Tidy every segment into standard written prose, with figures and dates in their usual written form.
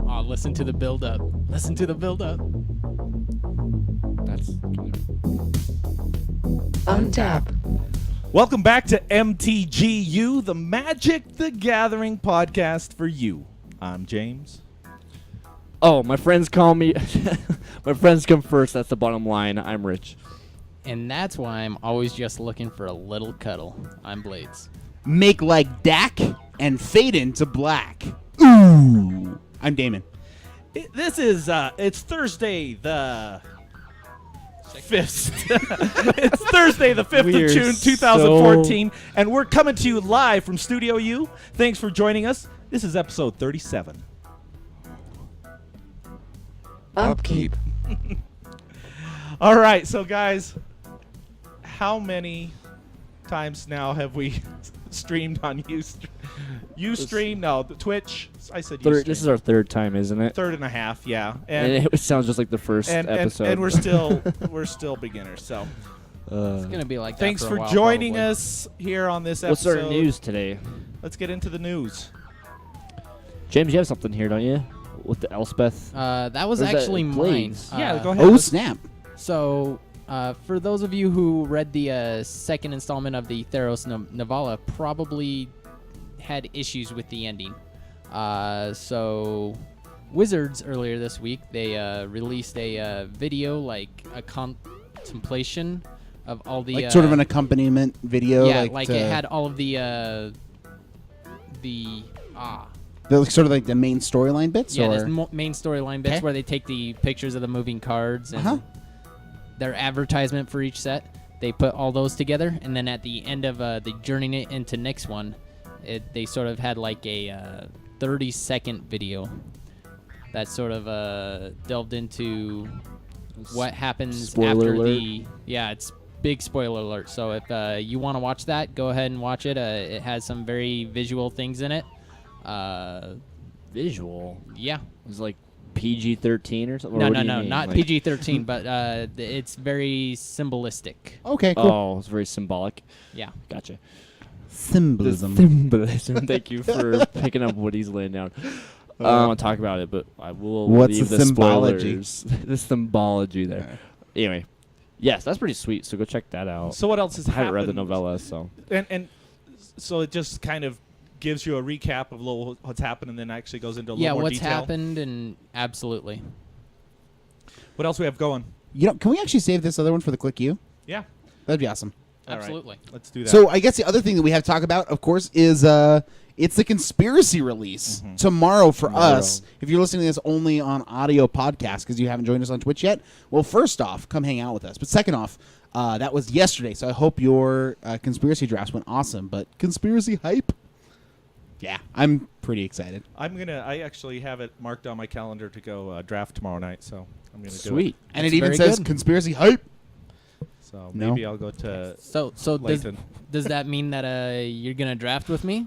Oh, listen to the build-up. Listen to the build-up. That's Untap. Welcome back to MTGYou, the Magic the Gathering podcast for you. I'm James. Oh, my friends call me. My friends come first. That's the bottom line. I'm Rich. And that's why I'm always just looking for a little cuddle. I'm Blades. Make like Dak and fade into black. Ooh. I'm Damon. This is, it's Thursday the 5th. It's Thursday the 5th of June, 2014, and we're coming to you live from Studio U. Thanks for joining us. This is episode 37. Upkeep. All right, so guys, how many times now have we streamed on Ustream? No, the Twitch. I said Ustream. This is our third time, isn't it? Third and a half, yeah. And it sounds just like the first episode. And we're still beginners. So It's gonna be like that. thanks for a for while, joining probably. us here on this What's episode. our news today? Let's get into the news. James, you have something here, don't you? With the Elspeth. That was Or is that actually mine. Blades? Yeah, go ahead. Oh, snap. So, for those of you who read the second installment of the Theros novella, probably had issues with the ending. So, Wizards earlier this week, they released a video, like a contemplation of all the Like sort of an accompaniment video. yeah, like it had all of the sort of like the main storyline bits. yeah, or? there's main storyline bits Okay. where they take the pictures of the moving cards and their advertisement for each set. They put all those together, and then at the end of the journey into next one, they sort of had like a 30-second video that sort of delved into what happens Spoiler after alert. it's big spoiler alert. So if you want to watch that, go ahead and watch it. It has some very visual things in it. Visual. Yeah. It's like PG-13 or something? No, Or what no, do you no, mean? not Like- PG-13, but it's very symbolistic. Okay, cool. Oh, it's very symbolic. Yeah. Gotcha. Symbolism. Symbolism. Thank you for picking up what he's laying down. I don't want to talk about it, but I will What's leave the the symbology? spoilers. The symbology there. Anyway, yes, that's pretty sweet, so go check that out. So what else has I haven't happened? read the novella, so. And so it just kind of gives you a recap of what's happened, and then actually goes into a Yeah, little more what's detail. happened, and absolutely. What else we have going? You know, can we actually save this other one for the Clique You? Yeah. That'd be awesome. All right. Absolutely. Let's do that. So I guess the other thing that we have to talk about, of course, is it's the conspiracy release tomorrow for us. If you're listening to this only on audio podcast because you haven't joined us on Twitch yet, well, first off, come hang out with us. But second off, that was yesterday, so I hope your conspiracy drafts went awesome. But conspiracy hype? Yeah, I'm pretty excited. I actually have it marked on my calendar to go draft tomorrow night, so I'm gonna do it. Sweet. And That's it even very says good. conspiracy hype. So No. maybe I'll go to So Layton. does that mean that you're gonna draft with me?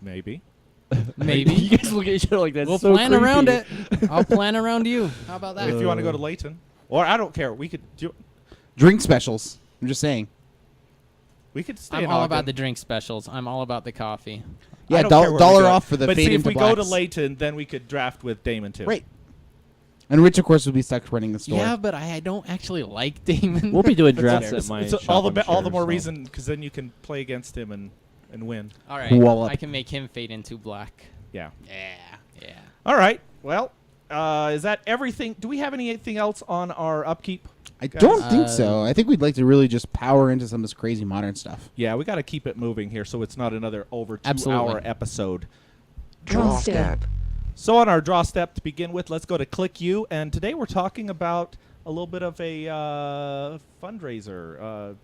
Maybe. Maybe. You guys look at each other like that. We'll so plan around it. creepy. I'll plan around you. How about that? If you want to go to Layton, or I don't care. We could do. Drink specials. I'm just saying. We could stay. I'm in all Ogden. about the drink specials. I'm all about the coffee. Yeah, I don't care where we dollar go. off for the But fade see, if into we go to blacks. Layton, then we could draft with Damon too. Right. And Rich, of course, will be stuck running the store. Yeah, but I don't actually like Damon. We'll be doing But drafts so- at my so shop, all the I'm all the sure, more so. reason because then you can play against him and win. All right. Wallop. I can make him fade into black. Yeah. Yeah. All right. Well, is that everything? Do we have anything else on our upkeep? I guys? don't think so. I think we'd like to really just power into some of this crazy modern stuff. Yeah, we got to keep it moving here, so it's not another over 2 Absolutely. hour episode. Draw step. So on our draw step to begin with, let's go to Clique You, and today we're talking about a little bit of a fundraiser.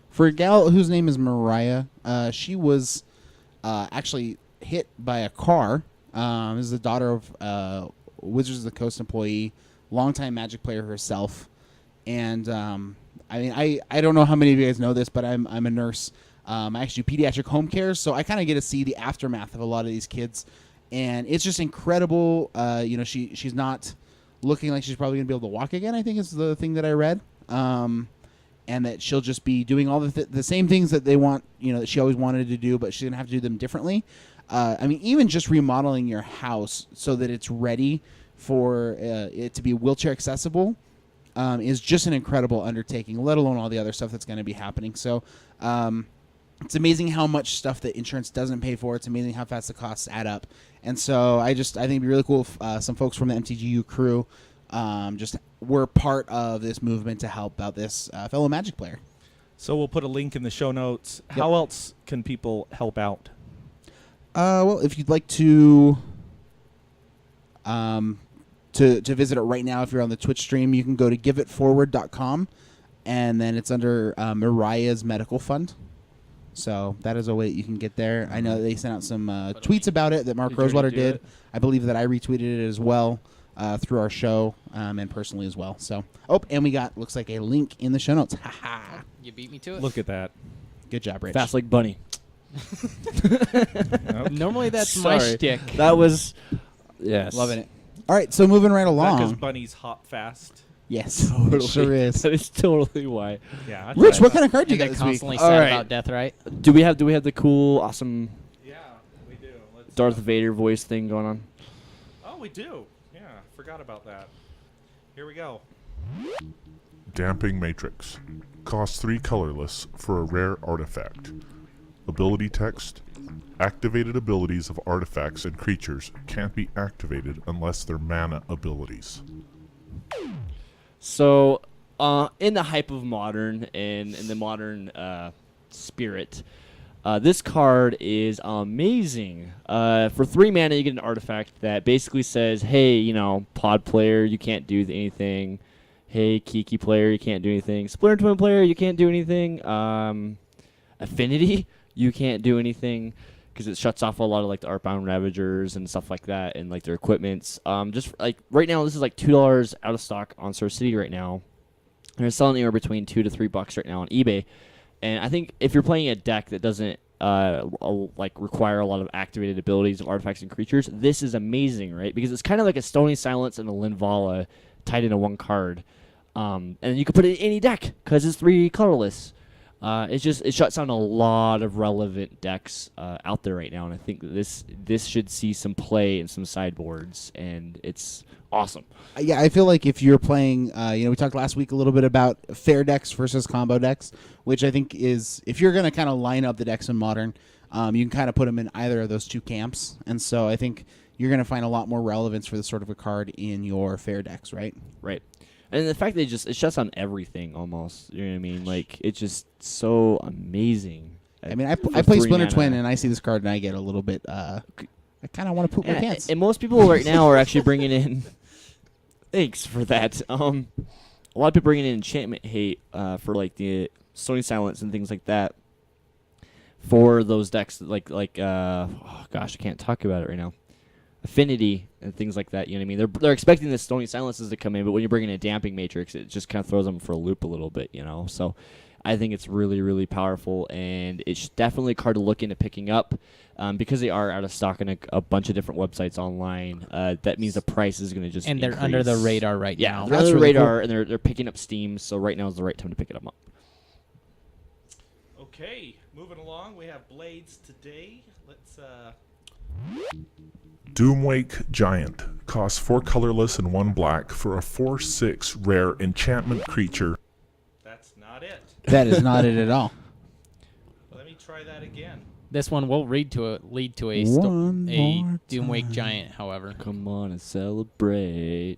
For a gal whose name is Mariah, she was actually hit by a car. This is the daughter of Wizards of the Coast employee, longtime Magic player herself. And I mean, I don't know how many of you guys know this, but I'm a nurse. I actually do pediatric home care, so I kind of get to see the aftermath of a lot of these kids, and it's just incredible. You know, she's not looking like she's probably gonna be able to walk again. I think is the thing that I read. and that she'll just be doing all the same things that they want, that she always wanted to do, but she's gonna have to do them differently. I mean, even just remodeling your house so that it's ready for it to be wheelchair accessible is just an incredible undertaking, let alone all the other stuff that's going to be happening. So it's amazing how much stuff that insurance doesn't pay for. It's amazing how fast the costs add up. And so I think it'd be really cool if some folks from the MTGYou crew just were part of this movement to help out this fellow Magic player. So we'll put a link in the show notes. Yep. How else can people help out? Well, if you'd like to visit it right now, if you're on the Twitch stream, you can go to giveitforward.com, and then it's under Mariah's medical fund. So that is a way that you can get there. I know they sent out some tweets about it that Mark Did you already Rosewater do did. it? I believe that I retweeted it as well through our show and personally as well. So, and we got, looks like, a link in the show notes. Ha ha. You beat me to it. Look at that. Good job, Rich. Fast like Bunny. Normally that's my Sorry. shtick. That was, yes. Loving it. All right, so moving right Because along. bunnies hop fast. Yes, Totally. it sure is. That is totally why. Yeah. I Rich, tried what that. kind of card do you And got they're this week? constantly All sad right. about death, right? Do we have the cool, awesome Yeah, we do. Let's Darth Vader voice thing going on? Oh, we do. Yeah, forgot about that. Here we go. Damping Matrix. Costs 3 colorless for a rare artifact. Ability text. Activated abilities of artifacts and creatures can't be activated unless they're mana abilities. So, in the hype of modern and in the modern spirit, this card is amazing. For 3 mana, you get an artifact that basically says, hey, pod player, you can't do anything. Hey, Kiki player, you can't do anything. Splinter Twin player, you can't do anything. Affinity, you can't do anything. Because it shuts off a lot of the Artbound Ravagers and stuff like that, and their equipments. Just right now, this is $2 out of stock on Source City right now. And they're selling anywhere between $2 to $3 right now on eBay. And I think if you're playing a deck that doesn't require a lot of activated abilities of artifacts and creatures, this is amazing, right? Because it's kind of like a Stony Silence and a Linvala tied into one card, and you can put it in any deck because it's 3 colorless. It shuts down a lot of relevant decks out there right now, and I think that this should see some play in some sideboards, and it's awesome. Yeah, I feel like if you're playing, we talked last week a little bit about fair decks versus combo decks, which I think is, if you're going to kind of line up the decks in Modern, you can kind of put them in either of those 2 camps, and so I think you're going to find a lot more relevance for this sort of a card in your fair decks, right? Right. And the fact that it shuts down everything almost, you know what I mean? It's just so amazing. I mean, I For play 3 Splinter mana. Twin, and I see this card, and I get a little bit, I kind of want to poop my pants. And most people right now are actually bringing in. Thanks for that. A lot of people bringing in enchantment hate for the Stony Silence and things like that. For those decks, oh gosh, I can't talk about it right now. Affinity and things like that, you know what I mean? They're expecting the Stony Silences to come in, but when you bring in a Damping Matrix, it just kind of throws them for a loop a little bit, So I think it's really, really powerful, and it's definitely a card to look into picking up because they are out of stock on a bunch of different websites online. That means the price is going to just And they're increase. under the radar right Yeah, now. they're That's under the really radar, and they're picking up steam, so right now is the right time to pick it up. Okay, moving along. We have Blades today. Let's Doomwake Giant. Costs 4 colorless and 1 black for a 4/6 rare enchantment creature. That's not it. That is not it at all. Let me try that again. This one will lead to a One more Doomwake time. Giant, however. Come on and celebrate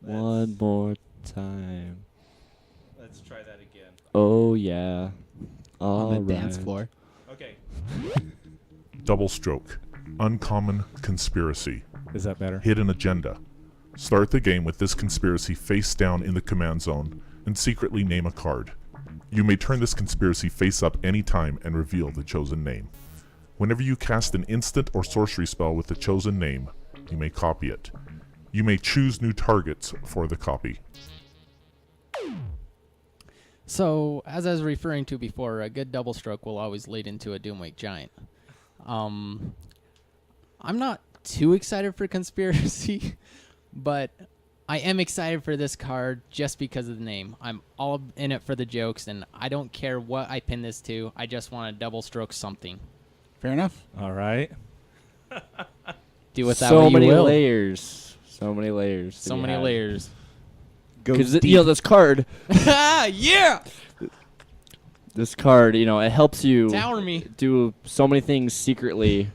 one more time. Let's try that again. Oh, yeah. On the dance Alright. floor. Okay. Double Stroke. Uncommon Conspiracy. Is that better? Hidden Agenda. Start the game with this conspiracy face down in the command zone and secretly name a card. You may turn this conspiracy face up anytime and reveal the chosen name. Whenever you cast an instant or sorcery spell with the chosen name, you may copy it. You may choose new targets for the copy. So, as I was referring to before, a good double stroke will always lead into a Doomwake Giant. I'm not too excited for Conspiracy, but I am excited for this card just because of the name. I'm all in it for the jokes, and I don't care what I pin this to. I just want to double stroke something. Fair enough. All right. Do with that So what you many will. layers. So many layers. So many layers. Because this card, Yeah! this card, it helps you Tower me. do so many things secretly,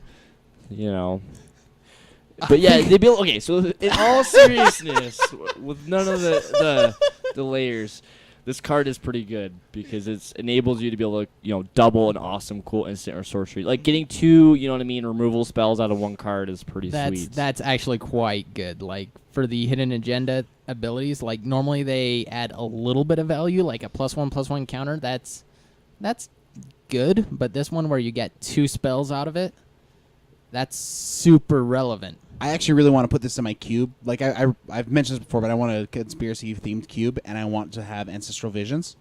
But yeah, they build. Okay, so in all seriousness, with none of the layers, this card is pretty good because it enables you to be able to double an awesome cool instant or sorcery. Like getting 2, removal spells out of one card is pretty sweet. That's actually quite good. Like for the hidden agenda abilities, like normally they add a little bit of value, like a +1/+1 counter. That's good, but this one where you get 2 spells out of it, that's super relevant. I actually really want to put this in my cube. Like I've mentioned this before, but I want a conspiracy themed cube, and I want to have ancestral visions,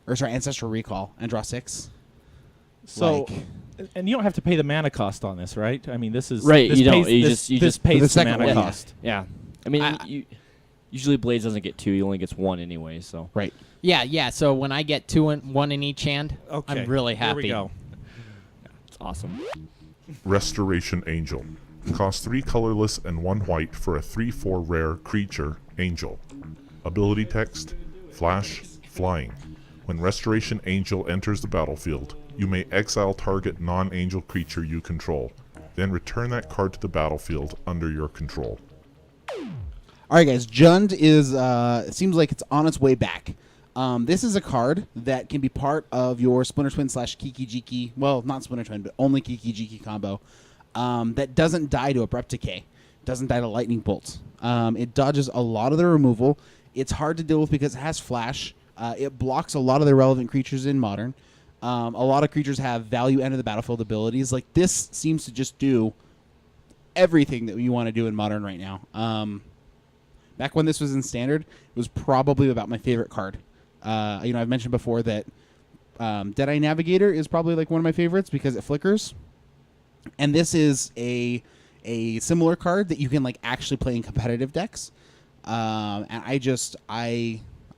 ancestral recall, and draw 6. So, and you don't have to pay the mana cost on this, right? I mean, this is right. This You don't. pays, You this just pays the the second mana one, yeah. cost. yeah. I mean, usually Blades doesn't get 2. He only gets 1 anyway. So Right. Yeah. So when I get 2 and 1 in each hand, Okay. I'm really happy. Here we go. it's awesome. Restoration Angel. Cost 3 colorless and 1 white for a 3/4 rare creature, Angel. Ability text, Flash, Flying. When Restoration Angel enters the battlefield, you may exile target non-angel creature you control. Then return that card to the battlefield under your control. All right, guys. Jund is. It seems like it's on its way back. This is a card that can be part of your Splinter Twin / Kiki-Jiki. Well, not Splinter Twin, but only Kiki-Jiki combo. That doesn't die to Abrupt Decay. Doesn't die to Lightning Bolts. It dodges a lot of the removal. It's hard to deal with because it has Flash. It blocks a lot of the relevant creatures in Modern. A lot of creatures have value enter the battlefield abilities. Like this seems to just do everything that you want to do in Modern right now. Back when this was in Standard, it was probably about my favorite card. I've mentioned before that Deadeye Navigator is probably like one of my favorites because it flickers. And this is a similar card that you can like actually play in competitive decks. And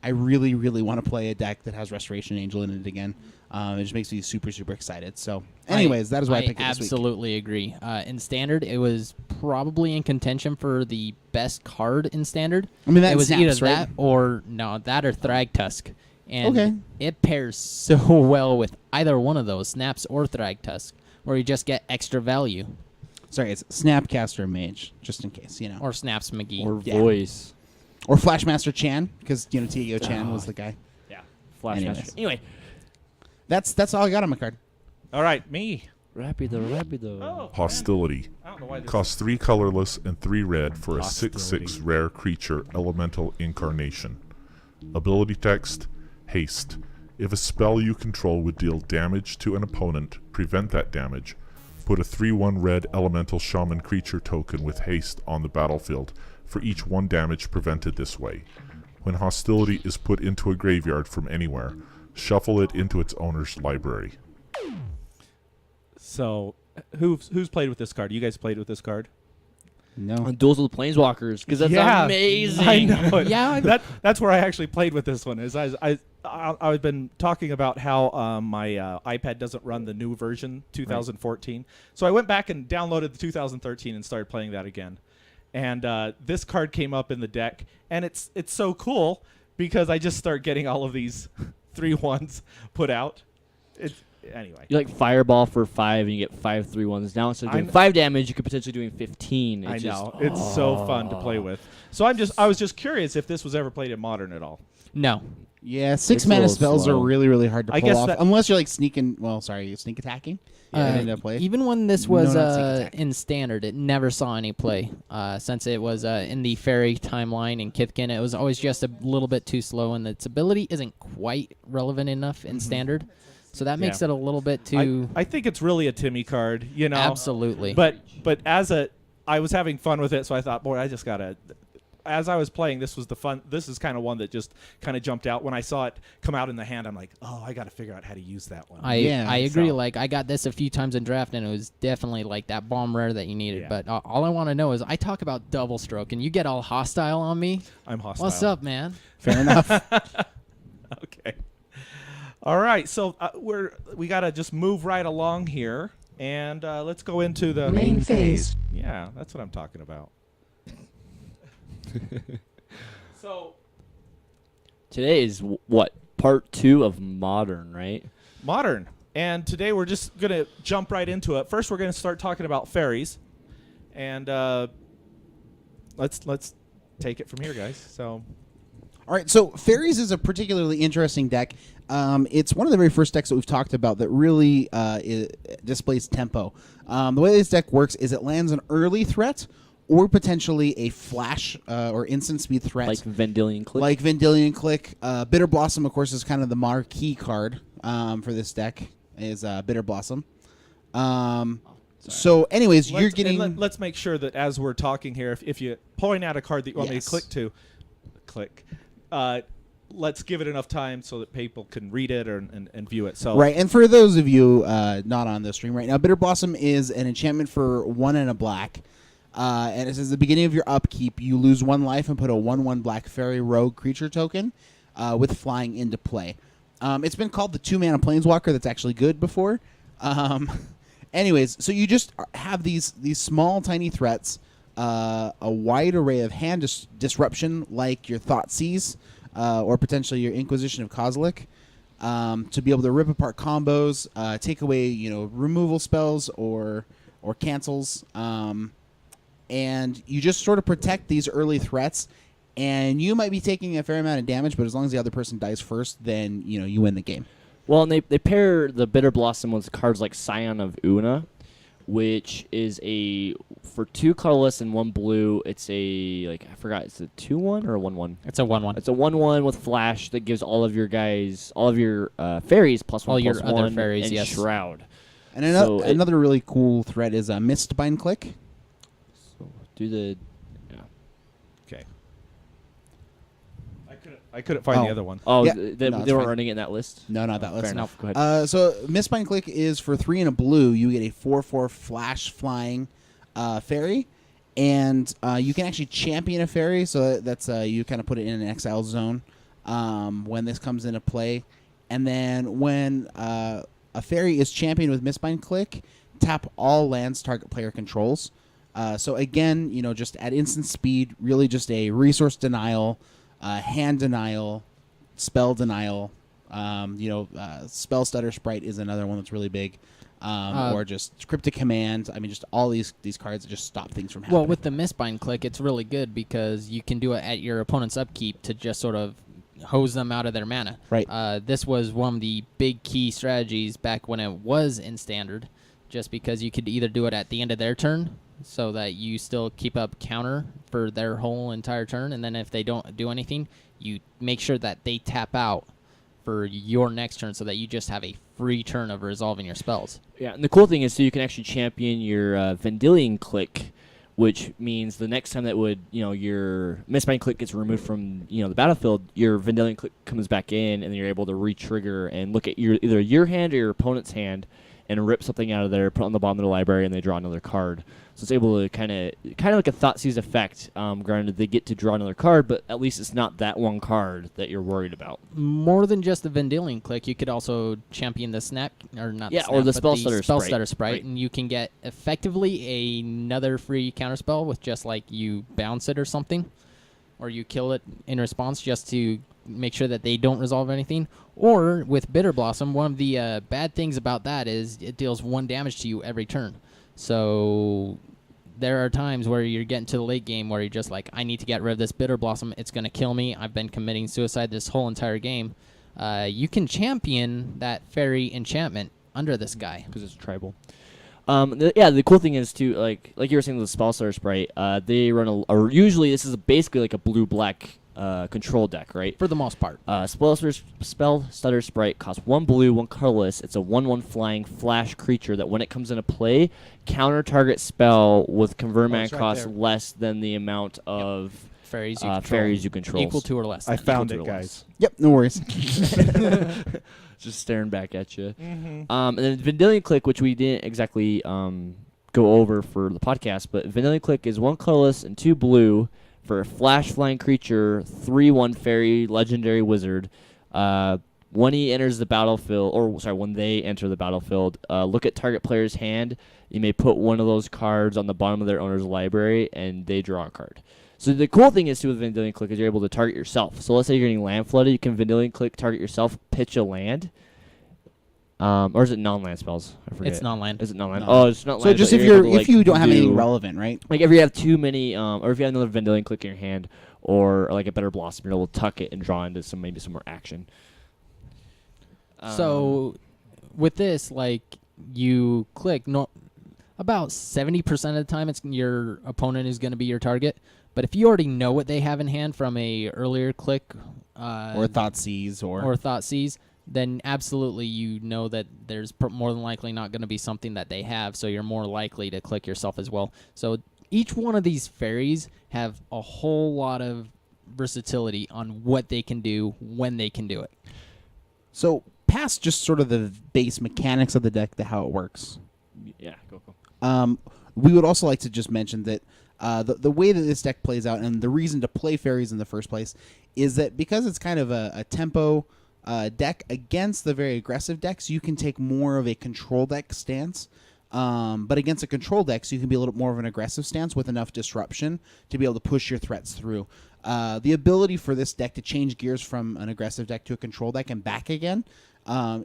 I really, really want to play a deck that has Restoration Angel in it again. It just makes me super, super excited. So, anyways, that is why I picked it this week. Absolutely agree. In Standard, it was probably in contention for the best card in Standard. I mean, that it was snaps, either right? that or Thragtusk. And Okay. it pairs so well with either one of those, Snaps or Thragtusk, where you just get extra value. Sorry, it's Snapcaster Mage, just in case, Or Snaps McGee. Or Yeah. voice. Or Flashmaster Chan, because TAO Chan was the guy. Yeah. Flash. Anyways. Master. Anyway. That's all I got on my card. All right, me. Rapido. Oh, Hostility. I don't know why this. Cost 3 colorless and 3 red for a Hostility. 6/6 rare creature, Elemental Incarnation. Ability text, Haste. If a spell you control would deal damage to an opponent, prevent that damage. Put a 3/1 red Elemental Shaman creature token with haste on the battlefield for each 1 damage prevented this way. When hostility is put into a graveyard from anywhere, shuffle it into its owner's library. So, who's played with this card? You guys played with this card? No. On Duels of the Planeswalkers, because that's Yeah, amazing. I know. Yeah, that's where I actually played with this one. Is I've been talking about how my iPad doesn't run the new version 2014, so I went back and downloaded the 2013 and started playing that again. And this card came up in the deck, and it's so cool because I just start getting all of these 3/1s put out. Anyway. You like Fireball for 5 and you get 5 3/1s. Now instead of doing 5 damage, you could potentially doing 15. I know. It's so fun to play with. So I was just curious if this was ever played in Modern at all. No. Yeah, 6 It's a mana little spells slow. are really, really hard to I pull guess off. that- Unless you're like sneak attacking. Into play. Even when this No, was not sneak attack. in Standard, it never saw any play. Since it was in the Fairy timeline in Kithkin, it was always just a little bit too slow, and its ability isn't quite relevant enough in Standard. So that makes Yeah. it a little bit too... I think it's really a Timmy card, Absolutely. But I was having fun with it, so I thought, boy, as I was playing, this was the fun. This is kind of one that just kind of jumped out when I saw it come out in the hand. I'm like, oh, I got to figure out how to use that one. I agree. So- Like I got this a few times in draft, and it was definitely like that bomb rare that you needed. Yeah. But all I want to know is I talk about double stroke, and you get all hostile on me. I'm hostile. What's up, man? Fair enough. Okay. All right. So we got to just move right along here, and let's go into the Main phase. Yeah, that's what I'm talking about. So Today is what, part 2 of Modern, right? modern, and today we're just gonna jump right into it. First, we're gonna start talking about fairies, and let's take it from here, guys. So. All right, so Faeries is a particularly interesting deck. It's one of the very first decks that we've talked about that really displays tempo. The way this deck works is it lands an early threat or potentially a flash or instant speed threat. Like Vendilion Clique. Like Vendilion Clique. Bitter Blossom, of course, is kind of the marquee card for this deck, is Bitter Blossom. So, anyways, you're getting... Let's make sure that as we're talking here, if you point out a card that you want me to click, let's give it enough time so that people can read it and view it. So Right, and for those of you not on the stream right now, Bitter Blossom is an enchantment for 1 and a black. And it says at the beginning of your upkeep, you lose 1 life and put a 1/1 black fairy rogue creature token with flying into play. It's been called the 2-mana planeswalker. That's actually good before. Anyways, so you just have these small, tiny threats, a wide array of hand disruption like your Thoughtseize or potentially your Inquisition of Kozilek to be able to rip apart combos, take away removal spells or cancels. And you just sort of protect these early threats, and you might be taking a fair amount of damage, but as long as the other person dies first, then you win the game. Well, and they pair the Bitter Blossom with cards like Scion of Una, which is for 2 colorless and 1 blue. It's I forgot, it's a 2/1 or a 1/1? It's a 1/1. It's a 1/1 with flash that gives all of your fairies +1/+1 All your other fairies, and yes. Shroud. And another really cool threat is Mistbind Clique. So do the okay. I couldn't find Oh. the other one. Oh, Yeah. they No, it's weren't fine. running it in that list? No, not that Fair list. enough. Go ahead. So Mistbind Clique is for 3 and a blue. You get a 4/4 flash flying fairy, and you can actually champion a fairy. So that's you kind of put it in an exile zone when this comes into play, and then when a fairy is championed with Mistbind Clique, tap all lands target player controls. So again, just at instant speed, really just a resource denial, hand denial, spell denial. Spell stutter sprite is another one that's really big, or just cryptic command. I mean, just all these cards that just stop things from happening. Well, with the Mistbind Clique, it's really good because you can do it at your opponent's upkeep to just sort of hose them out of their mana. Right. This was one of the big key strategies back when it was in Standard, just because you could either do it at the end of their turn so that you still keep up counter for their whole entire turn, and then if they don't do anything, you make sure that they tap out for your next turn so that you just have a free turn of resolving your spells. Yeah, and the cool thing is, so you can actually champion your Vendilion Clique, which means the next time that your Mistbind Clique gets removed from the battlefield, your Vendilion Clique comes back in, and then you're able to re-trigger and look at either your hand or your opponent's hand and rip something out of there, put it on the bottom of the library, and they draw another card. So it's able to kind of like a Thoughtseize effect. Granted, they get to draw another card, but at least it's not that one card that you're worried about. More than just the Vendilion Clique, you could also champion the Snap, or not Yeah, the Snap, or the but Spell Stutter Spell Sprite. Stutter Sprite, Right. and you can get effectively another free counterspell with just like you bounce it or something, or you kill it in response just to make sure that they don't resolve anything. Or with Bitter Blossom, one of the bad things about that is it deals 1 damage to you every turn. So there are times where you're getting to the late game where you're just like, I need to get rid of this Bitter Blossom. It's going to kill me. I've been committing suicide this whole entire game. You can champion that fairy enchantment under this guy. Because it's tribal. The cool thing is too, like you were saying with the Spell Stutter Sprite, they run usually this is basically like a blue-black control deck, right? For the most part. Spell Stutter Sprite costs 1 blue, 1 colorless. It's a 1/1 flying flash creature that when it comes into play, counter target spell with convert mana it's right cost there. less than the amount of Faeries you control. Faeries you control. Equal to or less. I than. found Equal it, to or guys. Yep, no worries. Just staring back at you. Mm-hmm. And then Vanillion Clique, which we didn't exactly go over for the podcast, but Vanillion Clique is 1 colorless and 2 blue for a flash flying creature, 3/1 fairy, legendary wizard. When he enters the battlefield, when they enter the battlefield, look at target player's hand. You may put one of those cards on the bottom of their owner's library, and they draw a card. So the cool thing is, too, with Vanillion Clique is you're able to target yourself. So let's say you're getting land flooded, you can Vanillion Clique, target yourself, pitch a land. Or is it non-land spells? I forget. It's non-land. Is it non-land? No. Oh, it's not So land. just but if you're you're able to, if you don't have anything do- relevant, right? Like if you have too many, or if you have another Vanillion Clique in your hand, or like a better Blossom, you're able to tuck it and draw into maybe some more action. So with this, like, you click, about 70% of the time it's your opponent is going to be your target. But if you already know what they have in hand from a earlier click Or Thoughtseize, or Thoughtseize, then absolutely you know that there's more than likely not going to be something that they have, so you're more likely to click yourself as well. So each one of these fairies have a whole lot of versatility on what they can do when they can do it. so past just sort of the base mechanics of the deck, how it works. Yeah, go. We would also like to just mention that the way that this deck plays out, and the reason to play fairies in the first place, is that because it's kind of a tempo deck against the very aggressive decks, you can take more of a control deck stance. But against a control deck, so you can be a little more of an aggressive stance with enough disruption to be able to push your threats through. The ability for this deck to change gears from an aggressive deck to a control deck and back again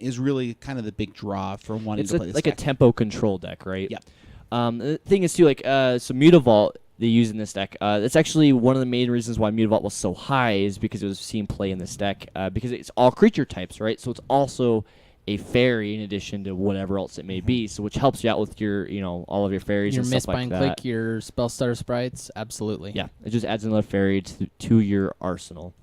is really kind of the big draw for wanting It's to play this like deck. a tempo control deck, right? Yep. The thing is, too, like, so Mutavault they use in this deck. That's actually one of the main reasons why Mutavault was so high, is because it was seen play in this deck, because it's all creature types, right? So it's also a fairy in addition to whatever else it may be, so which helps you out with your, all of your fairies Your and stuff like Mistbind that. Clique, your Spellstar Sprites, absolutely. Yeah, it just adds another fairy to your arsenal.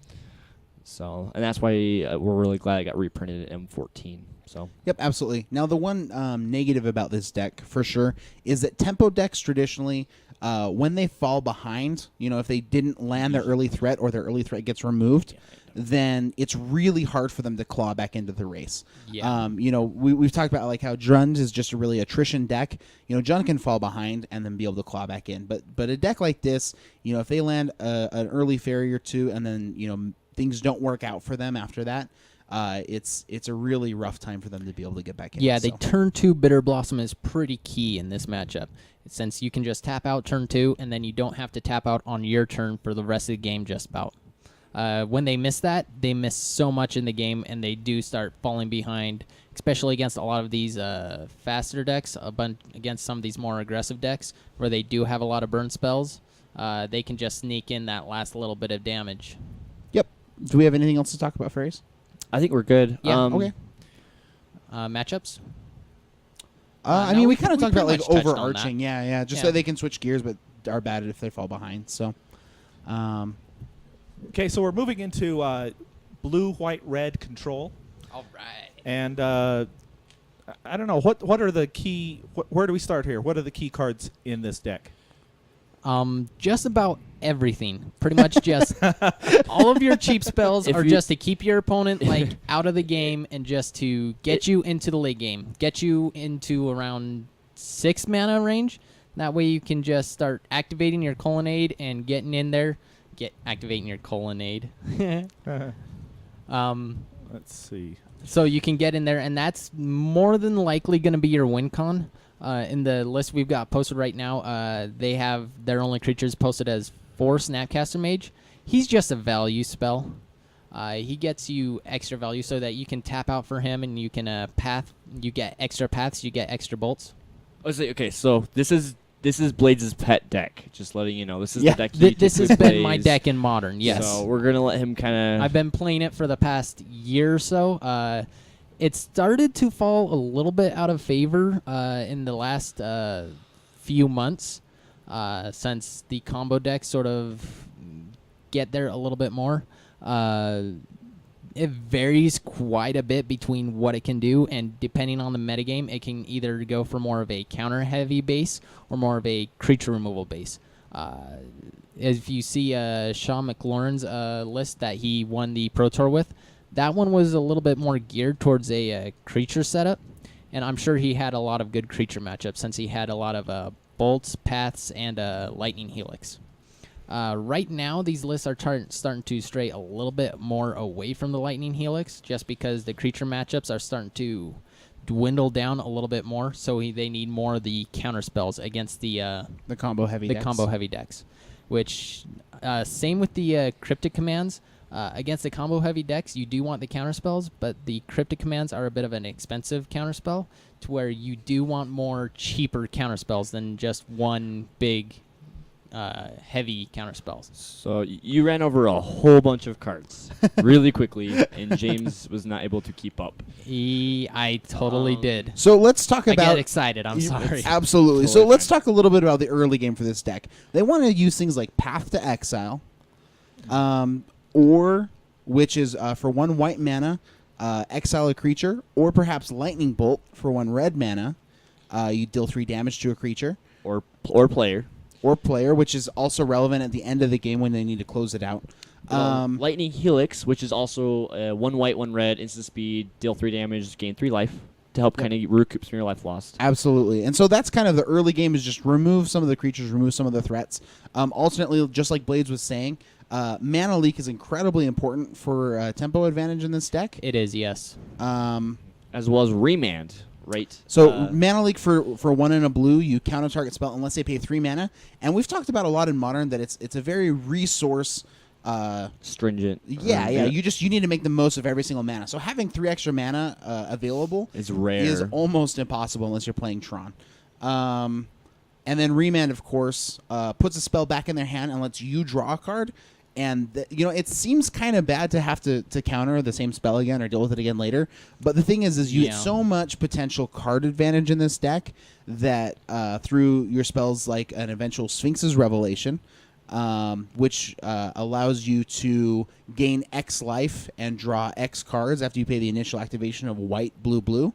So, and that's why we're really glad it got reprinted at M14. So. Yep, absolutely. Now, the one negative about this deck, for sure, is that tempo decks traditionally, when they fall behind, if they didn't land their early threat or their early threat gets removed, then it's really hard for them to claw back into the race. Yeah. We've talked about like how Drund is just a really attrition deck. Drund can fall behind and then be able to claw back in. But a deck like this, if they land an early fairy or two and then, things don't work out for them after that, it's a really rough time for them to be able to get back in. Yeah, they turn 2 Bitter Blossom is pretty key in this matchup, since you can just tap out turn 2, and then you don't have to tap out on your turn for the rest of the game just about. When they miss that, they miss so much in the game, and they do start falling behind, especially against a lot of these faster decks, against some of these more aggressive decks, where they do have a lot of burn spells. They can just sneak in that last little bit of damage. Yep. Do we have anything else to talk about, fairies? I think we're good. Yeah, Okay. Matchups? I no, mean, we we kind of talked pretty about like much touched on overarching. Yeah. Just Yeah. so they can switch gears, but are bad if they fall behind. So, Okay, so we're moving into blue, white, red control. All right. And I don't know, what are the key, where do we start here? What are the key cards in this deck? Just about everything. Pretty much just all of your cheap spells If are you- just to keep your opponent out of the game and just to get you into the late game. Get you into around 6 mana range. That way you can just start activating your Colonnade and getting in there. Activating your Colonnade. Let's see. So you can get in there, and that's more than likely going to be your win con. In the list we've got posted right now, they have their only creatures posted as 4 Snapcaster Mage. He's just a value spell. He gets you extra value so that you can tap out for him, and you can path. You get extra paths. You get extra bolts. Okay, so this is Blades' pet deck. Just letting you know, this is Yeah. the deck he This has typically been my plays. deck in Modern. Yes. So we're gonna let him kind of. I've been playing it for the past year or so. It started to fall a little bit out of favor in the last few months since the combo decks sort of get there a little bit more. It varies quite a bit between what it can do, and depending on the metagame, it can either go for more of a counter-heavy base or more of a creature removal base. If you see Sean McLaurin's list that he won the Pro Tour with, that one was a little bit more geared towards a creature setup, and I'm sure he had a lot of good creature matchups since he had a lot of bolts, paths, and lightning helix. Right now, these lists are starting to stray a little bit more away from the lightning helix, just because the creature matchups are starting to dwindle down a little bit more, so they need more of the counter spells against the combo heavy decks. combo heavy decks. Which same with the cryptic commands. Against the combo heavy decks, you do want the counter spells, but the cryptic commands are a bit of an expensive counter spell, to where you do want more cheaper counter spells than just one big heavy counter spells. So you ran over a whole bunch of cards really quickly, and James was not able to keep up. I totally did. So let's talk I about. get excited. I'm sorry. Absolutely. So Totally let's fine. talk a little bit about the early game for this deck. They want to use things like Path to Exile, or which is for 1 white mana, exile a creature, or perhaps Lightning Bolt for 1 red mana. You deal 3 damage to a creature Or player. or player, which is also relevant at the end of the game when they need to close it out. Lightning Helix, which is also 1 white, 1 red, instant speed, deal 3 damage, gain 3 life to help kind of recoup some of your life lost. Absolutely. And so that's kind of the early game, is just remove some of the creatures, remove some of the threats. Alternately, just like Blades was saying, mana leak is incredibly important for tempo advantage in this deck. It is, yes. As well as Remand, right? So mana leak for 1 and a blue, you counter target spell unless they pay 3 mana. And we've talked about a lot in Modern that it's a very resource stringent. Yeah. You need to make the most of every single mana. So having 3 extra mana available It's rare. is almost impossible unless you're playing Tron. And then Remand, of course, puts a spell back in their hand and lets you draw a card. And it seems kind of bad to have to counter the same spell again or deal with it again later. But the thing is you have so much potential card advantage in this deck that through your spells like an eventual Sphinx's Revelation, which allows you to gain X life and draw X cards after you pay the initial activation of white, blue, blue.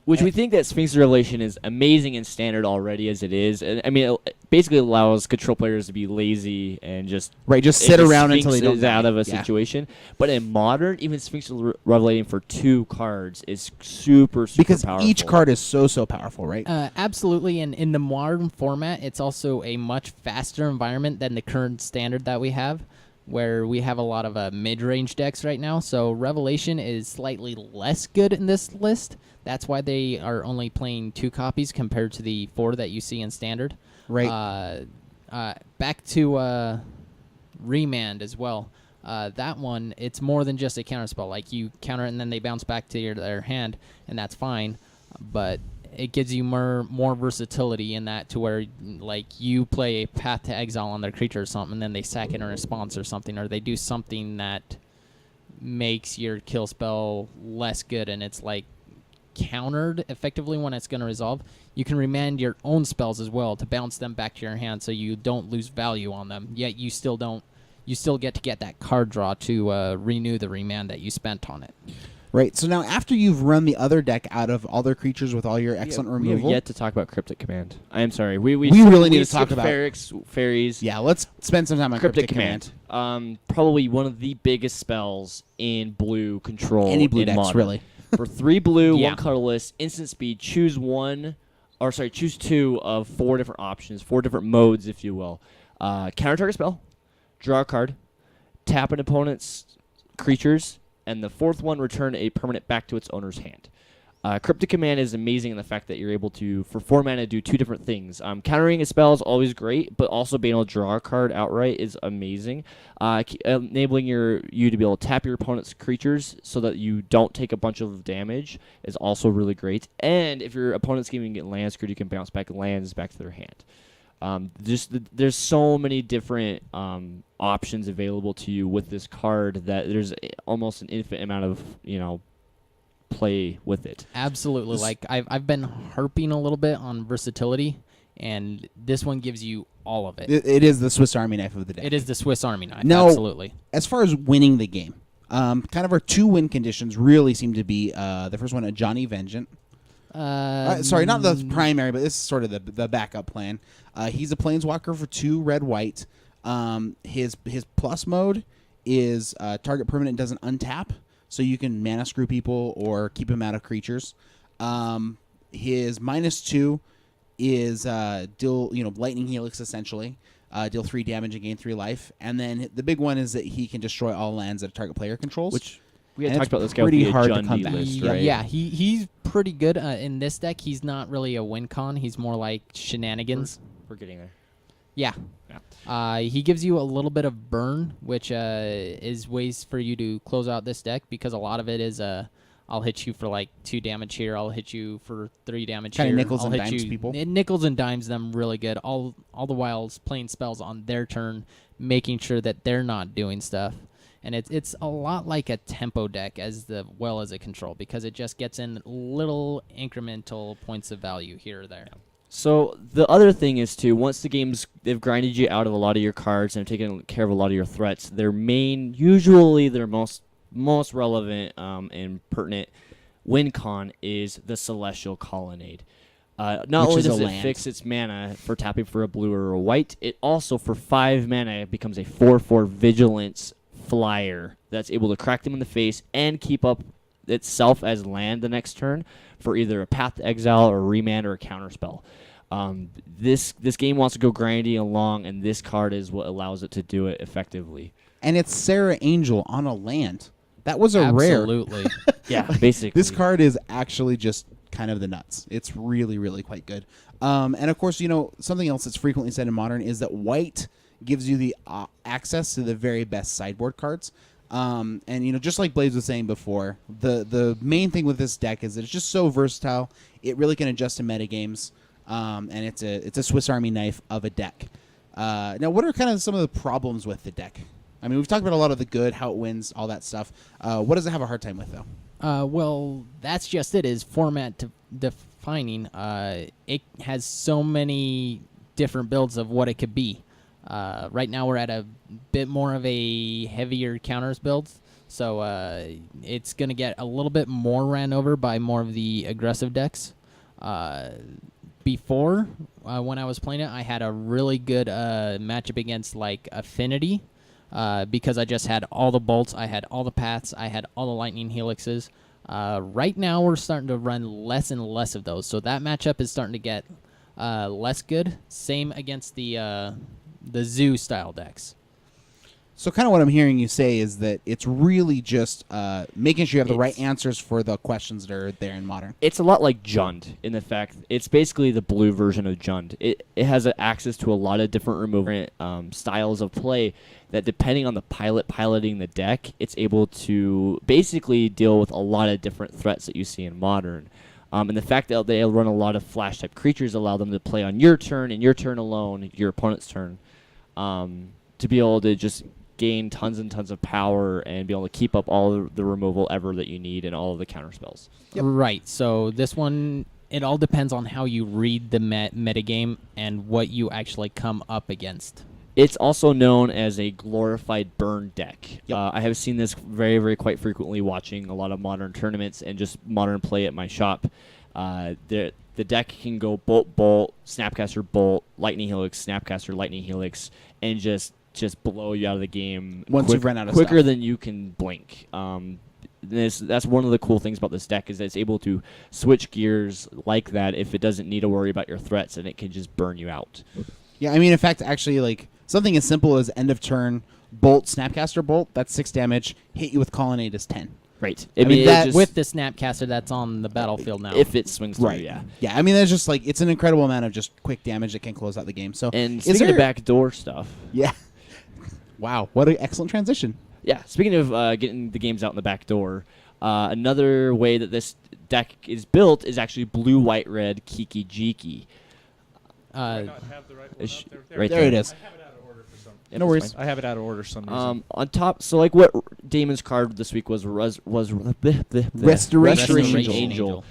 Which we think that Sphinx's Revelation is amazing in Standard already as it is. And, I mean, it basically allows control players to be lazy and just sit around Sphinx until they don't is out die. of a situation. But in Modern, even Sphinx's Revelating for 2 cards is super Because powerful. each card is so powerful, right? Absolutely, and in the Modern format, it's also a much faster environment than the current Standard that we have, where we have a lot of mid-range decks right now. So Revelation is slightly less good in this list. That's why they are only playing 2 copies compared to the 4 that you see in Standard. Right. Back to Remand as well. That one, it's more than just a counterspell. Like, you counter it and then they bounce back to their hand, and that's fine. But it gives you more versatility in that, to where, like, you play a Path to Exile on their creature or something, and then they sack it in response or something, or they do something that makes your kill spell less good, and it's like countered effectively when it's going to resolve. You can remand your own spells as well to bounce them back to your hand, so you don't lose value on them. Yet you still get to get that card draw to renew the remand that you spent on it. Right. So now, after you've run the other deck out of all their creatures with all your excellent We removal, have yet to talk about Cryptic Command. I am sorry. We really need to talk skipped about Faeries. yeah, let's spend some time on Cryptic Command. Probably one of the biggest spells in blue control. Any blue in decks, Modern. really. For 3 blue, Yeah. 1 colorless, instant speed, choose 2 of 4 different options, 4 different modes, if you will. Counter target spell, draw a card, tap an opponent's creatures, and the 4th one, return a permanent back to its owner's hand. Cryptic Command is amazing in the fact that you're able to, for 4 mana, do 2 different things. Countering a spell is always great, but also being able to draw a card outright is amazing. Enabling you to be able to tap your opponent's creatures so that you don't take a bunch of damage is also really great. And if your opponent's even getting land screwed, you can bounce back lands back to their hand. There's so many different options available to you with this card that there's almost an infinite amount of play with it. Absolutely. Like, I've been harping a little bit on versatility, and this one gives you all of it. It is the Swiss Army knife of the deck. It is the Swiss Army knife. Now, Absolutely. as far as winning the game, kind of our 2 win conditions really seem to be the first one, a Johnny Vengeant. Sorry, not the primary, but this is sort of the backup plan. He's a planeswalker for 2 red-white. His plus mode is target permanent doesn't untap, so you can mana screw people or keep him out of creatures. His -2 is deal lightning helix essentially. Deal 3 damage and gain 3 life. And then the big one is that he can destroy all lands that a target player controls. Which we had And talked it's about this guy with pretty the hard to Jundi come back. list, Yeah, right? yeah, he's pretty good in this deck. He's not really a win con. He's more like shenanigans. We're getting there. Yeah. He gives you a little bit of burn, which is ways for you to close out this deck because a lot of it is I'll hit you for like 2 damage here. I'll hit you for 3 damage Kinda here. nickels I'll and hit dimes you, people. It nickels and dimes them really good. All the while playing spells on their turn, making sure that they're not doing stuff. And it's a lot like a tempo deck as well as a control because it just gets in little incremental points of value here or there. So the other thing is too, once they've grinded you out of a lot of your cards and have taken care of a lot of your threats, usually their most relevant and pertinent win con is the Celestial Colonnade. Not Which only is a does it land. fix its mana for tapping for a blue or a white, it also for 5 mana becomes a 4/4 vigilance flyer that's able to crack them in the face and keep up itself as land the next turn for either a Path to Exile or a Remand or a Counterspell. This game wants to go grindy along, and this card is what allows it to do it effectively. And it's Sarah Angel on a land. That was a rare. Absolutely. Yeah, basically. This card is actually just kind of the nuts. It's really, really quite good. And of course, something else that's frequently said in Modern is that white gives you the access to the very best sideboard cards. And just like Blades was saying before, the main thing with this deck is that it's just so versatile. It really can adjust to metagames, and it's a Swiss Army knife of a deck. Now, what are kind of some of the problems with the deck? I mean, we've talked about a lot of the good, how it wins, all that stuff. What does it have a hard time with, though? Well, that's just it. Is format defining. It has so many different builds of what it could be. Right now we're at a bit more of a heavier counters build, so it's going to get a little bit more ran over by more of the aggressive decks. Before, when I was playing it, I had a really good matchup against like Affinity because I just had all the bolts, I had all the paths, I had all the lightning helixes. Right now we're starting to run less and less of those, so that matchup is starting to get less good. Same against the zoo style decks. So kind of what I'm hearing you say is that it's really just making sure you have the right answers for the questions that are there in Modern. It's a lot like Jund in the fact it's basically the blue version of Jund. It has access to a lot of different removal styles of play that depending on the piloting the deck, it's able to basically deal with a lot of different threats that you see in Modern. And the fact that they run a lot of flash type creatures allow them to play on your turn and your turn alone, your opponent's turn, to be able to just gain tons and tons of power and be able to keep up all the removal ever that you need and all of the counter spells. Yep. Right. So this one, it all depends on how you read the metagame and what you actually come up against. It's also known as a glorified burn deck. Yep. I have seen this very, very quite frequently watching a lot of Modern tournaments and just Modern play at my shop. The deck can go bolt, Snapcaster bolt, lightning helix, Snapcaster lightning helix, and just blow you out of the game Once you've run out of quicker stuff. than you can blink. That's one of the cool things about this deck is that it's able to switch gears like that if it doesn't need to worry about your threats, and it can just burn you out. Yeah, I mean, in fact, actually, like something as simple as end of turn bolt, Snapcaster bolt, that's 6 damage. Hit you with Colonnade is 10. Right. I mean, it that just- With the Snapcaster that's on the battlefield now. if it swings through, Right. yeah. Yeah, I mean, that's just like it's an incredible amount of just quick damage that can close out the game. So, And is speaking of there- backdoor stuff, yeah. Wow, what an excellent transition. yeah, speaking of getting the games out in the back door, another way that this deck is built is actually blue-white-red Kiki-Jiki. Not have the right one Ish- up there. right There it is. I have it out of order for some. Yeah, No that's worries. fine. I have it out of order for some reason. On top, so like what Damon's card this week was Restoration Angel.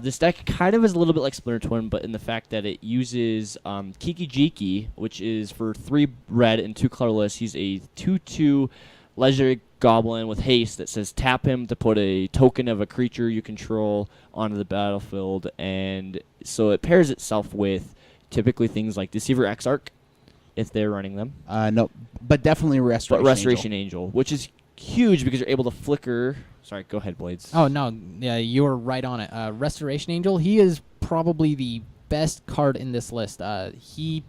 This deck kind of is a little bit like Splinter Twin, but in the fact that it uses Kiki-Jiki, which is for 3 red and 2 colorless. He's a 2/2 legendary goblin with haste that says tap him to put a token of a creature you control onto the battlefield, and so it pairs itself with typically things like Deceiver Exarch if they're running them. No, but definitely Restoration. But Restoration Angel, which is huge because you're able to flicker. Sorry, go ahead, Blades. Oh no, yeah, you're right on it. Restoration Angel, he is probably the best card in this list. He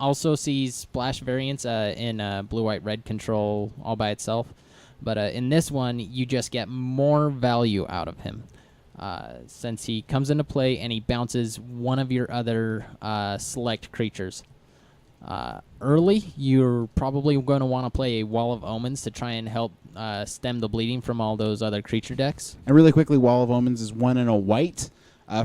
also sees splash variants in blue, white, red control all by itself, but in this one you just get more value out of him since he comes into play and he bounces one of your other select creatures. Early, you're probably going to want to play a Wall of Omens to try and help stem the bleeding from all those other creature decks. And really quickly, Wall of Omens is 1 and a white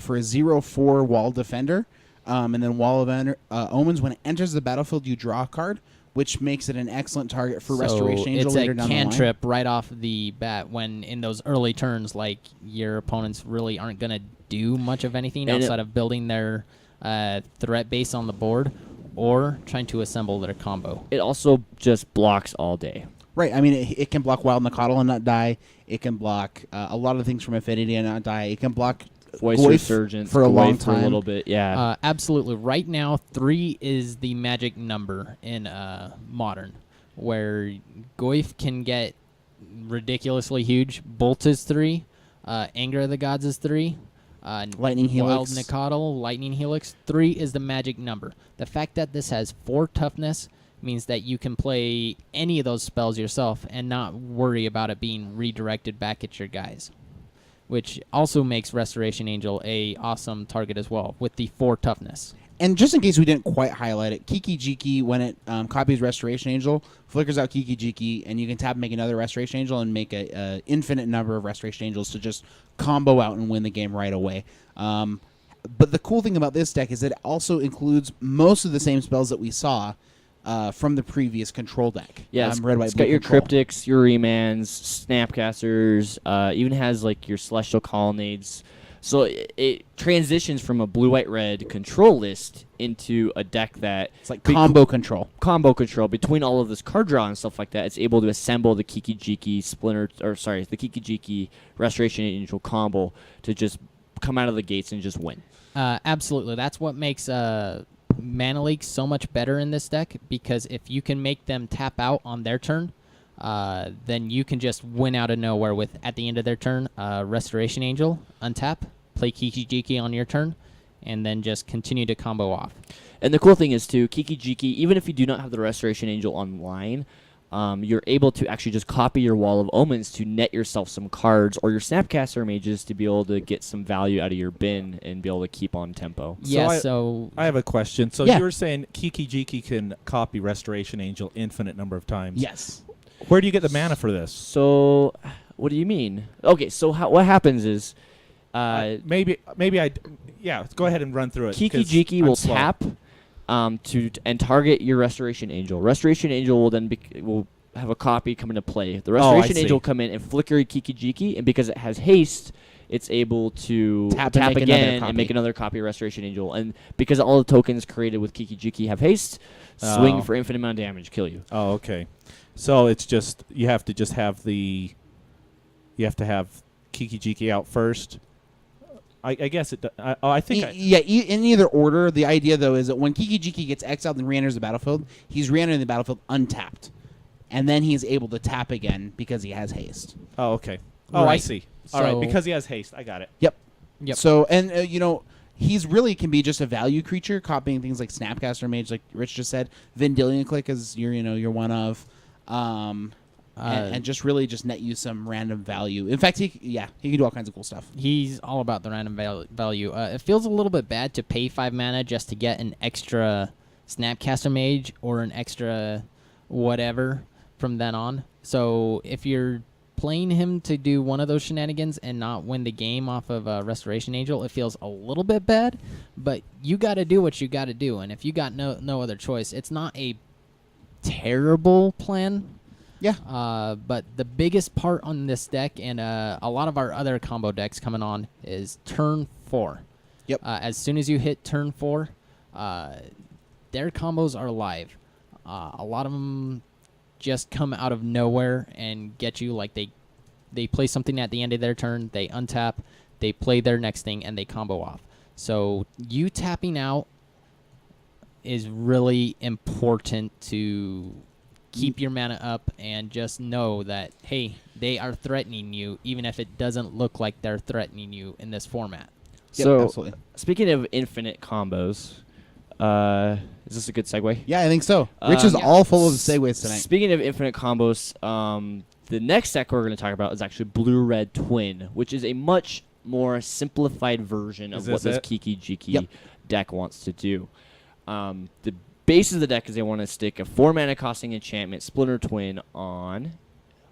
for a 0/4 wall defender. And then Wall of Omens, when it enters the battlefield, you draw a card, which makes it an excellent target for Restoration Angel later down the line. It's a cantrip right off the bat when in those early turns, like your opponents really aren't going to do much of anything outside of building their threat base on the board or trying to assemble their combo. It also just blocks all day. Right. I mean, it can block Wild Nacatl and not die. It can block a lot of things from Affinity and not die. It can block Voice Goyf Resurgence for a long for a time. little bit, yeah. Absolutely. Right now, 3 is the magic number in Modern, where Goyf can get ridiculously huge. Bolt is 3. Anger of the Gods is 3. Lightning Helix. Wild Nacatl, Lightning Helix. 3 is the magic number. The fact that this has 4 toughness means that you can play any of those spells yourself and not worry about it being redirected back at your guys, which also makes Restoration Angel a awesome target as well with the 4 toughness. And just in case we didn't quite highlight it, Kiki-Jiki, when it copies Restoration Angel, flickers out Kiki-Jiki, and you can tap and make another Restoration Angel and make an infinite number of Restoration Angels to just combo out and win the game right away. But the cool thing about this deck is that it also includes most of the same spells that we saw from the previous control deck. Yeah, Red, White, it's Blue got your control. Cryptics, your Remands, Snapcasters, even has like your Celestial Colonnades. So it transitions from a blue, white, red control list into a deck that It's like combo control. combo control between all of this card draw and stuff like that. It's able to assemble the Kiki-Jiki the Kiki-Jiki Restoration Angel combo to just come out of the gates and just win. Absolutely. That's what makes Mana Leak so much better in this deck, because if you can make them tap out on their turn, then you can just win out of nowhere with, at the end of their turn, Restoration Angel, untap, play Kiki-Jiki on your turn, and then just continue to combo off. And the cool thing is, too, Kiki-Jiki, even if you do not have the Restoration Angel online, you're able to actually just copy your Wall of Omens to net yourself some cards, or your Snapcaster Mages to be able to get some value out of your bin and be able to keep on tempo. I have a question. So Yeah. you were saying Kiki-Jiki can copy Restoration Angel infinite number of times. Yes. Where do you get the mana for this? So, what do you mean? Okay, so what happens is... Maybe go ahead and run through it. 'cause Kiki-Jiki I'm will slow. tap and target your Restoration Angel. Restoration Angel will then will have a copy come into play. The Restoration see. Angel will come in and flicker Kiki-Jiki, and because it has haste, it's able to Tap tap and make another again copy. and make another copy of Restoration Angel. And because all the tokens created with Kiki-Jiki have haste, swing Oh. for infinite amount of damage, kill you. Oh, okay. So it's just you have to have Kiki-Jiki out first. I guess it. I think. In either order. The idea, though, is that when Kiki-Jiki gets exiled and re-enters the battlefield, he's re-entering the battlefield untapped. And then he's able to tap again because he has haste. Oh, okay. Oh, I Right. see. All right, So- because he has haste. I got it. Yep. Yep. So, and, he's really can be just a value creature, copying things like Snapcaster Mage, like Rich just said. Vendilion Clique is your one of. And just really just net you some random value. In fact, he can do all kinds of cool stuff. He's all about the random value. It feels a little bit bad to pay 5 mana just to get an extra Snapcaster Mage or an extra whatever from then on. So if you're playing him to do one of those shenanigans and not win the game off of Restoration Angel, it feels a little bit bad. But you got to do what you got to do, and if you got no other choice, it's not a terrible plan. Yeah. But the biggest part on this deck and a lot of our other combo decks coming on is turn 4. Yep. As soon as you hit turn 4, their combos are live. A lot of them just come out of nowhere and get you. Like they play something at the end of their turn, they untap, they play their next thing, and they combo off. So you tapping out is really important to keep your mana up and just know that, hey, they are threatening you, even if it doesn't look like they're threatening you in this format. Yep, So, absolutely. speaking of infinite combos, is this a good segue? Yeah, I think so. Rich is Yeah. all full of segues tonight. Speaking of infinite combos, the next deck we're going to talk about is actually Blue-Red Twin, which is a much more simplified version of what this this Kiki-Jiki Yep. deck wants to do. The base of the deck is they want to stick a 4-mana costing enchantment, Splinter Twin, on...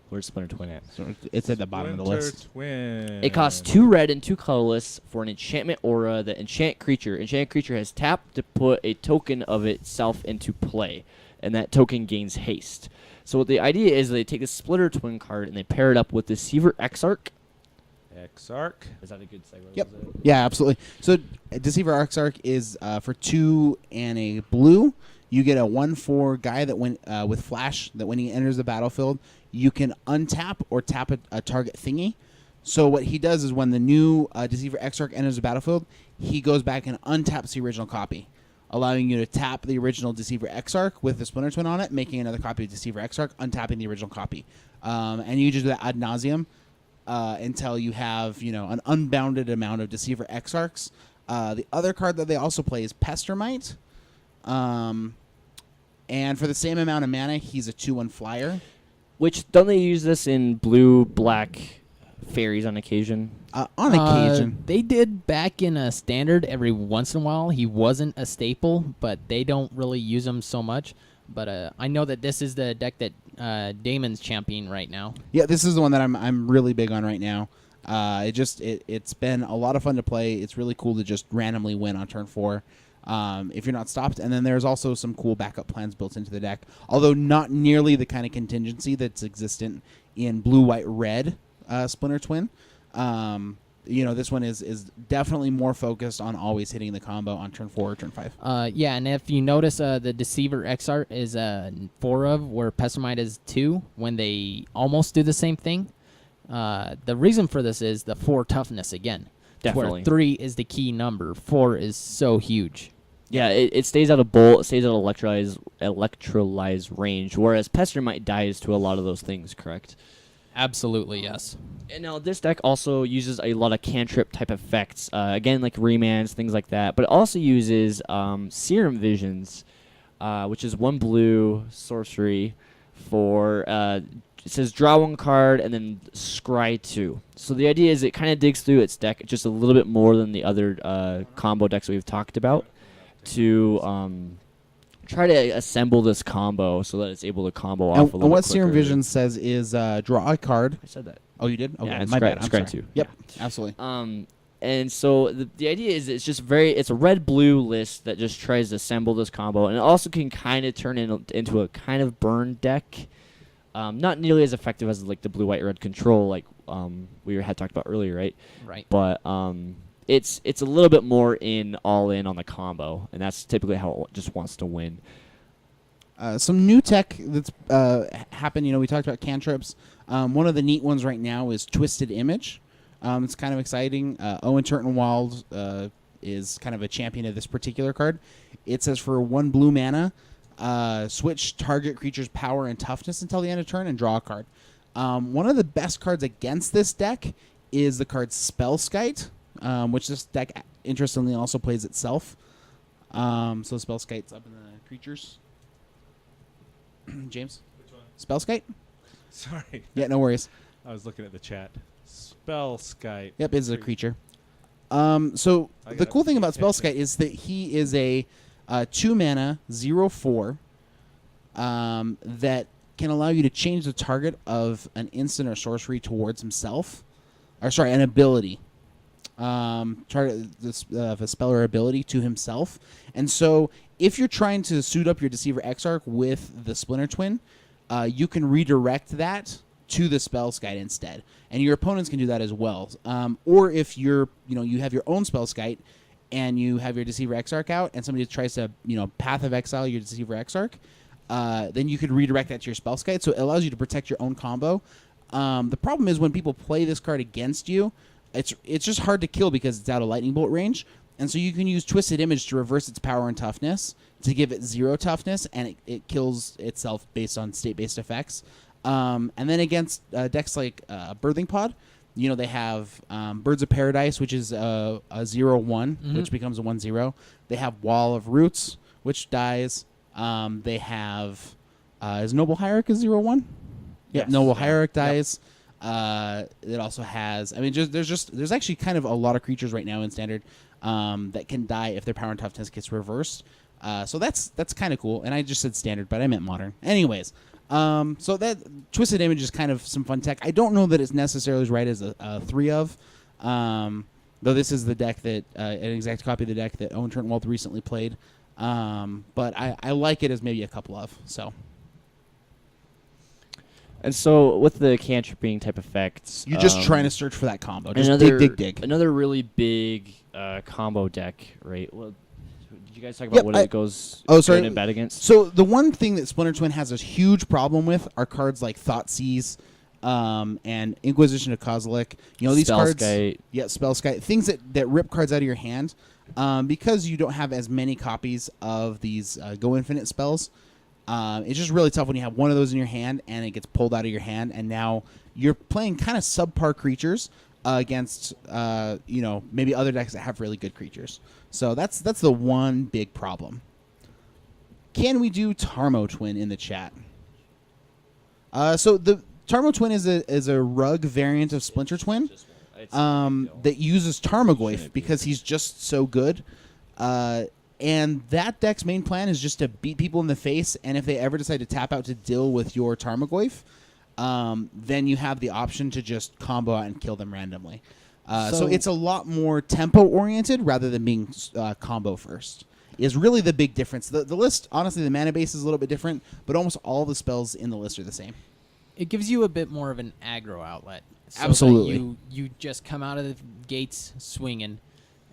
Where's Splinter Twin at? So it's at the bottom of the Splinter list. Twin. It costs 2 red and 2 colorless for an enchantment aura that enchant creature. Enchant creature has tapped to put a token of itself into play, and that token gains haste. So what the idea is they take a Splinter Twin card and they pair it up with Deceiver Exarch. Exarch. Is that a good segue? Yep. Was it? Yeah, absolutely. So Deceiver Exarch is for 2 and a blue. You get a 1/4 guy that when with flash that when he enters the battlefield, you can untap or tap a target thingy. So what he does is when the new Deceiver Exarch enters the battlefield, he goes back and untaps the original copy, allowing you to tap the original Deceiver Exarch with the Splinter Twin on it, making another copy of Deceiver Exarch, untapping the original copy. And you just do that ad nauseum until you have an unbounded amount of Deceiver Exarchs. The other card that they also play is Pestermite. And for the same amount of mana, he's a 2/1 flyer. Which, don't they use this in blue-black Faeries on occasion? On occasion. They did back in a standard every once in a while. He wasn't a staple, but they don't really use him so much. But I know that this is the deck that Damon's championing right now. Yeah, this is the one that I'm really big on right now. It's been a lot of fun to play. It's really cool to just randomly win on turn 4. If you're not stopped. And then there's also some cool backup plans built into the deck, although not nearly the kind of contingency that's existent in blue, white, red Splinter Twin. This one is definitely more focused on always hitting the combo on turn 4 or turn 5. Yeah, and if you notice, the Deceiver Exarch is 4 of, where Pestermite is 2, when they almost do the same thing. The reason for this is the 4 toughness again. Definitely. Where 3 is the key number, 4 is so huge. Yeah, it stays out of bolt, it stays out of electrolyze range, whereas Pestermite dies to a lot of those things, correct? Absolutely, yes. And now this deck also uses a lot of cantrip type effects, again, like remands, things like that, but it also uses Serum Visions, which is 1 blue sorcery for, it says draw 1 card and then scry 2. So the idea is it kind of digs through its deck just a little bit more than the other combo decks that we've talked about to try to assemble this combo so that it's able to combo off a little And what bit Serum quicker. Vision says is draw a card. I said that. Oh, you did? Okay, Yeah, it's my bad. scry- I'm scry sorry. 2. Yep, absolutely. And so the idea is it's just it's a red-blue list that just tries to assemble this combo, and it also can kind of turn into a kind of burn deck. Not nearly as effective as like the blue-white-red control like we had talked about earlier, right? Right. But it's a little bit more all in on the combo, and that's typically how it just wants to win. Some new tech that's happened. We talked about cantrips. One of the neat ones right now is Twisted Image. It's kind of exciting. Owen Turtenwald is kind of a champion of this particular card. It says for 1 blue mana, switch target creature's power and toughness until the end of turn and draw a card. One of the best cards against this deck is the card Spellskite, which this deck interestingly also plays itself. So Spellskite's up in the creatures. James? Which one? Spellskite? Sorry. Yeah, no worries. I was looking at the chat. Spellskite. Yep, it's a creature. So I the gotta cool thing about pay attention. Spellskite is that he is a 2 mana 0/4 that can allow you to change the target of an instant or sorcery towards himself, or sorry, an ability. Target this of a spell or ability to himself, and so if you're trying to suit up your Deceiver Exarch with the Splinter Twin, you can redirect that to the Spellskite instead, and your opponents can do that as well. Or if you have your own Spellskite and you have your Deceiver Exarch out, and somebody tries to Path of Exile your Deceiver Exarch, then you could redirect that to your spell guide, so it allows you to protect your own combo. The problem is when people play this card against you, it's just hard to kill because it's out of lightning bolt range, and so you can use Twisted Image to reverse its power and toughness to give it 0 toughness, and it kills itself based on state-based effects. And then against decks like Birthing Pod, you know, they have Birds of Paradise, which is a 0/1, which becomes a 1/0. They have Wall of Roots, which dies. They have is Noble Hierarch a 0/1? Yeah, Yes. Noble Hierarch dies. It also has. I mean, there's actually kind of a lot of creatures right now in Standard that can die if their power and toughness gets reversed. So that's kind of cool. And I just said Standard, but I meant Modern. Anyways, so that Twisted Image is kind of some fun tech. I don't know that it's necessarily as right as a 3 of. Though this is the deck that an exact copy of the deck that Owen Trentwald recently played. But I like it as maybe a couple of. So. And so with the cantripping type effects, You're just trying to search for that combo. Just another, dig. Another really big combo deck, right? Well, did you guys talk about Yep, what I- it goes Oh, sorry. good and bad against? So the one thing that Splinter Twin has a huge problem with are cards like Thoughtseize and Inquisition of Kozilek. You know, these cards... Spellskite. Yeah, Spellskite. Things that rip cards out of your hand. Because you don't have as many copies of these Go Infinite spells, it's just really tough when you have one of those in your hand and it gets pulled out of your hand, and now you're playing kind of subpar creatures against maybe other decks that have really good creatures. So that's the one big problem. Can we do Tarmo Twin in the chat? So the Tarmo Twin is a rug variant of Splinter Twin that uses Tarmogoyf because he's just so good. And that deck's main plan is just to beat people in the face, and if they ever decide to tap out to deal with your Tarmogoyf, then you have the option to just combo out and kill them randomly. So it's a lot more tempo-oriented rather than being combo first. Is really the big difference. The list, honestly, the mana base is a little bit different, but almost all the spells in the list are the same. It gives you a bit more of an aggro outlet. So Absolutely. That you just come out of the gates swinging,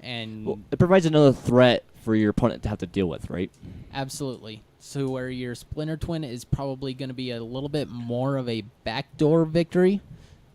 and Well, it provides another threat for your opponent to have to deal with, right? absolutely. So where your Splinter Twin is probably going to be a little bit more of a backdoor victory.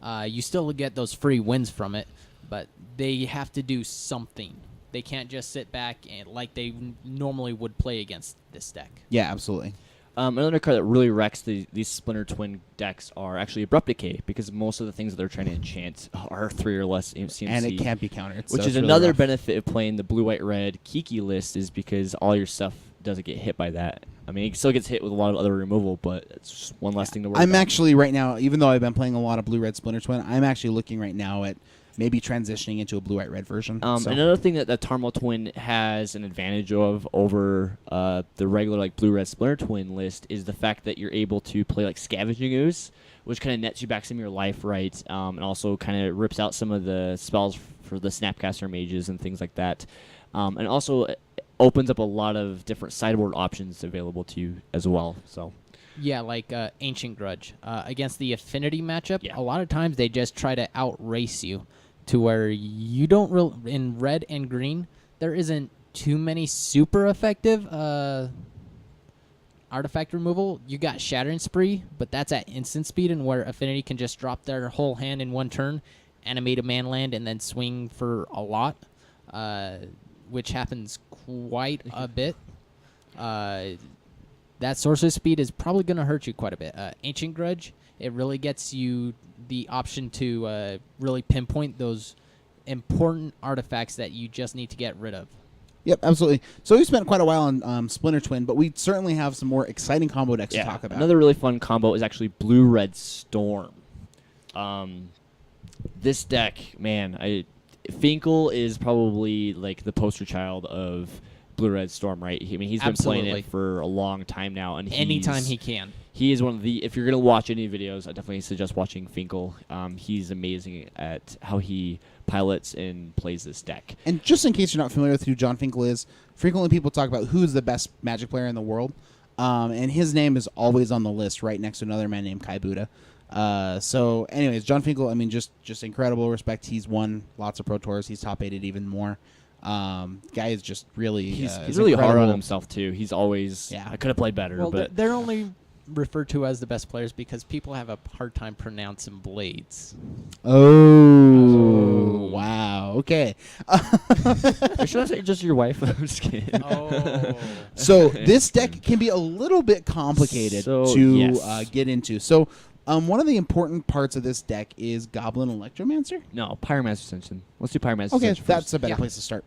You still get those free wins from it, but they have to do something. They can't just sit back and like they normally would play against this deck. Yeah, absolutely. Another card that really wrecks these Splinter Twin decks are actually Abrupt Decay, because most of the things that they're trying to enchant are 3 or less CMC. And it can't be countered. Which so is it's really another rough. benefit of playing the blue-white-red Kiki list, is because all your stuff doesn't get hit by that. I mean, it still gets hit with a lot of other removal, but it's just one less thing to worry I'm about. actually right now, even though I've been playing a lot of blue-red Splinter Twin, I'm actually looking right now at maybe transitioning into a blue-white-red version. So. Another thing that the Tarmo Twin has an advantage of over the regular like blue-red Splinter Twin list is the fact that you're able to play like Scavenging Ooze, which kind of nets you back some of your life, right? And also kind of rips out some of the spells for the Snapcaster mages and things like that. And also opens up a lot of different sideboard options available to you as well. So. Yeah, like Ancient Grudge. Against the Affinity matchup, Yeah. a lot of times they just try to outrace you to where you don't in red and green, there isn't too many super effective artifact removal. You got Shattering Spree, but that's at instant speed, and where Affinity can just drop their whole hand in one turn, animate a man land, and then swing for a lot, which happens quite a bit. That sorcery speed is probably going to hurt you quite a bit. Ancient Grudge, it really gets you the option to really pinpoint those important artifacts that you just need to get rid of. Yep, absolutely. So we spent quite a while on Splinter Twin, but we certainly have some more exciting combo decks to talk about. Another really fun combo is actually Blue-Red Storm. This deck, man, Finkel is probably like the poster child of Blue-Red Storm, right? I mean, he's been playing Absolutely. it for a long time now, and Anytime he can. He is one of the. If you're gonna watch any videos, I definitely suggest watching Finkel. He's amazing at how he pilots and plays this deck. And just in case you're not familiar with who John Finkel is, frequently people talk about who's the best Magic player in the world, and his name is always on the list, right next to another man named Kai Buddha. So, anyways, John Finkel, I mean, just incredible respect. He's won lots of Pro Tours. He's top 8'd even more. Guy is just really He's is really hard on incredible. himself too. He's always Yeah. I could have played better, Well, but they're only referred to as the best players because people have a hard time pronouncing blades. Oh, wow. Okay. Or should I say just your wife? I'm just kidding. Oh. So this deck can be a little bit complicated So, to yes. get into. So one of the important parts of this deck is Goblin Electromancer. No, Pyromancer Ascension. Let's do Pyromancer Okay, Ascension that's first. a better Yeah. place to start.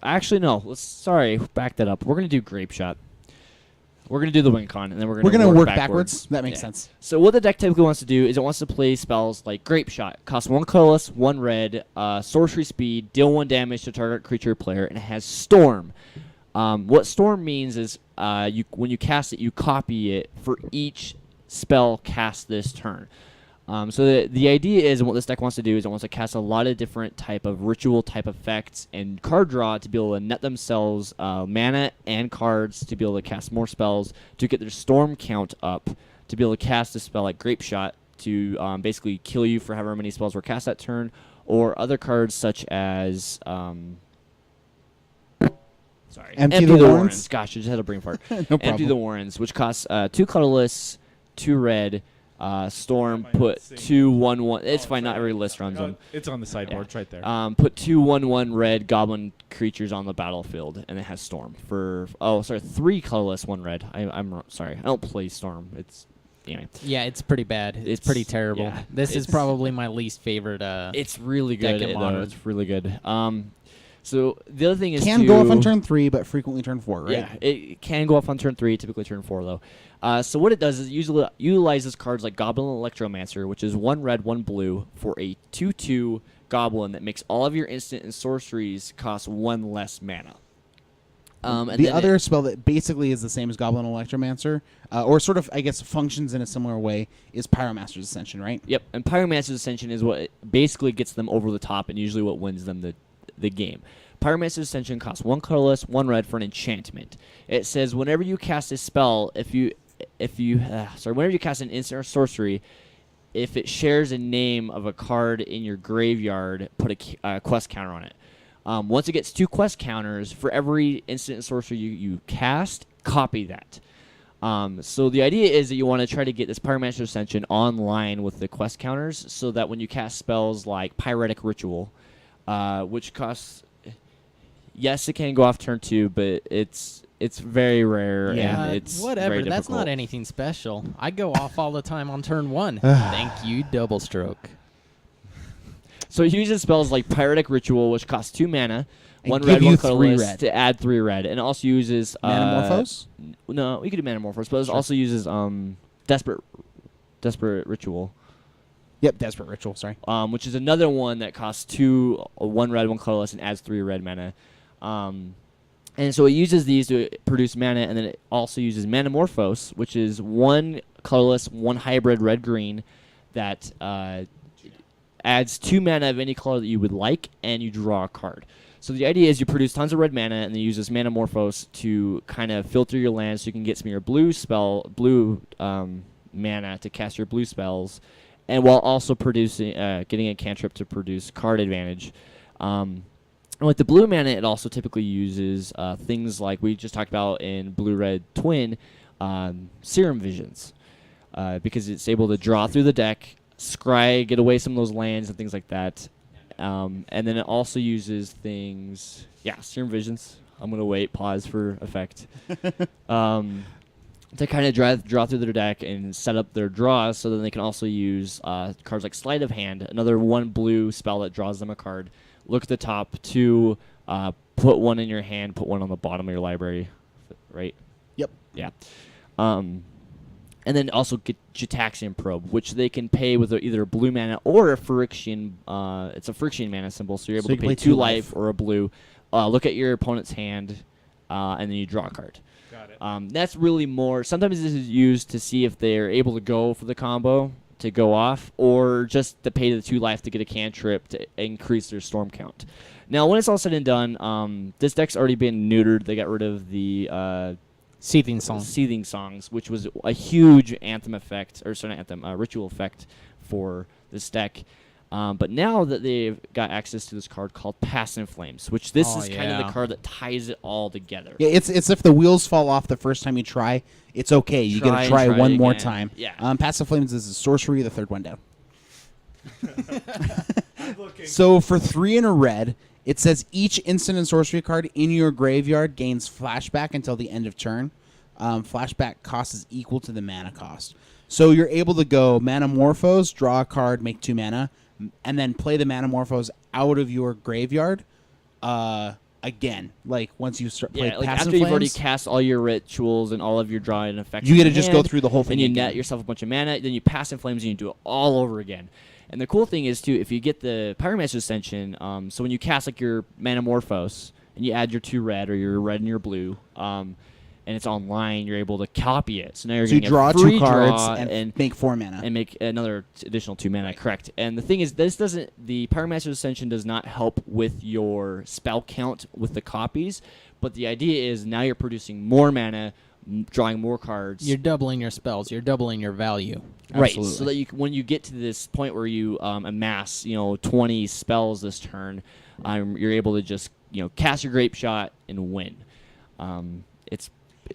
Actually, no. Sorry, back that up. We're gonna do Grape Shot. We're gonna do the Wincon, and then we're We're gonna going to work backwards. backwards. That makes Yeah. sense. So what the deck typically wants to do is it wants to play spells like Grape Shot. Costs 1 colorless, 1 red, sorcery speed, deal 1 damage to target creature or player, and it has Storm. What Storm means is when you cast it, you copy it for each spell cast this turn. So the idea is, and what this deck wants to do is it wants to cast a lot of different type of ritual type effects and card draw to be able to net themselves mana and cards to be able to cast more spells to get their storm count up to be able to cast a spell like Grape Shot to basically kill you for however many spells were cast that turn, or other cards such as Empty the Warrens. Gosh, I just had a brain fart. No Empty problem. the Warrens, which costs 2 colorless, 2 red. Storm, might put not see. 2/1/1. It's Oh, fine. Not sorry. every list runs Oh, them. it's on the sideboard. It's right there. Put 2/1/1 red goblin creatures on the battlefield, and it has Storm for 3 colorless, 1 red. I'm sorry. I don't play Storm. It's anyway. Yeah, it's pretty bad. It's It's- pretty terrible. yeah, This is it's- probably my least favorite. It's really Deck good. in Modern. It's really good. So the other thing is Can go off on turn 3, but frequently turn 4, right? Yeah, it can go off on turn 3, typically turn 4 though. So what it does is it usually utilizes cards like Goblin Electromancer, which is 1 red, 1 blue, for a 2/2 goblin that makes all of your instant and sorceries cost 1 less mana. And The then other spell that basically is the same as Goblin Electromancer, or sort of, I guess, functions in a similar way, is Pyromaster's Ascension, right? Yep, and Pyromancer's Ascension is what basically gets them over the top and usually what wins them the game. Pyromancer's Ascension costs 1 colorless, 1 red for an enchantment. It says whenever you cast a spell, whenever you cast an instant or sorcery, if it shares a name of a card in your graveyard, put a quest counter on it. Once it gets 2 quest counters, for every instant and sorcery you cast, copy that. So the idea is that you want to try to get this Pyromancer Ascension online with the quest counters so that when you cast spells like Pyretic Ritual, which costs... Yes, it can go off turn 2, but it's very rare and it's whatever. very That's difficult. not anything special. I go off all the time on turn 1. Thank you, Double Stroke. So it uses spells like Pyretic Ritual, which costs 2 mana, And 1 give red, you 1 3 colorless, red. to add 3 red, and it also uses Manamorphose? No, we could do Manamorphose, but it Sure. also uses Desperate Ritual, Yep, Desperate Ritual, sorry. which is another one that costs 1 red, 1 colorless, and adds 3 red mana. And so it uses these to produce mana, and then it also uses Manamorphose, which is 1 colorless, 1 hybrid red-green that adds 2 mana of any color that you would like, and you draw a card. So the idea is you produce tons of red mana, and then you use this Manamorphose to kind of filter your lands so you can get some of your blue mana to cast your blue spells, and while also producing getting a cantrip to produce card advantage. And with the blue mana, it also typically uses things like we just talked about in Blue-Red Twin, Serum Visions, because it's able to draw through the deck, scry, get away some of those lands and things like that. And then it also uses things, Serum Visions. I'm going to wait, pause for effect. To kind of draw through their deck and set up their draws so that they can also use cards like Sleight of Hand, another 1 blue spell that draws them a card. Look at the top 2, put 1 in your hand, put 1 on the bottom of your library, right? Yep. Yeah. And then also get Gitaxian Probe, which they can pay with either a blue mana or a Phyrexian. It's a Phyrexian mana symbol, so you're able So to you can pay play 2 2 life life. or a blue. Look at your opponent's hand, and then you draw a card. Got it. That's really more. Sometimes this is used to see if they're able to go for the combo to go off, or just to pay the 2 life to get a cantrip to increase their storm count. Now, when it's all said and done, this deck's already been neutered. They got rid of the Seething Song. Seething Songs, which was a huge anthem effect, or sorry, not anthem, ritual effect for this deck. But now that they've got access to this card called Past in Flames, which this Oh, is kind of yeah. the card that ties it all together. Yeah, it's if the wheels fall off the first time you try, it's okay. You Try gotta and try try one more again. time. Yeah. Passive Flames is a sorcery, the third one down. So for 3 and a red, it says each instant and sorcery card in your graveyard gains flashback until the end of turn. Flashback cost is equal to the mana cost. So you're able to go Manamorphose, draw a card, make 2 mana, and then play the Manamorphose out of your graveyard again. Like once you start play Yeah, like Passive after you've already Flames, cast all your rituals and all of your drawing effects, you in get to your just go hand, through the whole thing Then you again. net yourself a bunch of mana. Then you Pass in Flames and you do it all over again. And the cool thing is too, if you get the Pyromancer Ascension, so when you cast like your Manamorphose and you add your 2 red or your red and your blue, and it's online, you're able to copy it. So now you're So you getting draw a free 2 cards draw and make 4 mana. and make another additional 2 mana, correct. And the thing is, the Pyromancer Ascension does not help with your spell count with the copies, but the idea is now you're producing more mana, drawing more cards. You're doubling your spells. You're doubling your value. Right, Absolutely. so that when you get to this point where you amass, 20 spells this turn, you're able to just, cast your Grape Shot and win.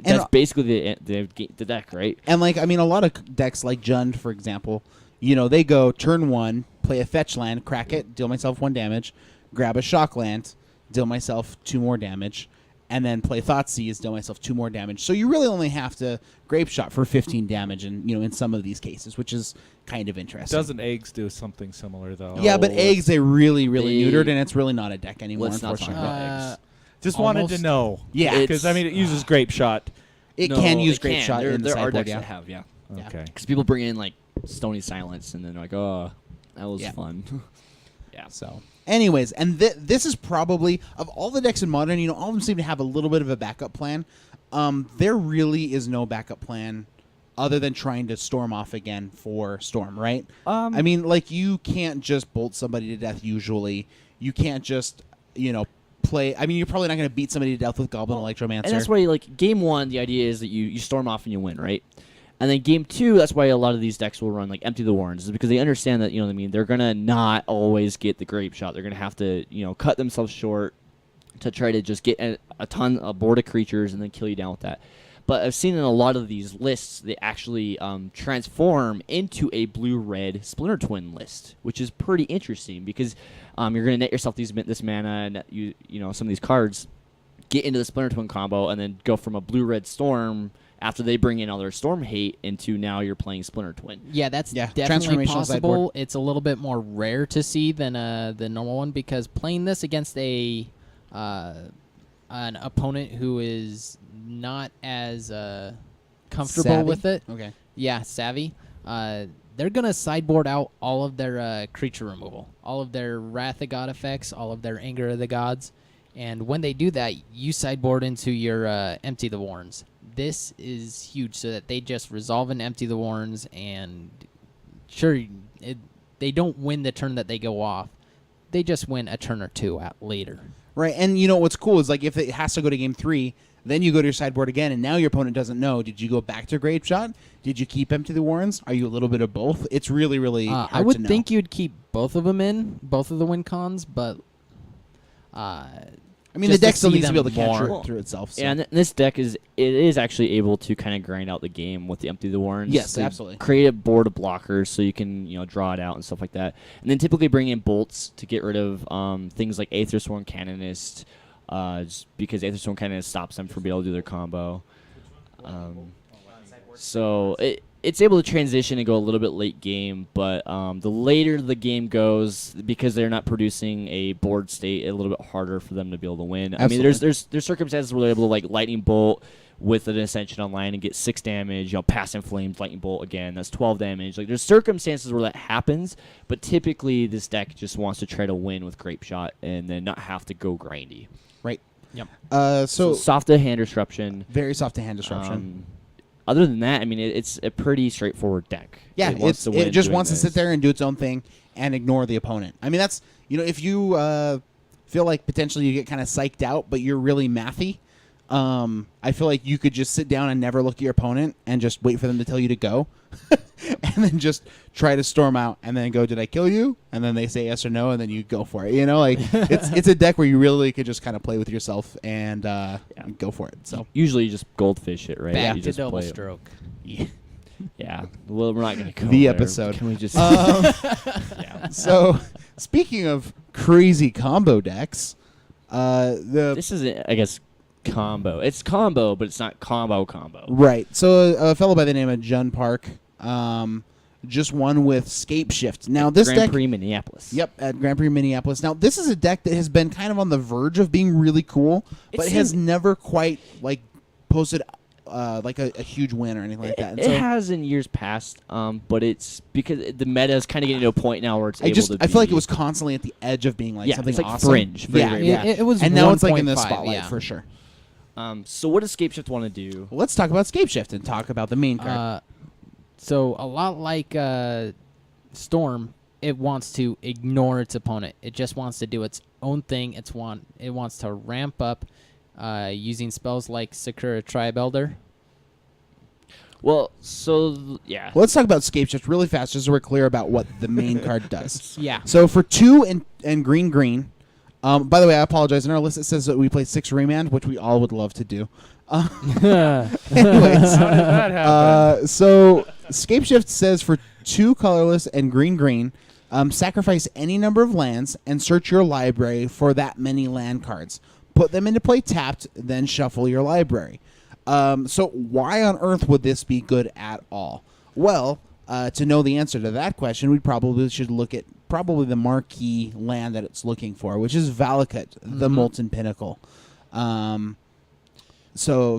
That's basically the deck, right? And a lot of decks like Jund, for example, they go turn 1, play a fetch land, crack it, deal myself 1 damage, grab a shock land, deal myself 2 more damage, and then play Thoughtseize, deal myself 2 more damage. So you really only have to Grape Shot for 15 damage, and in some of these cases, which is kind of interesting. Doesn't eggs do something similar though? Yeah, but eggs they really they- neutered, and it's really not a deck anymore. Let's not talk Unfortunately, about eggs. Just wanted to Almost. know. yeah, Because it uses Grape Shot. it No, can use it Grape can. Shot in the there are sideboard. decks Yeah. that have, yeah. Yeah. Okay. Because people bring in like Stony Silence, and then they're like, oh, that was Yeah. fun. Yeah. So, anyways, and this is probably of all the decks in Modern, all of them seem to have a little bit of a backup plan. There really is no backup plan other than trying to storm off again for Storm, right? You can't just bolt somebody to death. Usually, you can't just play. You're probably not going to beat somebody to death with Goblin Electromancer. And that's why, like, game 1, the idea is that you storm off and you win, right? And then game 2, that's why a lot of these decks will run, like, Empty the Warrens, is because they understand that, they're going to not always get the Grape Shot. They're going to have to, cut themselves short to try to just get a board of creatures and then kill you down with that. But I've seen in a lot of these lists, they actually transform into a blue-red Splinter Twin list, which is pretty interesting because you're going to net yourself this mana and some of these cards, get into the Splinter Twin combo, and then go from a blue-red Storm after they bring in all their Storm hate into now you're playing Splinter Twin. Yeah, that's definitely transformational possible. sideboard. It's a little bit more rare to see than the normal one because playing this against an opponent who is not as comfortable Savvy? with it. Okay. Yeah, savvy. They're going to sideboard out all of their creature removal, all of their Wrath of God effects, all of their Anger of the Gods. And when they do that, you sideboard into your Empty the Warrens. This is huge so that they just resolve and Empty the Warrens, and they don't win the turn that they go off. They just win a turn or two out later. Right, and what's cool is if it has to go to game 3, then you go to your sideboard again, and now your opponent doesn't know. Did you go back to Grape Shot? Did you keep Empty the Warrens? Are you a little bit of both? It's really, really hard I would to know. think you'd keep both of them in, both of the win cons, but the just deck to still see needs to be able to them capture more. it through itself. So. Yeah, and this deck is actually able to kind of grind out the game with the Empty the Warrens. Yes, to absolutely. Create a board of blockers so you can draw it out and stuff like that, and then typically bring in bolts to get rid of things like Aethersworn Canonist, just because Aethersworn Canonist stops them from being able to do their combo. So it's able to transition and go a little bit late game, but the later the game goes, because they're not producing a board state, a little bit harder for them to be able to win. Absolutely. There's circumstances where they're able to like Lightning Bolt with an Ascension online and get 6 damage, Pass in Flames, Lightning Bolt again, that's 12 damage. Like there's circumstances where that happens, but typically this deck just wants to try to win with Grape Shot and then not have to go grindy. Right. Yep. So soft to hand disruption. very soft to hand disruption. Other than that, it's a pretty straightforward deck. Yeah, It wants to it win just doing wants to this. sit there and do its own thing and ignore the opponent. That's if you feel like potentially you get kind of psyched out, but you're really mathy. I feel like you could just sit down and never look at your opponent and just wait for them to tell you to go. And then just try to storm out and then go, did I kill you? And then they say yes or no, and then you go for it. You know, like it's a deck where you really could just kind of play with yourself and go for it. So Usually you just goldfish it, right? Back you to just double play it. stroke. Yeah. Well, we're not going to go The there. episode. Can we just... yeah. So speaking of crazy combo decks, This is, I guess, combo. It's combo, but it's not combo. Right. So a fellow by the name of Jun Park just won with Scapeshift. Now this Grand deck, Prix Minneapolis. Yep, at Grand Prix Minneapolis. Now this is a deck that has been kind of on the verge of being really cool, but has never quite like posted like a huge win or anything like that. And It has in years past, but it's because the meta is kind of getting to a point now where it's able to I feel like be- it was constantly at the edge of being like Yeah, something it's like awesome. fringe. Very, yeah, very yeah. It was and now it's like in the 1.5, spotlight yeah. for sure. So what does Scapeshift want to do? Let's talk about Scapeshift and talk about the main card. So a lot like Storm, it wants to ignore its opponent. It just wants to do its own thing. It wants to ramp up using spells like Sakura Tribe Elder. Well, so yeah. Let's talk about Scapeshift really fast, just so we're clear about what the main card does. Yeah. So for 2 and green. By the way, I apologize. In our list, it says that we play 6 remand, which we all would love to do. Anyways, How did that happen? so Scapeshift says for 2 colorless and green, sacrifice any number of lands and search your library for that many land cards. Put them into play tapped, then shuffle your library. So why on earth would this be good at all? Well, to know the answer to that question, we probably should look at the marquee land that it's looking for, which is Valakut, the Molten Pinnacle. So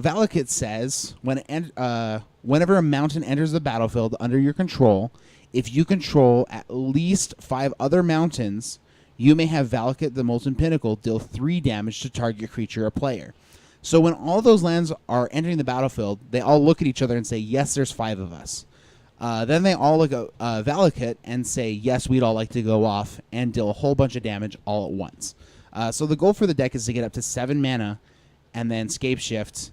Valakut says, whenever a mountain enters the battlefield under your control, if you control at least 5 other mountains, you may have Valakut, the Molten Pinnacle, deal 3 damage to target creature or player. So when all those lands are entering the battlefield, they all look at each other and say, yes, there's 5 of us. Then they all look at Valakut and say, yes, we'd all like to go off and deal a whole bunch of damage all at once. So the goal for the deck is to get up to 7 mana and then Scapeshift,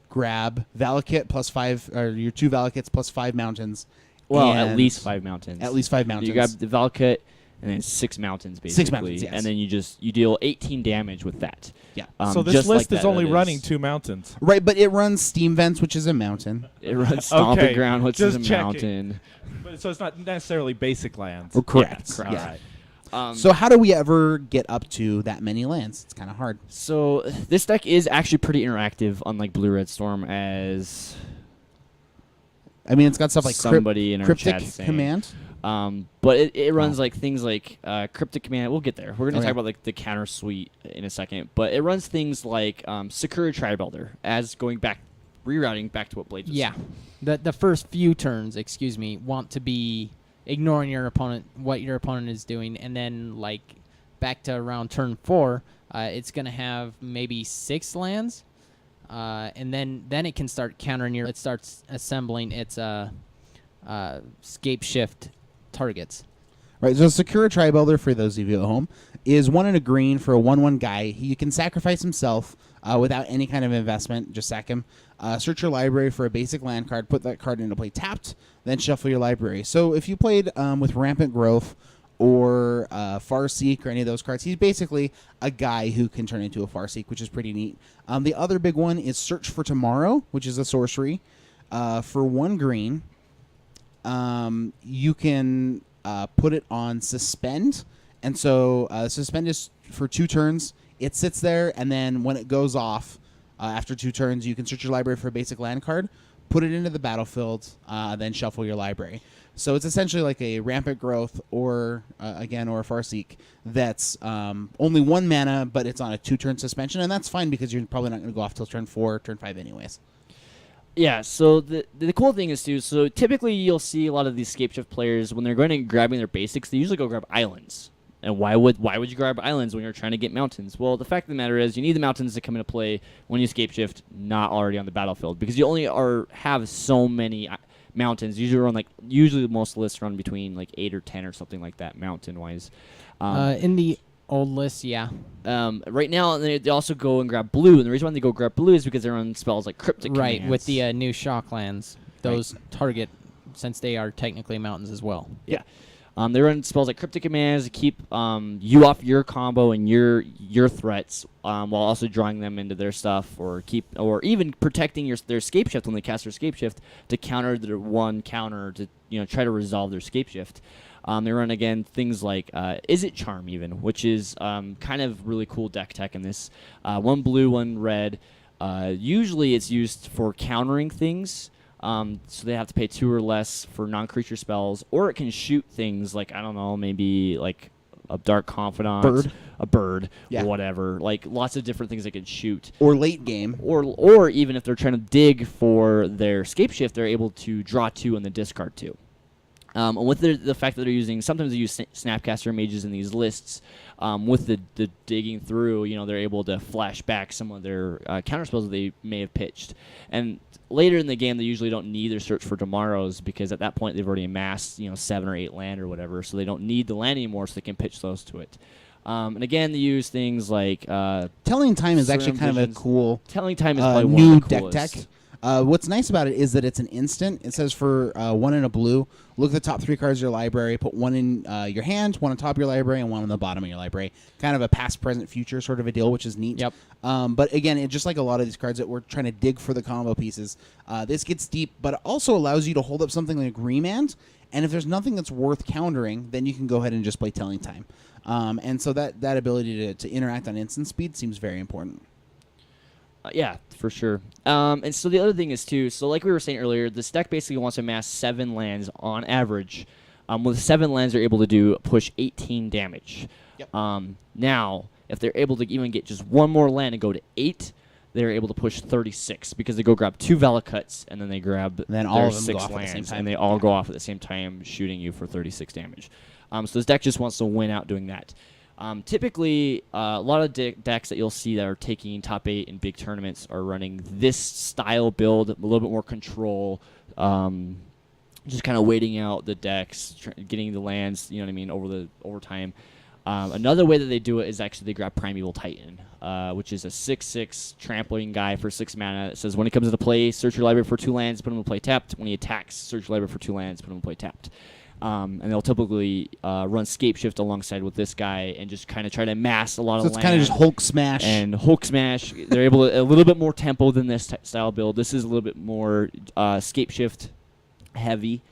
grab Valakut plus 5, or your 2 Valakuts plus 5 mountains. Well, and at least 5 mountains. At least 5 mountains. You grab the Valakut and then 6 mountains, basically. 6 mountains, yes. And then you deal 18 damage with that. Yeah. So this just list like is that, only that running 2 mountains. Right, but it runs Steam Vents, which is a mountain. It runs Stomping Okay, Ground, which is just a checking. mountain. So it's not necessarily basic lands. Correct. Yeah, correct. Yeah. All right. So how do we ever get up to that many lands? It's kind of hard. So this deck is actually pretty interactive, unlike Blue Red Storm, as I mean, it's got stuff like somebody in our Cryptic chat saying. Command. But it runs like things like Cryptic Command. We'll get there. We're going to Okay. talk about like the counter suite in a second. But it runs things like Sakura Tribe Elder, as rerouting back to what Blades was Yeah. saying. The first few turns, want to be ignoring your opponent, what your opponent is doing, and then like back to around turn 4, it's gonna have maybe 6 lands, and then it can start countering it starts assembling its Scapeshift targets. Right, so Sakura Tribe Elder, for those of you at home, is 1 and a green for a 1/1 guy. He can sacrifice himself without any kind of investment. Just sack him. Search your library for a basic land card. Put that card into play tapped. Then shuffle your library. So if you played with Rampant Growth or Farseek or any of those cards, he's basically a guy who can turn into a Farseek, which is pretty neat. The other big one is Search for Tomorrow, which is a sorcery. For 1 green, you can put it on Suspend. And so Suspend is for 2 turns. It sits there, and then when it goes off after 2 turns, you can search your library for a basic land card, put it into the battlefield, then shuffle your library. So it's essentially like a Rampant Growth or a Farseek that's only 1 mana, but it's on a 2-turn suspension, and that's fine because you're probably not going to go off till turn 4, turn 5 anyways. Yeah, so the cool thing is, too, so typically you'll see a lot of these Scapeshift players, when they're going and grabbing their basics, they usually go grab islands. And why would you grab islands when you're trying to get mountains? Well, the fact of the matter is you need the mountains to come into play when you Scapeshift, not already on the battlefield, because you only have so many mountains. Usually most lists run between like 8 or 10 or something like that, mountain-wise. In the Old lists, yeah. Right now, they also go and grab blue, and the reason why they go grab blue is because they're on spells like Cryptic Right, Commands. with the new shock lands. Those target, since they are technically mountains as well. Yeah. They run spells like Cryptic Commands to keep you off your combo and your threats, while also drawing them into their stuff, or even protecting their Scapeshift when they cast their Scapeshift to counter their one counter to try to resolve their Scapeshift. They run again things like Is It Charm even, which is kind of really cool deck tech in this. One blue, one red. Usually it's used for countering things. So they have to pay 2 or less for non-creature spells, or it can shoot things like, I don't know, maybe like a Dark Confidant, a bird, Yeah. or whatever. Like lots of different things they can shoot. Or late game. Or even if they're trying to dig for their Scapeshift, they're able to draw 2 and then discard 2. And with the fact that they're using, sometimes they use Snapcaster Mages in these lists, with the digging through, they're able to flash back some of their counterspells that they may have pitched. And later in the game, they usually don't need their Search for Tomorrows, because at that point they've already amassed 7 or 8 land or whatever, so they don't need the land anymore, so they can pitch those to it. And again, they use things like Telling Time is Surround actually kind of a Visions. cool Telling Time is probably new one of the deck coolest. tech. What's nice about it is that it's an instant. It says for 1 in a blue, look at the top 3 cards of your library, put 1 in your hand, 1 on top of your library, and 1 on the bottom of your library. Kind of a past, present, future sort of a deal, which is neat. Yep. But again, it just like a lot of these cards that we're trying to dig for the combo pieces, this gets deep, but it also allows you to hold up something like Remand, and if there's nothing that's worth countering, then you can go ahead and just play Telling Time. And so that ability to interact on instant speed seems very important. Yeah, for sure. And so the other thing is, too, so like we were saying earlier, this deck basically wants to amass 7 lands on average. With 7 lands, they're able to push 18 damage. Yep. Now, if they're able to even get just 1 more land and go to 8, they're able to push 36, because they go grab 2 Valakuts, and then they grab then their all of them 6 go off at the lands, same time. and they all go off at the same time, shooting you for 36 damage. So this deck just wants to win out doing that. Typically, a lot of decks that you'll see that are taking top 8 in big tournaments are running this style build, a little bit more control, just kind of waiting out the decks, getting the lands, over time. Another way that they do it is actually they grab Primeval Titan, which is a 6/6 trampling guy for 6 mana. It says when he comes into play, search your library for 2 lands, put him in play tapped. When he attacks, search your library for 2 lands, put him in play tapped. And they'll typically run Scapeshift alongside with this guy and just kind of try to amass a lot of land. So it's kind of just Hulk Smash. And Hulk Smash. They're able to, a little bit more tempo than this style build. This is a little bit more Scapeshift heavy.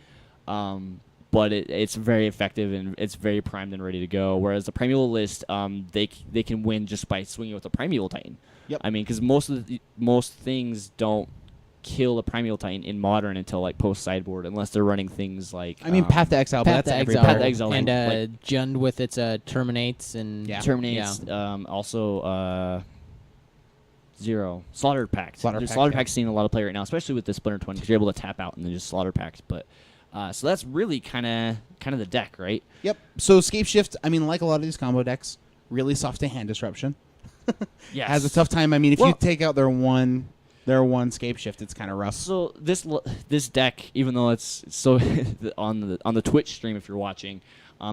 But it's very effective and it's very primed and ready to go. Whereas the Primeval list, they can win just by swinging with the Primeval Titan. Yep. I mean, because most things don't kill the Primeval Titan in Modern until like post sideboard, unless they're running things like Path to Exile, but Path that's to every Exile, Path to Exile, and like- Jund with its terminates and terminates. Also, Zero Slaughter Pact. Slaughter Slaughter Pact, Pact's seeing a lot of play right now, especially with the Splinter Twin, because you're able to tap out and then just Slaughter Pact. But so that's really kind of the deck, right? Yep. So Scapeshift, like a lot of these combo decks, really soft to hand disruption. Yes. Has a tough time. If Well- you take out their one Scapeshift, it's kind of rough. So this deck, even though it's so on the Twitch stream, if you're watching,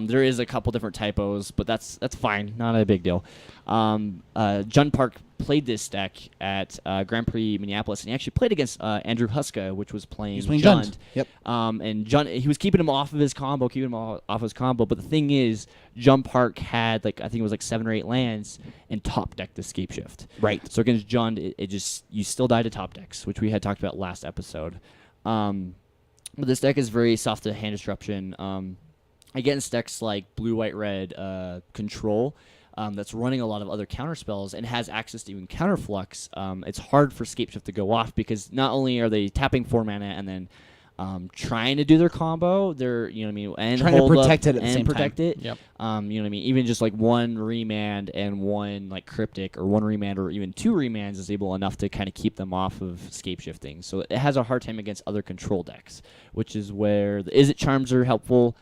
there is a couple different typos, but that's fine, not a big deal. Jund Park played this deck at Grand Prix Minneapolis, and he actually played against Andrew Huska, which was playing, He's playing Jund. Jund. Yep. And Jund, he was keeping him off of his combo, But the thing is, Jund Park had I think it was 7 or 8 lands and top decked the Scapeshift. Right. So against Jund, it just, you still die to top decks, which we had talked about last episode. But this deck is very soft to hand disruption. Against decks like blue, white, red, Control, that's running a lot of other counter spells and has access to even counterflux, it's hard for Scapeshift to go off, because not only are they tapping 4 mana and then trying to do their combo, they're and Trying to hold protect up it at the and same protect time. it. Yep. Even just 1 remand and 1 Cryptic, or 1 remand or even 2 remands is able enough to kind of keep them off of Scapeshifting. So it has a hard time against other control decks, which is where the Is It Charms are helpful,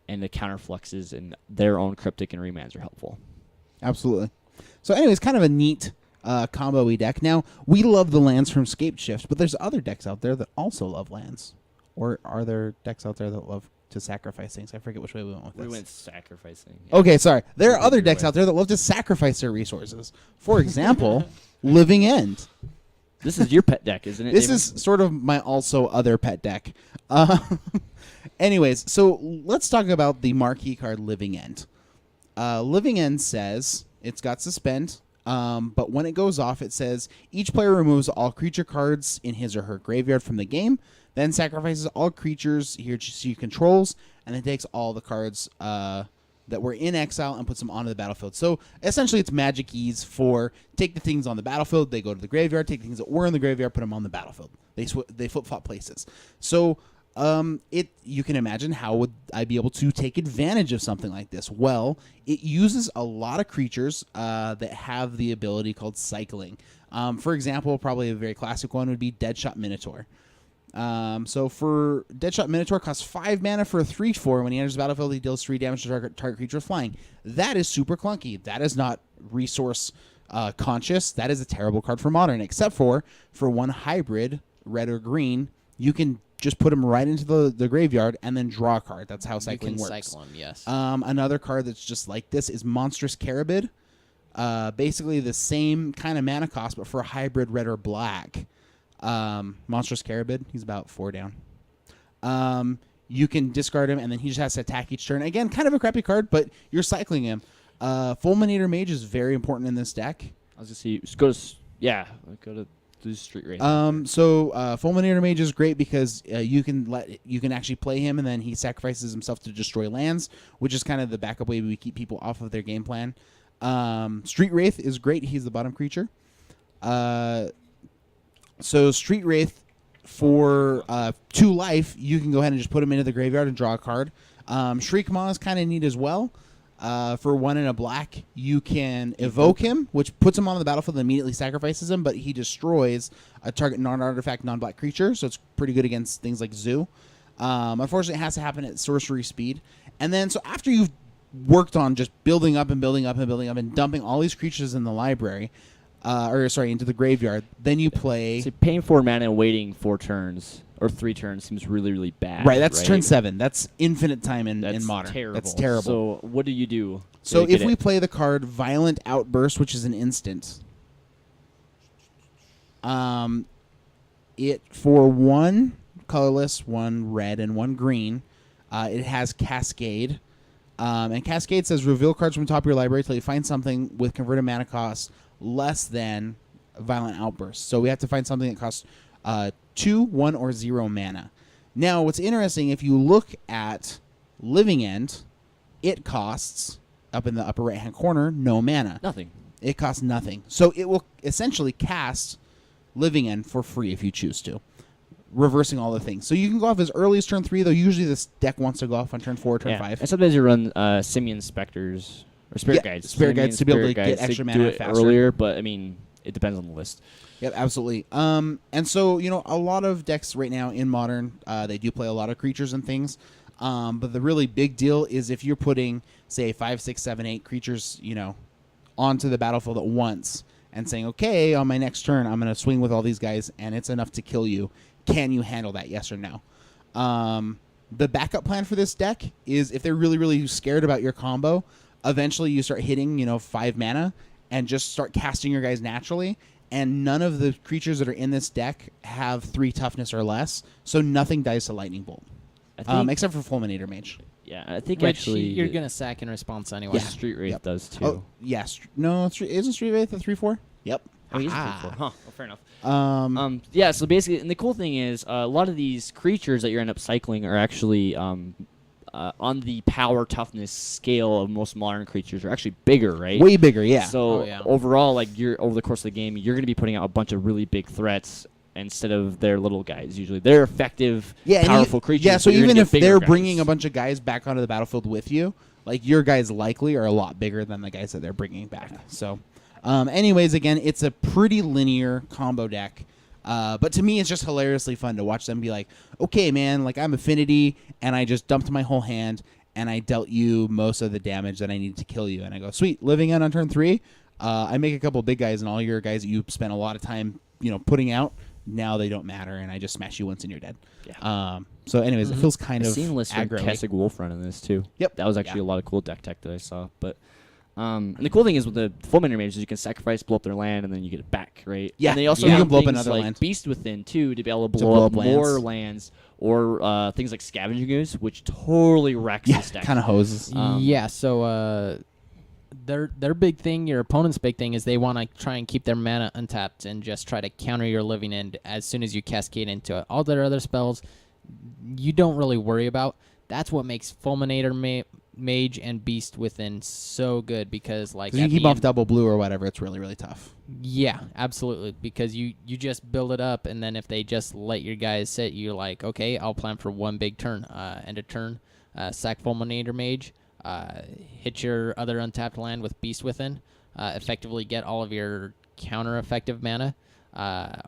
and the counterfluxes and their own Cryptic and remands are helpful. Absolutely. So anyways, kind of a neat combo-y deck. Now, we love the lands from Scapeshift, but there's other decks out there that also love lands. Or are there decks out there that love to sacrifice things. I forget which way we went with this. We went sacrificing. Okay, sorry. There are went other either decks way. out there that love to sacrifice their resources. For example, Living End. This is your pet deck, isn't it? This David? is sort of my also other pet deck. Anyways, so let's talk about the marquee card Living End. Living End says it's got Suspend, but when it goes off, it says each player removes all creature cards in his or her graveyard from the game, then sacrifices all creatures he controls, and then takes all the cards that were in exile and puts them onto the battlefield. So essentially, it's Magic Ease for take the things on the battlefield, they go to the graveyard, take the things that were in the graveyard, put them on the battlefield. They flip-flop places. So you can imagine how would I be able to take advantage of something like this? Well, it uses a lot of creatures that have the ability called cycling. For example, probably a very classic one would be Deadshot Minotaur. So for Deadshot Minotaur, costs 5 mana for a 3/4. When he enters the battlefield, he deals 3 damage to target creature flying. That is super clunky. That is not resource conscious. That is a terrible card for Modern, except for one hybrid, red or green, you can just put them right into the graveyard and then draw a card. That's how cycling you can works. cycle 'em, yes. Another card that's just like this is Monstrous Carabid. Basically the same kind of mana cost, but for a hybrid red or black. Monstrous Carabid, he's about 4 down. You can discard him, and then he just has to attack each turn. Again, kind of a crappy card, but you're cycling him. Fulminator Mage is very important in this deck. I was gonna say, go to the Street Wraith. Fulminator Mage is great because you can actually play him, and then he sacrifices himself to destroy lands, which is kind of the backup way we keep people off of their game plan. Street Wraith is great. He's the bottom creature. So Street Wraith for 2 life, you can go ahead and just put him into the graveyard and draw a card. Shriek Maw is kind of neat as well. For 1 and a black, you can evoke him, which puts him on the battlefield and immediately sacrifices him, but he destroys a target non-artifact, non-black creature, so it's pretty good against things like Zoo. Unfortunately, it has to happen at sorcery speed. And then, so after you've worked on just building up and building up and building up and dumping all these creatures in the library, into the graveyard, then you play... So paying 4 mana and waiting 4 turns or 3 turns seems really, really bad. Right, that's turn 7. That's infinite time in That's Modern. Terrible. That's terrible. So what do you do? So to if get we it? play the card Violent Outburst, which is an instant, it for 1 colorless, 1 red, and 1 green, it has Cascade. And Cascade says reveal cards from the top of your library till you find something with converted mana cost less than Violent Outburst. So we have to find something that costs 2, 1, or 0 mana. Now, what's interesting, if you look at Living End, it costs, up in the upper right-hand corner, no mana. Nothing. It costs nothing. So it will essentially cast Living End for free if you choose to, reversing all the things. So you can go off as early as turn 3, though usually this deck wants to go off on turn 4 or turn 5. And sometimes you run Simian Specters or Spirit Guides. Spirit Guides to be able to Spirit get Guides extra do mana it faster. earlier, but I mean, it depends on the list. Yep, absolutely. And so, a lot of decks right now in Modern, they do play a lot of creatures and things. But the really big deal is if you're putting, say, 5, 6, 7, 8 creatures, onto the battlefield at once and saying, okay, on my next turn, I'm going to swing with all these guys, and it's enough to kill you. Can you handle that, yes or no? The backup plan for this deck is if they're really, really scared about your combo, eventually you start hitting, 5 mana and just start casting your guys naturally. And none of the creatures that are in this deck have 3 toughness or less, so nothing dies to Lightning Bolt. I think, Except for Fulminator Mage. yeah, I think Which actually you're going to sack in response anyway. Street Wraith Yep. does too. Oh, yes. No, isn't Street Wraith a 3/4? Yep. Oh, he's a Ah. 3/4. Huh. Well, fair enough. Yeah, so basically, and the cool thing is a lot of these creatures that you end up cycling are actually on the power toughness scale of most modern creatures are actually bigger, right? Way bigger, yeah. So yeah. overall, over the course of the game, you're going to be putting out a bunch of really big threats instead of their little guys. Usually, they're effective, and powerful creatures. Yeah, so but you're even gonna if get bigger they're guys. bringing a bunch of guys back onto the battlefield with you, like your guys likely are a lot bigger than the guys that they're bringing back. So, anyways, again, it's a pretty linear combo deck. But to me, it's just hilariously fun to watch them be like, okay, man, like I'm Affinity, and I just dumped my whole hand, and I dealt you most of the damage that I needed to kill you. And I go, sweet, Living End on turn 3. I make a couple big guys, and all your guys that you spent a lot of time, putting out, now they don't matter, and I just smash you once and you're dead. Yeah. So anyways, it feels kind I've of seen lists from aggro-y. Kessig Wolf run in this too. Yep. That was actually Yeah. a lot of cool deck tech that I saw. But and the cool thing is with the Fulminator mages, you can sacrifice, blow up their land, and then you get it back, right? Yeah. And they also You have can blow up things another like land. Beast Within too to be able to To blow, blow up up more lands. lands, or things like Scavenging Ooze, which totally wrecks Yeah, this deck. kind of hoses. Yeah, so their big thing, your opponent's big thing, is they want to try and keep their mana untapped and just try to counter your living end as soon as you cascade into it. All their other spells, you don't really worry about. That's what makes Fulminator Mage and Beast Within so good, because like Because you at keep the off end- double blue or whatever, it's really, really tough. Yeah, absolutely. Because you just build it up, and then if they just let your guys sit, you're like, okay, I'll plan for one big turn. End of turn, sack Fulminator Mage, hit your other untapped land with Beast Within, effectively get all of your counter-effective mana.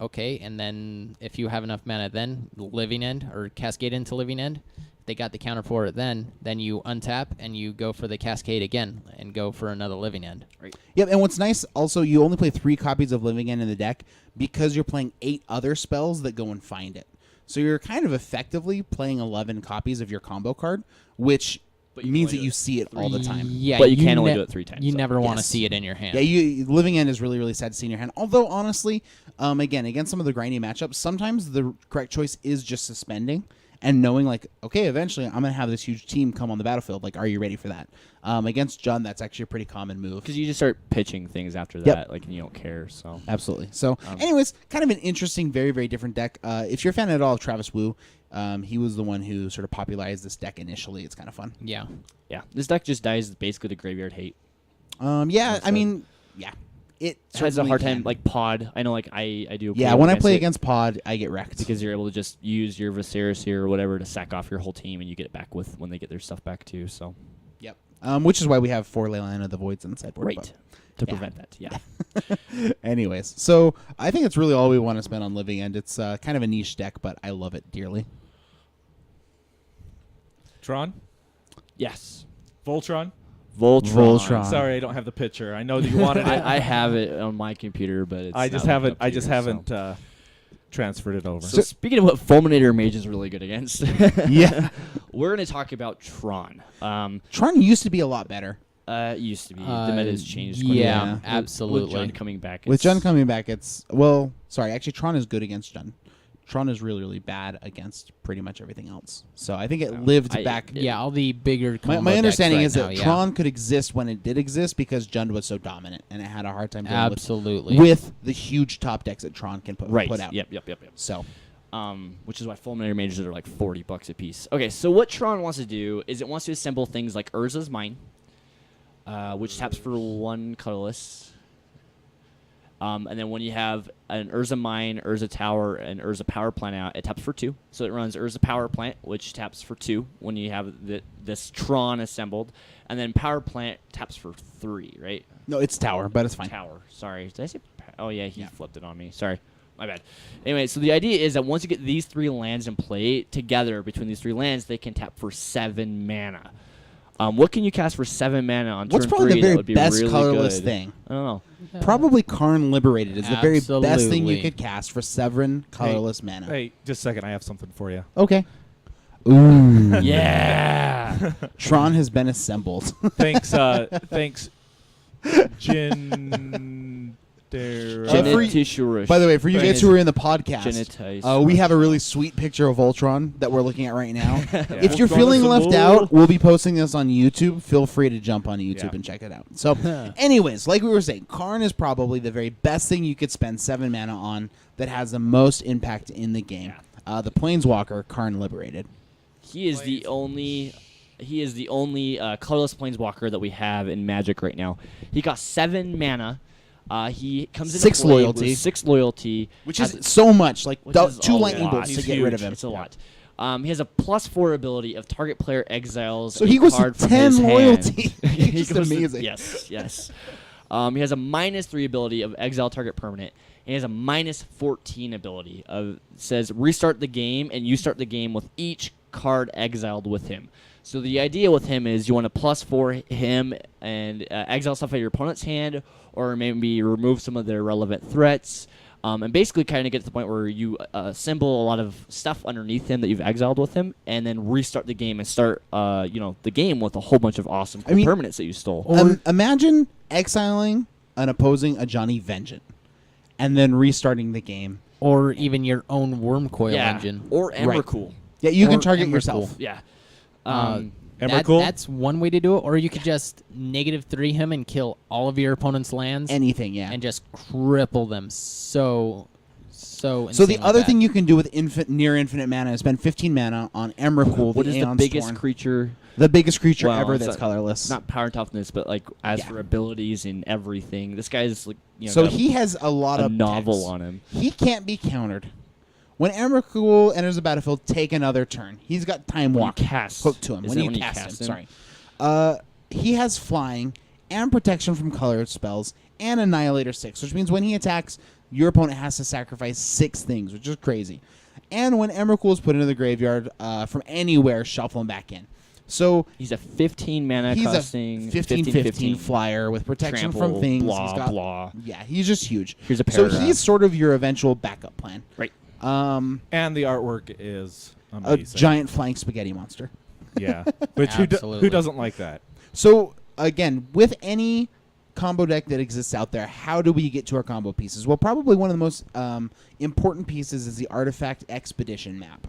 Okay, and then if you have enough mana, then Living End, or Cascade into Living End. They got the counter for it then you untap and you go for the Cascade again and go for another Living End. Right. Yep, and what's nice also, you only play 3 copies of Living End in the deck because you're playing 8 other spells that go and find it. So you're kind of effectively playing 11 copies of your combo card, which But you means can that only you do see it all the time. Yeah, But you can only do it 3 times, You so. never want to Yes. see it in your hand. Yeah, Living End is really, really sad to see in your hand. Although, honestly, again, against some of the grindy matchups, sometimes the correct choice is just suspending and knowing, like, okay, eventually I'm going to have this huge team come on the battlefield. Like, are you ready for that? Against Jund, that's actually a pretty common move. Because you just start pitching things after Yep. that, like, and you don't care. So Absolutely. So, anyways, kind of an interesting, very, very different deck. If you're a fan at all of Travis Wu, he was the one who sort of popularized this deck initially. It's kind of fun. Yeah. yeah, this deck just dies basically to graveyard hate. Yeah, That's I mean, yeah. It So has a certainly hard time can. like Pod. I know, like I do. pretty Yeah, well when I play it against Pod, I get wrecked. because you're able to just use your Viserys here or whatever to sack off your whole team, and you get it back with when they get their stuff back too. So Yep. Which is why we have 4 Leyline of the Voids in the sideboard. right to Yeah. prevent that. Yeah. Anyways, so I think it's really all we want to spend on Living End. It's kind of a niche deck, but I love it dearly. Tron? Yes. Voltron? Voltron. Sorry, I don't have the picture. I know that you wanted it. I have it on my computer, but it's I just not haven't. hooked up I here, just so. haven't transferred it over. So speaking of what Fulminator Mage is really good against, Yeah. we're going to talk about Tron. Tron used to be a lot better. It used to be. The meta has changed. quite a Yeah, bit. With- absolutely. With Jund coming back. With it's- Jund coming back, actually Tron is good against Jund. Tron is really, really bad against pretty much everything else. So I think it lived back. Yeah, all the bigger combo My decks understanding right is now, that yeah. Tron could exist when it did exist because Jund was so dominant and it had a hard time dealing Absolutely. with the huge top decks that Tron can put Right. out. Yep. So Which is why Fulminator Mages are like $40 a piece. Okay, so what Tron wants to do is it wants to assemble things like Urza's Mine, which taps for 1 colorless. And then when you have an Urza Mine, Urza Tower, and Urza Power Plant out, it taps for 2. So it runs Urza Power Plant, which taps for 2 when you have this Tron assembled. And then Power Plant taps for 3, right? no, it's Tower, but it's fine. Tower. Sorry. Did I say? Oh, yeah, he Yeah. flipped it on me. Sorry. My bad. Anyway, so the idea is that once you get these 3 lands in play together, between these 3 lands, they can tap for 7 mana. What can you cast for 7 mana on What's turn probably 3 the that very would be best really colorless good? thing? I don't know. Probably Karn Liberated is the very best thing you Absolutely. could cast for 7 colorless mana. Hey, just a second. I have something for you. Okay. Ooh. Yeah. Tron has been assembled. Thanks. Thanks, Jin. for you- Genetishurish. By the way, for you guys who are in the podcast, Genetice. we have a really sweet picture of Voltron that we're looking at right now. If you're Voltron feeling is a left bull. out, we'll be posting this on YouTube. Feel free to jump on YouTube Yeah. and check it out. So, anyways, like we were saying, Karn is probably the very best thing you could spend 7 mana on that has the most impact in the game. The Planeswalker, Karn Liberated. He is the only. He is the only colorless planeswalker that we have in Magic right now. He costs 7 mana. He comes in 6 loyalty. with 6 loyalty, Which has- is so much, like which is 2 a lightning lot. bolts to He's get rid of huge. him. It's a lot. He has a +4 ability of target player exiles. So a he goes to card from 10 his hand. loyalty. He Just goes to- amazing. yes. He has a -3 ability of exile target permanent. And he has a -14 ability of says restart the game, and you start the game with each card exiled with him. So the idea with him is you want to +4 him and exile stuff out of your opponent's hand, or maybe remove some of their relevant threats. And basically kind of get to the point where you assemble a lot of stuff underneath him that you've exiled with him, and then restart the game and start the game with a whole bunch of awesome cool permanents that you stole. Imagine exiling an opposing Ajani Vengeance and then restarting the game. Or even your own Wormcoil engine. Or Emrakul. Yeah, you can Or target Emrakul. yourself. Yeah. Emrakul? That's one way to do it. Or you could just -3 him and kill all of your opponent's lands. Anything, yeah. And just cripple them so So the insanely other bad. thing you can do with near infinite mana is spend 15 mana on Emrakul, What is the Aeon's biggest Torn. creature? The biggest creature Well, ever it's that's not- colorless. Not power and toughness, but like as Yeah. for abilities and everything, this guy's like so got he has a lot a of novel text. on him. He can't be countered. When Emrakul enters the battlefield, take another turn. He's got Time When you Walk cast, hooked to him. is When it you when cast him, him? sorry. He has flying and protection from colored spells and Annihilator 6, which means when he attacks, your opponent has to sacrifice 6 things, which is crazy. And when Emrakul is put into the graveyard from anywhere, shuffle him back in. So He's a 15 mana he's costing a 15/15 flyer with protection Trample, from things. blah, He's got, blah. Yeah, he's just huge. Here's a So paragraph. he's sort of your eventual backup plan. Right. Um, And the artwork is a amazing. giant flying spaghetti monster. Yeah. Which who Absolutely. doesn't like that? So again, with any combo deck that exists out there, how do we get to our combo pieces? Well, probably one of the most important pieces is the Artifact Expedition map.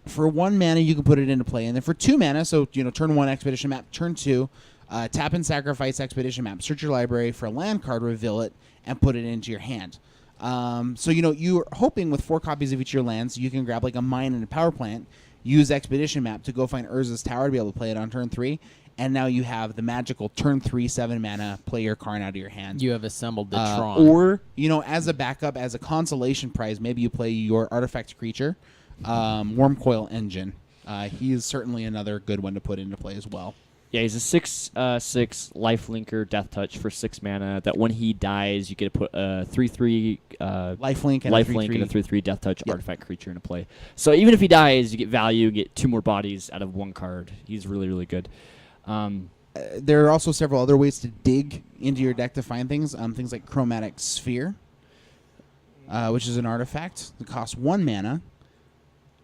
For 1 mana, you can put it into play, and then for 2 mana, so turn 1 Expedition map, turn 2, tap and sacrifice Expedition map, search your library for a land card, reveal it, and put it into your hand. So you're hoping with 4 copies of each of your lands, you can grab like a mine and a power plant, use Expedition map to go find Urza's Tower to be able to play it on turn 3, and now you have the magical turn 3 7 mana, play your card out of your hand. You have assembled the Tron. Or, as a backup, as a consolation prize, maybe you play your artifact creature, Wormcoil Engine. He is certainly another good one to put into play as well. Yeah, he's a 6/6 lifelinker death touch for 6 mana. That when he dies, you get to put a 3/3 Lifelink and lifelink and a 3/3 death touch artifact creature into play. So even if he dies, you get value, get 2 more bodies out of 1 card. He's really, really good. There are also several other ways to dig into your deck to find things. Things like Chromatic Sphere, which is an artifact that costs 1 mana.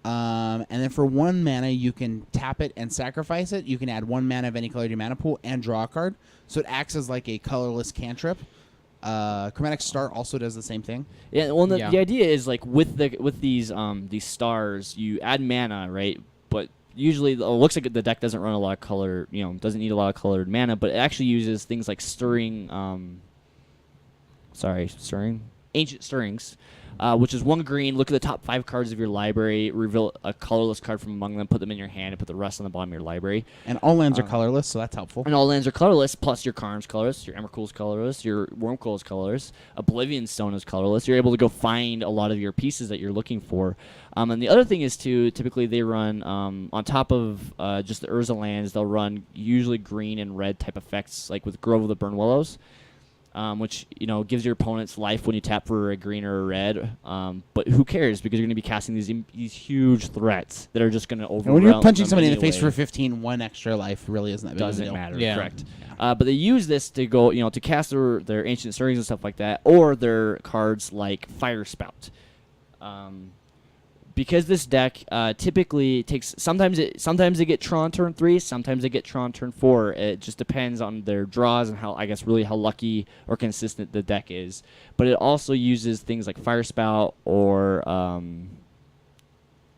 And then for 1 mana, you can tap it and sacrifice it. You can add 1 mana of any color to your mana pool and draw a card. So it acts as like a colorless cantrip. Chromatic Star also does the same thing. Yeah, well, the Yeah. idea is like with these stars, you add mana, right? But usually, it looks like the deck doesn't run a lot of color. Doesn't need a lot of colored mana, but it actually uses things like ancient stirrings. Which is 1 green. Look at the top 5 cards of your library. Reveal a colorless card from among them. Put them in your hand and put the rest on the bottom of your library. And all lands are colorless, so that's helpful. And all lands are colorless. Plus your Karn's colorless. Your Emrakul's colorless. Your Wormcoil's colorless. Oblivion Stone is colorless. You're able to go find a lot of your pieces that you're looking for. And the other thing is typically they run on top of just the Urza lands. They'll run usually green and red type effects, like with Grove of the Burn Willows. Which gives your opponents life when you tap for a green or a red. But who cares? Because you're going to be casting these huge threats that are just going to overwhelm. And when you're punching them somebody in the face anyway. for 15, 1 extra life really isn't that big of a Doesn't deal. matter. Yeah. Correct. But they use this to go, to cast their ancient stirrings and stuff like that, or their cards like Fire Spout. Because this deck typically takes sometimes they get Tron turn 3, sometimes they get Tron turn 4. It just depends on their draws and how lucky or consistent the deck is. But it also uses things like Fire Spout or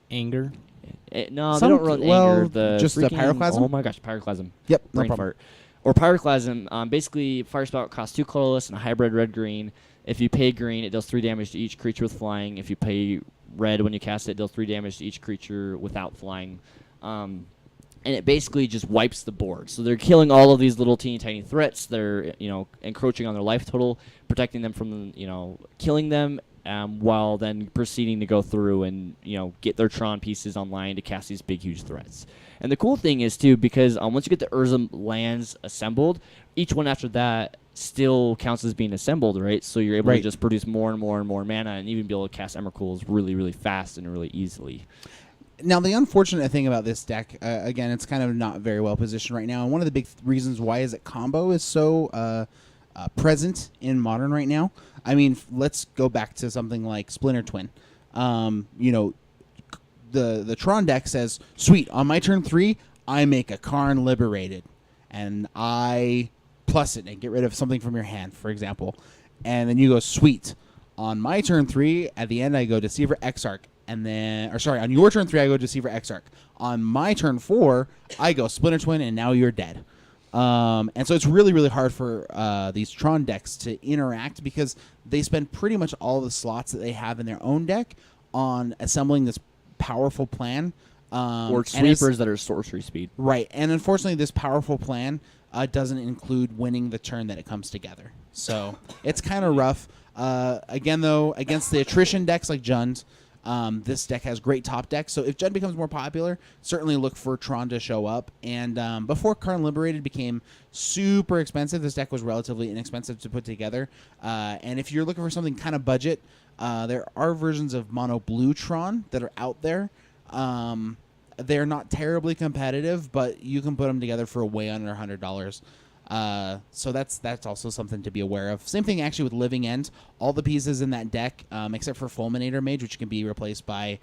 Anger. no, Some- they don't run well, Anger. The just the freaking- Pyroclasm? Oh my gosh, Pyroclasm. Yep, no Brain problem. fart. Or Pyroclasm. Basically, Fire Spout costs 2 colorless and a hybrid red-green. If you pay green, it does 3 damage to each creature with flying. If you pay red when you cast it, it deals 3 damage to each creature without flying. And it basically just wipes the board. So they're killing all of these little teeny tiny threats. They're encroaching on their life total, protecting them from killing them, while then proceeding to go through and get their Tron pieces online to cast these big huge threats. And the cool thing is too, because once you get the Urza lands assembled, each one after that still counts as being assembled, right? So you're able to just produce more and more and more mana, and even be able to cast Emrakuls really, really fast and really easily. Now, the unfortunate thing about this deck, again, it's kind of not very well positioned right now. And one of the big reasons why is that combo is so present in Modern right now. I mean, let's go back to something like Splinter Twin. You know, the Tron deck says, sweet, on my turn 3, I make a Karn Liberated, and I plus it and get rid of something from your hand, for example. And then you go, sweet, on my turn 3, at the end I go Deceiver Exarch, and then, or sorry, on your turn 3 I go Deceiver Exarch. On my turn 4, I go Splinter Twin, and now you're dead. And so it's really, really hard for these Tron decks to interact because they spend pretty much all the slots that they have in their own deck on assembling this powerful plan. Or sweepers that are sorcery speed. Right, and unfortunately this powerful plan doesn't include winning the turn that it comes together. So it's kind of rough. Again, though, against the attrition decks like Jund, this deck has great top decks. So if Jund becomes more popular, certainly look for Tron to show up. And before Karn Liberated became super expensive, this deck was relatively inexpensive to put together. And if you're looking for something kind of budget, there are versions of Mono Blue Tron that are out there. They're not terribly competitive, but you can put them together for way under $100. So that's also something to be aware of. Same thing actually with Living End. All the pieces in that deck, except for Fulminator Mage, which can be replaced by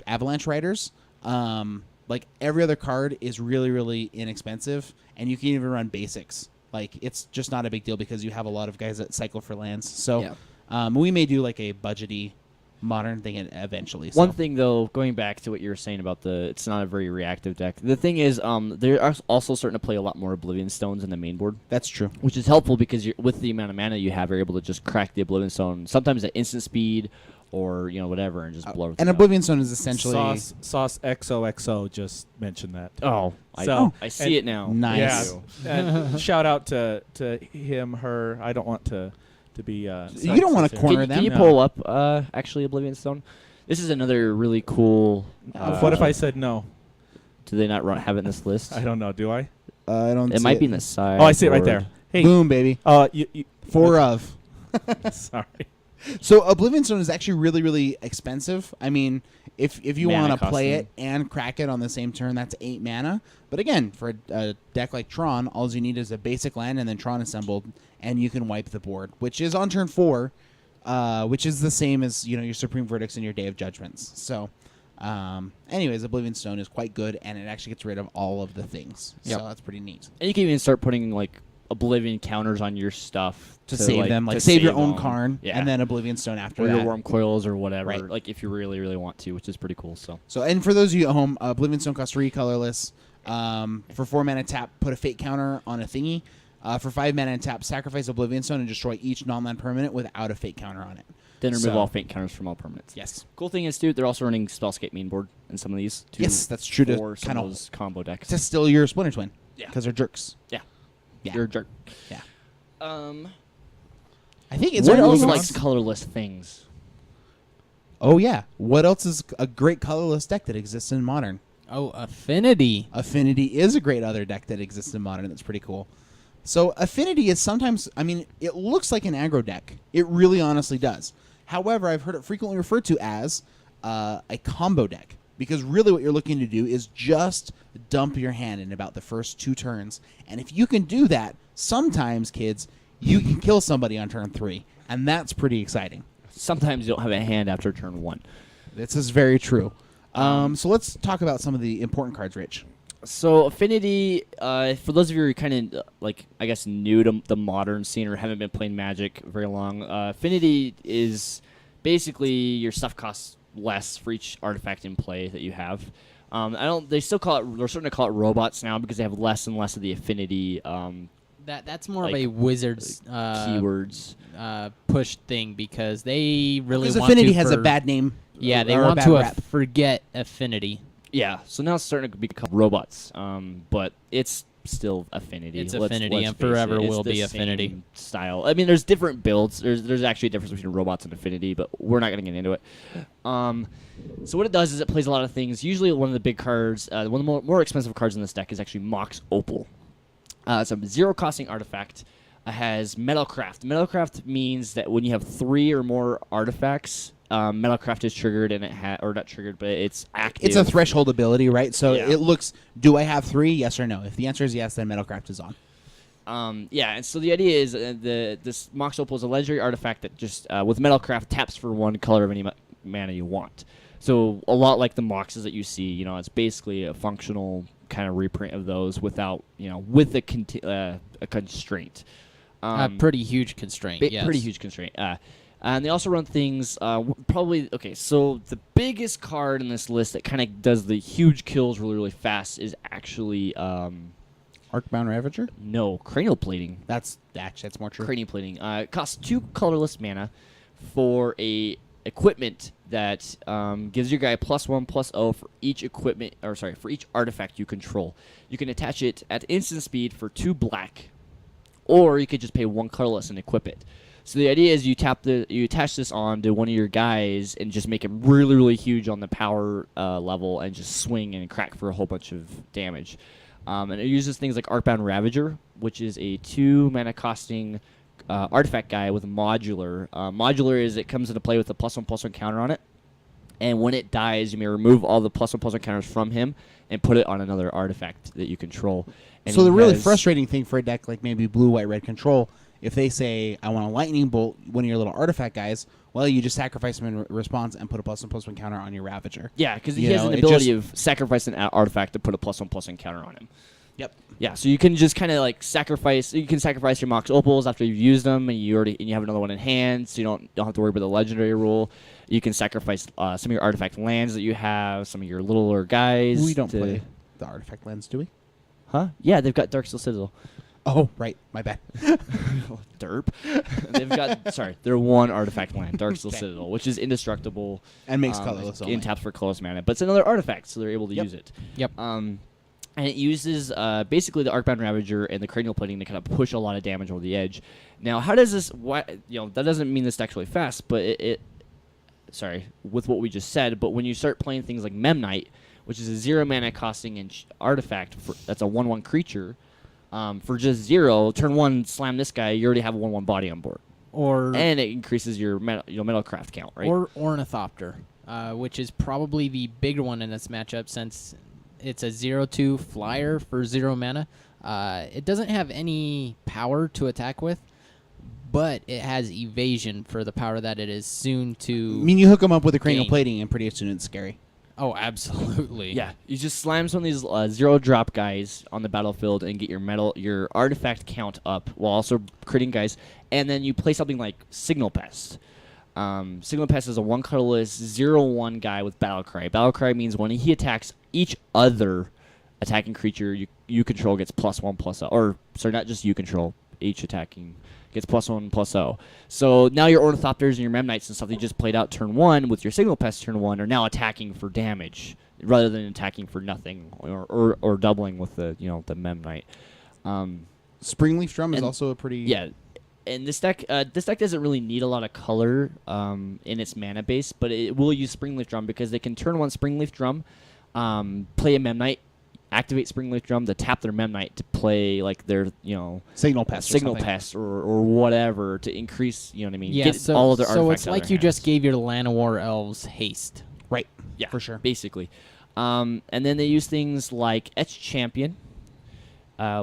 Avalanche Riders. Like every other card is really, really inexpensive, and you can even run basics. Like it's just not a big deal because you have a lot of guys that cycle for lands. So we may do like a budgety Modern thing eventually. So. One thing though, going back to what you were saying about it's not a very reactive deck. The thing is, they are also starting to play a lot more Oblivion Stones in the main board. That's true. Which is helpful because with the amount of mana you have, you're able to just crack the Oblivion Stone. Sometimes at instant speed, or whatever, and just blow everything And up. Oblivion Stone is essentially Sauce XOXO just mentioned that. Oh, I see it now. Nice. Yeah. And shout out to him, her. I don't want to be. You don't want to corner them. Can you pull up actually Oblivion Stone? This is another really cool. What if I said no? Do they not have it in this list? I don't know. Do I? I don't. It might be in the side. Oh, I see it right there. Hey, boom, baby. You 4 of. Sorry. So Oblivion Stone is actually really, really expensive. I mean, if you Mana want to play costing. it and crack it on the same turn, that's 8 mana. But again, for a deck like Tron, all you need is a basic land and then Tron assembled, and you can wipe the board, which is on turn 4, which is the same as your Supreme Verdicts and your Day of Judgments. So, anyways, Oblivion Stone is quite good, and it actually gets rid of all of the things. Yep. So that's pretty neat. And you can even start putting like Oblivion counters on your stuff To save them, like to save your own them. Karn, Yeah. and then Oblivion Stone after or that. your Worm Coils or whatever. Right. Like if you really, really want to, which is pretty cool. So And for those of you at home, Oblivion Stone costs 3 colorless. For 4 mana tap, put a fate counter on a thingy. For 5 mana tap, sacrifice Oblivion Stone and destroy each non-land permanent without a fate counter on it. then remove So- all faint counters from all permanents. Yes. Cool thing is, dude, they're also running Spellscape main board in some of these. Yes, that's true to for some kind of of those combo decks. to steal your Splinter Twin. Yeah. Because they're jerks. Yeah. Yeah. You're a jerk. Yeah. Um, I think it's what one of else those like colorless things? Oh yeah. What else is a great colorless deck that exists in Modern? Oh, Affinity. Affinity is a great other deck that exists in Modern that's pretty cool. So Affinity is sometimes, I mean, it looks like an aggro deck. It really honestly does. However, I've heard it frequently referred to as a combo deck. Because really what you're looking to do is just dump your hand in about the first 2 turns. And if you can do that, sometimes, kids, you can kill somebody on turn 3. And that's pretty exciting. Sometimes you don't have a hand after turn 1. This is very true. So let's talk about some of the important cards, Rich. So Affinity, for those of you who are kind of like I guess new to the Modern scene or haven't been playing Magic very long, Affinity is basically your stuff costs less for each artifact in play that you have. They still call it. They're starting to call it robots now because they have less and less of the Affinity That's more like, of a Wizards keywords. push thing because they really Because want Affinity to has a bad name. Yeah, they or a want bad to rap. forget Affinity. Yeah, so now it's starting to be called robots, but it's still Affinity. It's Let's Affinity and face forever it. It's will the be Affinity. same style. I mean, there's different builds. There's actually a difference between robots and Affinity, but we're not going to get into it. So what it does is it plays a lot of things. Usually one of the big cards, one of the more expensive cards in this deck is actually Mox Opal. It's a 0-costing artifact. It has Metalcraft. Metalcraft means that when you have 3 or more artifacts, Metalcraft is triggered and or not triggered, but it's active. It's a threshold ability, right? So Yeah. it looks, do I have 3? Yes or no? If the answer is yes, then Metalcraft is on. Yeah, and so the idea is this Mox Opal is a legendary artifact that just with Metalcraft taps for one color of any mana you want. So a lot like the Moxes that you see, you know, it's basically a functional kind of reprint of those without, you know, with a constraint. Pretty huge constraint. Yes. Pretty huge constraint. And they also run things probably okay. So the biggest card in this list that kind of does the huge kills really really fast is actually Arcbound Ravager? no cranial plating. That's more true. Cranial plating. It costs 2 colorless mana for a equipment that gives your guy +1/+0 for each equipment, or sorry, for each artifact you control. You can attach it at instant speed for 2 black, or you could just pay 1 colorless and equip it. So the idea is you attach this on to one of your guys and just make him really really huge on the power level and just swing and crack for a whole bunch of damage. And it uses things like Arcbound Ravager, which is a 2 mana costing artifact guy with modular. Modular is it comes into play with a +1/+1 counter on it, and when it dies, you may remove all the +1/+1 counters from him and put it on another artifact that you control. And So he the really has- frustrating thing for a deck like maybe blue, white, red control, if they say I want a lightning bolt, one of your little artifact guys, well, you just sacrifice them in response and put a +1/+1 counter on your Ravager. Yeah, because he You has know, an it ability of sacrificing an artifact to put a +1/+1 counter on him. Yep. Yeah, so you can just kind of like sacrifice. You can sacrifice your Mox Opals after you've used them, and you have another one in hand, so you don't have to worry about the legendary rule. You can sacrifice some of your artifact lands that you have, some of your littler guys. We don't to- play the artifact lands, do we? Huh? Yeah, they've got Darksteel Citadel. Oh, right. My bad. Derp. They've got their one artifact land, Darksteel Okay. Citadel, which is indestructible. And makes colorless only. in taps for colorless mana, but it's another artifact, so they're able to Yep. use it. Yep. And it uses basically the Arcbound Ravager and the cranial plating to kind of push a lot of damage over the edge. Now, how does this? That doesn't mean this deck's really fast, but sorry, with what we just said. But when you start playing things like Memnite, which is a 0 mana costing artifact that's a 1/1 creature, for just 0, turn 1, slam this guy, you already have a 1/1 body on board, Or and it increases your Metalcraft count, right? or Ornithopter, which is probably the bigger one in this matchup since it's a 0/2 flyer for 0 mana. It doesn't have any power to attack with, but it has evasion for the power that it is soon I to. mean, you hook them up with a cranial Gain. plating, and pretty soon it's scary. Oh, absolutely. Yeah, you just slam some of these 0-drop guys on the battlefield and get your artifact count up while also critting guys, and then you play something like Signal Pest. Signal Pest is a 1 colorless 0/1 guy with Battlecry. Battlecry means when he attacks, each other attacking creature you control gets +1/+0. Or sorry, not just you control. Each attacking gets +1/+0. So now your Ornithopters and your Memnites and stuff that you just played out turn 1 with your Signal Pest turn 1 are now attacking for damage rather than attacking for nothing or doubling with the Memnite. Springleaf Drum is And- also a pretty... Yeah. And this deck doesn't really need a lot of color in its mana base, but it will use Springleaf Drum because they can turn 1 Springleaf Drum, play a Memnite, activate Springleaf Drum to tap their Memnite to play like their Signal Pest. or Signal something. Pest or whatever to increase what I mean. Yeah, Get so, all of their so artifacts it's out of like their you just hands. gave your Llanowar elves haste. Right. Yeah, for sure. basically. And then they use things like Etch Champion,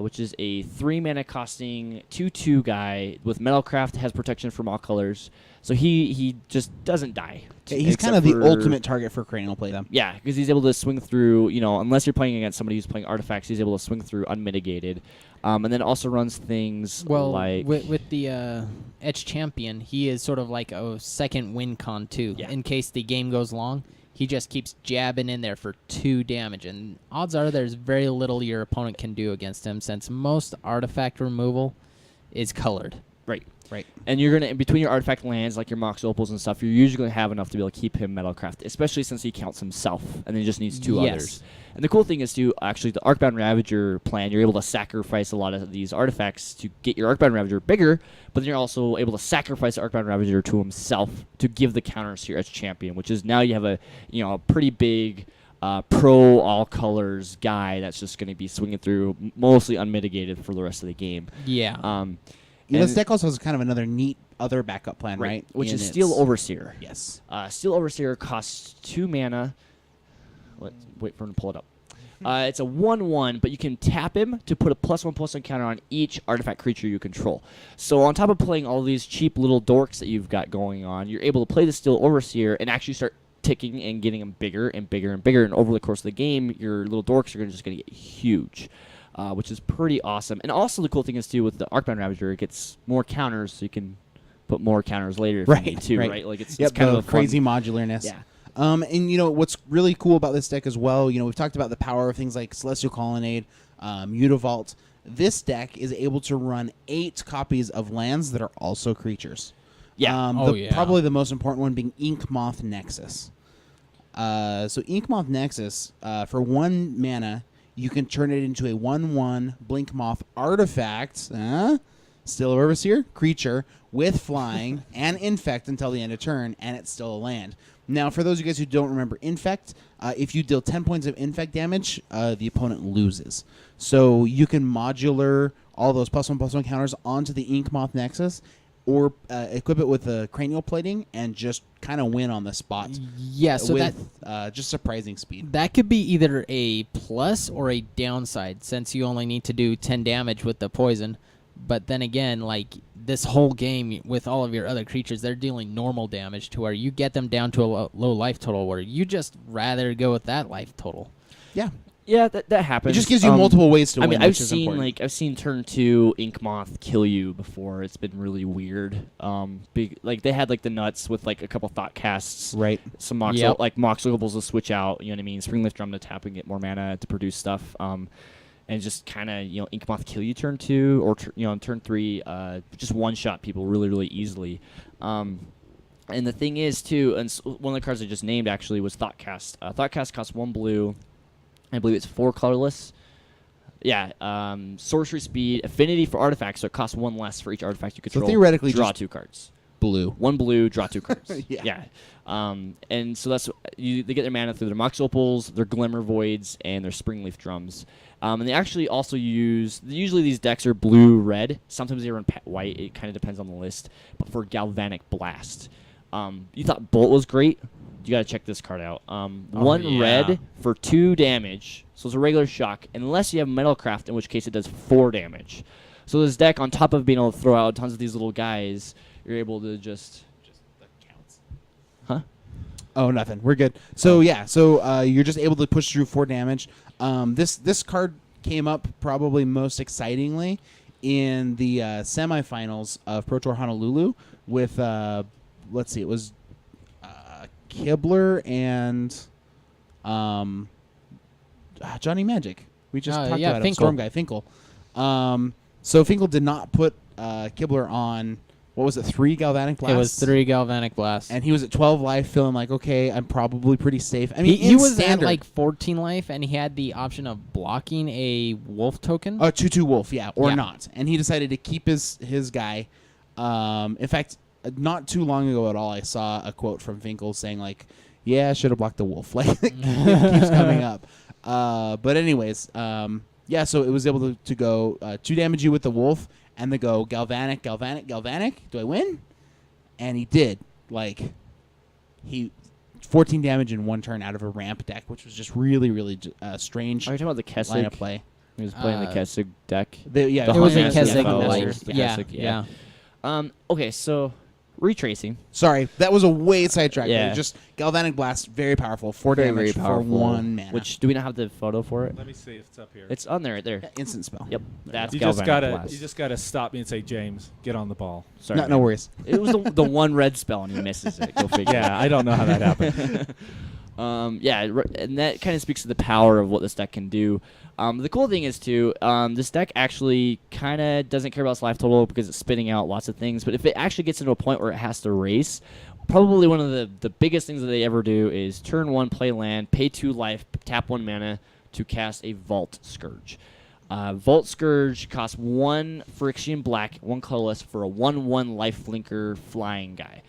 which is a 3 mana costing 2/2 guy with Metalcraft, has protection from all colors. So he just doesn't die. Yeah, he's kind except of the for- ultimate target for cranial plate. Yeah, because he's able to swing through, unless you're playing against somebody who's playing artifacts, he's able to swing through unmitigated. And then also runs things Well, like... with the Etch Champion, he is sort of like a second win con too. Yeah. In case the game goes long, he just keeps jabbing in there for 2 damage, and odds are there's very little your opponent can do against him since most artifact removal is colored. Right. Right. And you're in between your artifact lands, like your Mox Opals and stuff, you're usually going to have enough to be able to keep him Metalcraft, especially since he counts himself, and then he just needs 2 Yes. others. And the cool thing is, too, actually, the Arcbound Ravager plan, you're able to sacrifice a lot of these artifacts to get your Arcbound Ravager bigger, but then you're also able to sacrifice the Arcbound Ravager to himself to give the counters to your Etch Champion, which is now you have a pretty big pro all colors guy that's just going to be swinging through mostly unmitigated for the rest of the game. Yeah. This And- deck also has kind of another neat other backup plan, right? Which In is Steel its- Overseer. Yes. Steel Overseer costs 2 mana. Let's wait for him to pull it up. It's a 1/1, but you can tap him to put a +1/+1 counter on each artifact creature you control. So on top of playing all these cheap little dorks that you've got going on, you're able to play the Steel Overseer and actually start ticking and getting them bigger and bigger and bigger. And over the course of the game, your little dorks are just going to get huge, which is pretty awesome. And also the cool thing is, too, with the Arcbound Ravager, it gets more counters, so you can put more counters later if you need to, right? Like it's kind of a crazy fun, modularness. Yeah. And what's really cool about this deck as well, we've talked about the power of things like Celestial Colonnade, Mutavault. This deck is able to run 8 copies of lands that are also creatures. Yeah. Probably the most important one being Inkmoth Nexus. So Inkmoth Nexus, for 1 mana, you can turn it into a 1/1 Blinkmoth artifact, Steel Overseer creature with flying and infect until the end of turn, and it's still a land. Now, for those of you guys who don't remember infect, if you deal 10 points of infect damage, the opponent loses. So you can modular all those +1/+1 counters onto the Inkmoth Nexus, or equip it with a cranial plating and just kind of win on the spot. Yeah, so with just surprising speed. that could be either a plus or a downside, since you only need to do 10 damage with the poison. But then again, like this whole game with all of your other creatures, they're dealing normal damage to where you get them down to a low life total, where you just rather go with that life total. Yeah. Yeah, that happens. It just gives you multiple ways to win. mean, which is important. I've seen turn 2 Inkmoth kill you before. It's been really weird. They had like the nuts with like a couple thought casts, right? Some Mox Moxables to switch out. You know what I mean? Springleaf Drum to tap and get more mana to produce stuff. And just kind of Inkmoth kill you turn 2 or turn 3. Just one shot people really really easily. And the thing is too, and one of the cards I just named actually was Thoughtcast. Thoughtcast costs 1 blue. I believe it's 4 colorless. Yeah, sorcery speed, affinity for artifacts, so it costs 1 less for each artifact you control. So theoretically, draw just 2 cards. Blue. 1 blue, draw 2 cards. Yeah. And so that's they get their mana through their Mox Opals, their Glimmer Voids, and their Springleaf Drums. And they actually also usually these decks are blue-red. Sometimes they run white. It kind of depends on the list. But for Galvanic Blast. You thought Bolt was great? You got to check this card out. 1 red for 2 damage. So it's a regular shock, unless you have Metalcraft, in which case it does 4 damage. So this deck, on top of being able to throw out tons of these little guys, you're able to just that counts. Huh? Oh, nothing. We're good. So you're just able to push through 4 damage. This card came up probably most excitingly in the semifinals of Pro Tour Honolulu with let's see, it was Kibler and Johnny Magic. We just talked about him. Storm Guy Finkel. So Finkel did not put Kibler on. What was it? 3 Galvanic Blasts? It was 3 Galvanic Blasts. And he was at 12 life, feeling like, okay, I'm probably pretty safe. I mean, he was standard. at like 14 life, and he had the option of blocking a wolf token. 2/2 wolf, or not. And he decided to keep his guy. In fact, not too long ago at all, I saw a quote from Finkel saying like, "Yeah, I should have blocked the wolf." Like it keeps coming up. But anyways, so it was able to go 2 damage you with the wolf. And they go Galvanic, Galvanic, Galvanic. Do I win? And he did. Like, 14 damage in 1 turn out of a ramp deck, which was just really, really strange. Are you talking about the Kessig line of play? He was playing the Kessig deck. It was a Kessig. Yeah. Okay, so retracing. Sorry, that was a way sidetrack. Yeah. Just Galvanic Blast, very powerful. 4 damage for 1 mana. Which, do we not have the photo for it? Let me see if it's up here. It's on there, right there. Instant spell. Yep, that's You Galvanic just gotta stop me and say, James, get on the ball. Sorry, No worries. It was the 1 red spell and he misses it. Go figure. Yeah, I don't know how that happened. And that kind of speaks to the power of what this deck can do. The cool thing is, too, this deck actually kind of doesn't care about its life total because it's spitting out lots of things. But if it actually gets into a point where it has to race, probably one of the biggest things that they ever do is turn 1, play land, pay 2 life, tap 1 mana to cast a Vault Scourge. Vault Scourge costs 1 Phyrexian black, 1 colorless for a 1/1 life flinker flying guy.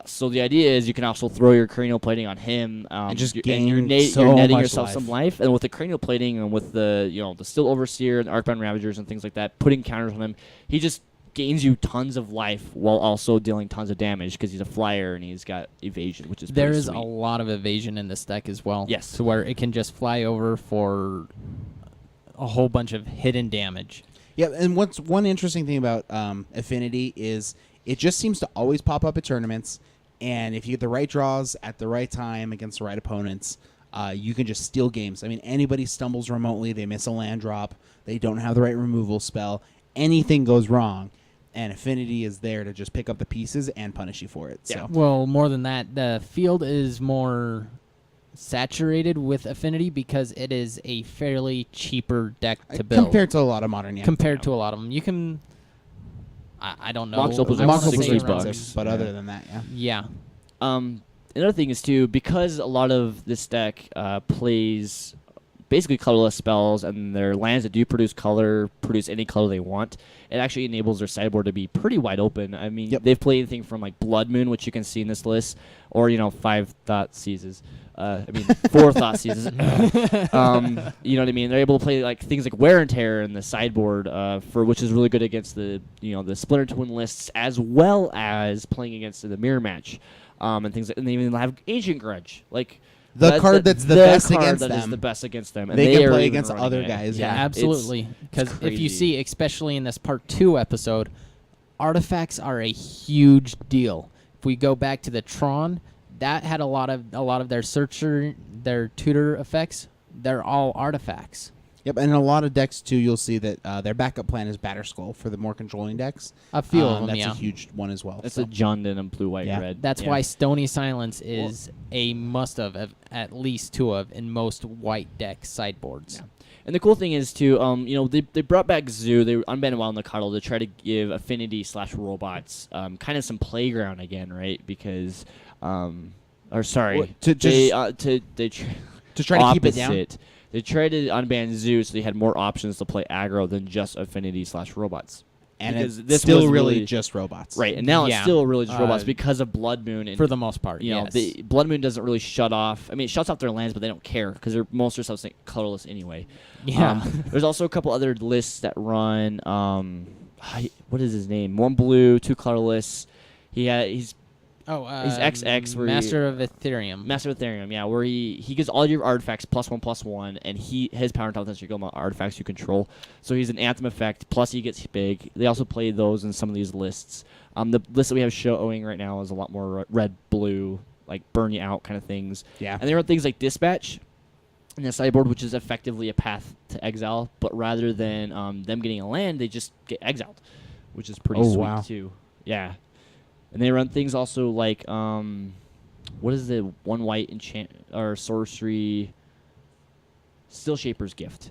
So the idea is you can also throw your cranial plating on him, and just you're gain you're so netting much yourself life. some life, and with the cranial plating and with the the Steel Overseer and Arcbound Ravagers and things like that, putting counters on him, he just gains you tons of life while also dealing tons of damage because he's a flyer and he's got evasion, which is There pretty is sweet. a lot of evasion in this deck as well. Yes. To where it can just fly over for a whole bunch of hidden damage. Yeah, and what's one interesting thing about Affinity is it just seems to always pop up at tournaments, and if you get the right draws at the right time against the right opponents, you can just steal games. I mean, anybody stumbles remotely, they miss a land drop, they don't have the right removal spell, anything goes wrong, and Affinity is there to just pick up the pieces and punish you for it. Yeah. So Well, more than that, the field is more saturated with Affinity because it is a fairly cheaper deck to build compared to a lot of modern, yeah. compared to a lot of them. You can, I don't know. Mox Opals I are wanna Mox say Opals $60 are around- expensive, but other than that, yeah. Yeah. Another thing is too, because a lot of this deck plays basically colorless spells, and their lands that do produce color produce any color they want. It actually enables their sideboard to be pretty wide open. I mean, Yep. they've played anything from like Blood Moon, which you can see in this list, or 5 Thought Seizes. 4 Thought Seizes. You know what I mean? They're able to play like things like Wear and Tear in the sideboard, for which is really good against the the Splinter Twin lists, as well as playing against the mirror match, and things. And they even have Ancient Grudge, like. The card that's the best card against that is them. the best against them. And They can are play even against running other it. guys, Yeah, yeah. absolutely. Because if you crazy. see, especially in this part 2 episode, artifacts are a huge deal. If we go back to the Tron, that had a lot of their searcher, their tutor effects. They're all artifacts. Yep, and in a lot of decks too, you'll see that their backup plan is Batterskull for the more controlling decks. A few of them, that's yeah. a huge one as well. It's so. a John Denham blue, white, Yeah. red. That's Yeah. why Stony Silence is a must-have, at least 2 of, in most white deck sideboards. Yeah. And the cool thing is too, they brought back Zoo. They unbanned Wild Nacatl to try to give Affinity/robots kind of some playground again, right? Because, or sorry, Well, to just- they to try to keep it down. opposite. They tried to unban Zoo so they had more options to play aggro than just Affinity/robots. And because it's this still was really really- just robots. Right, and now it's Yeah. still really just robots Uh, because of Blood Moon. And For the most part, you know, yes. the Blood Moon doesn't really shut off. I mean, it shuts off their lands, but they don't care because most of their stuff's colorless anyway. Yeah. There's also a couple other lists that run. What is his name? 1 blue, 2 colorless. He's he's XX where Master of Ethereum. Master of Ethereum, yeah, where he gives all your artifacts +1/+1, and his power intelligence you go on artifacts you control. So he's an Anthem effect. Plus he gets big. They also play those in some of these lists. The list that we have showing right now is a lot more red, blue, like burn you out kind of things. Yeah. And there are things like Dispatch in the sideboard, which is effectively a path to exile, but rather than them getting a land, they just get exiled, which is pretty sweet wow. too. Yeah. And they run things also like what is the 1 white enchant or sorcery Steel Shaper's Gift.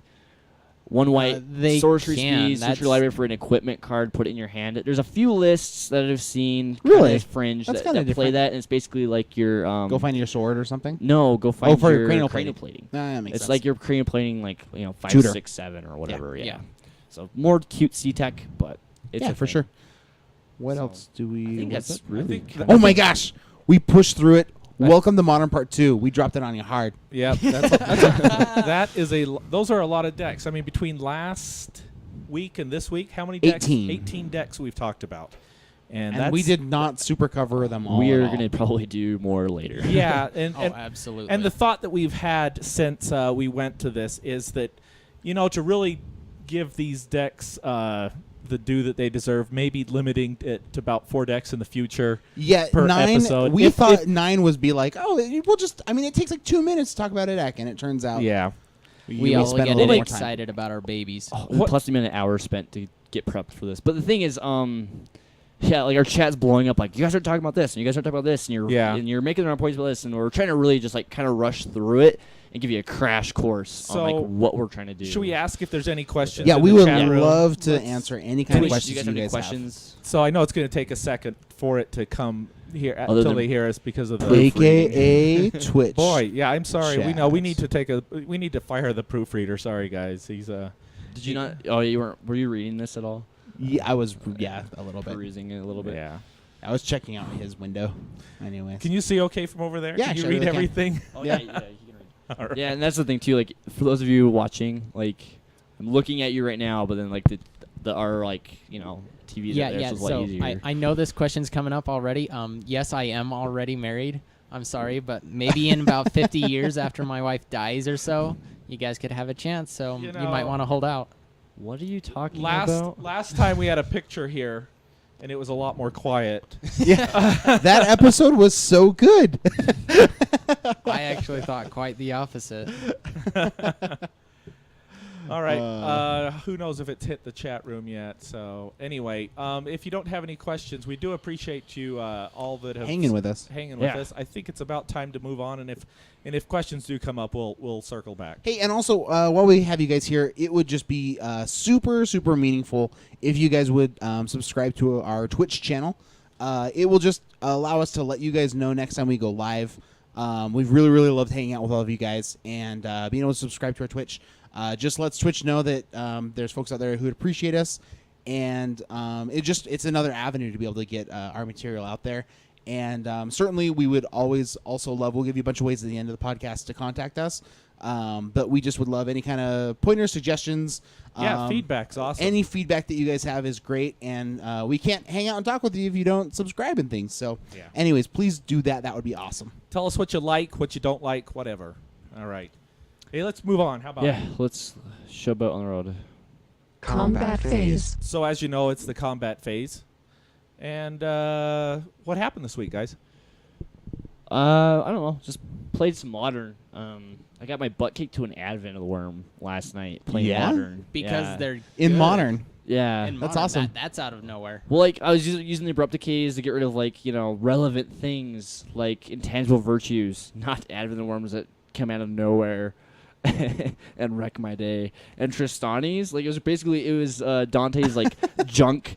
1 white they sorcery can, speed, search that's- your library for an equipment card, put it in your hand. There's a few lists that I've seen Really? kinda fringe That's that kinda play different. that, and it's basically like your Go find your sword or something. no, go find for your your cranial cranial plating. plating. Nah, that makes It's sense. like you're cranial plating like 5, Tutor. 6, 7 or whatever. Yeah. Yeah. So more cutesy tech, but it's yeah, a for thing. sure. What So, else do we? I think what's that's that? really. Oh my gosh, we pushed through it. Welcome to Modern Part 2. We dropped it on you hard. Yeah, those are a lot of decks. I mean, between last week and this week, how many decks? 18. 18 decks we've talked about. And And we did not super cover them all. We are at all. going to probably do more later. Yeah, and, Oh, and absolutely. And the thought that we've had since we went to this is that, to really give these decks the due that they deserve, maybe limiting it to about 4 decks in the future. Yeah, per 9. episode. We If- thought if- 9 was be like, we'll just. I mean, it takes like 2 minutes to talk about a deck, and it turns out we all spent a get little more time. excited about our babies. What- Plus the minute hour spent to get prepped for this. But the thing is, yeah, like our chat's blowing up. Like you guys are talking about this, and you guys are talking about this, and you're making our points about this, and we're trying to really just like kind of rush through it and give you a crash course on like So, what we're trying to do. Should we ask if there's any questions? Yeah, in we the would chat room? love to Let's- answer any kind of Twitch, do questions you guys have any have. questions? So I know it's going to take a second for it to come here Other until than they hear us because of the AKA Twitch. Boy, yeah, I'm sorry. We know we need Chat. to we need to fire the proofreader. Sorry, guys. He's Did you not? Oh, you weren't. Were you reading this at all? Yeah, I was. Yeah, a little bit. Perusing it a little bit. yeah. I was checking out his window. Anyways. Can you see okay from over there? Yeah, Can you actually, I read really can. everything? Oh Yeah. yeah, you can read. All right. Yeah, and that's the thing too. Like for those of you watching, like I'm looking at you right now, but then like our like TVs Yeah, out there, yeah. so it's a lot So easier. I know this question's coming up already. Yes, I am already married. I'm sorry, but maybe in about 50 years after my wife dies or so, you guys could have a chance. So You you know, might want to hold out. What are you talking about? Last time we had a picture here, and it was a lot more quiet. Yeah, that episode was so good. I actually thought quite the opposite. All right. Who knows if it's hit the chat room yet? So anyway, if you don't have any questions, we do appreciate you all that have Hanging with us. Hanging with Yeah. us. I think it's about time to move on, and if questions do come up, we'll circle back. Hey, and also while we have you guys here, it would just be super, super meaningful if you guys would subscribe to our Twitch channel. It will just allow us to let you guys know next time we go live. We've really, really loved hanging out with all of you guys, and being able to subscribe to our Twitch just lets Twitch know that there's folks out there who would appreciate us, and it's another avenue to be able to get our material out there. And certainly we would always also love, we'll give you a bunch of ways at the end of the podcast to contact us, but we just would love any kind of pointers, suggestions. Yeah, feedback's awesome. Any feedback that you guys have is great, and we can't hang out and talk with you if you don't subscribe and things. So Yeah. anyways, please do that. That would be awesome. Tell us what you like, what you don't like, whatever. All right. Hey, let's move on. How about Yeah, let's showboat on the road. Combat phase. So as you know, it's the combat phase. And what happened this week, guys? I don't know. Just played some modern. I got my butt kicked to an Advent of the Worm last night playing Yeah? modern. Because yeah. they're In good. modern. Yeah. In That's modern, awesome. That's out of nowhere. Well, like I was using the abrupt decays to get rid of relevant things like intangible virtues, not Advent of the Worms that come out of nowhere and wreck my day. And Tristani's it was Dante's junk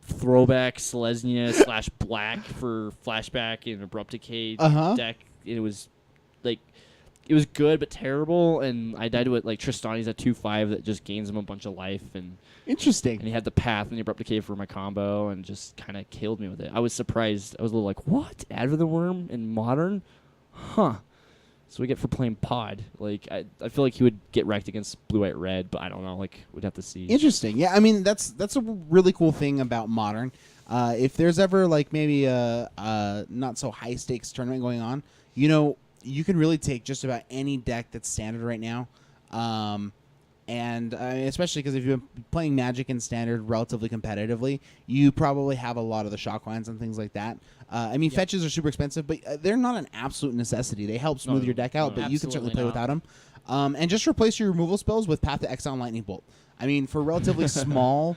throwback Selesnya / black for flashback and abrupt decay deck. It was good but terrible, and I died to it Tristani's at 2/5 that just gains him a bunch of life, and Interesting. he had the path and the abrupt decay for my combo and just kind of killed me with it. I was surprised. I was a little like, what? Advent of the Worm in modern? Huh. So we get for playing pod. I feel like he would get wrecked against blue, white, red, but I don't know. We'd have to see. Interesting. Yeah, I mean that's a really cool thing about modern. If there's ever maybe a not so high stakes tournament going on, you can really take just about any deck that's standard right now, and especially because if you've been playing Magic in standard relatively competitively, you probably have a lot of the shock lines and things like that. Fetches are super expensive, but they're not an absolute necessity. They help smooth your deck out, but you can certainly play without them. And just replace your removal spells with Path to Exile and Lightning Bolt. I mean, for relatively small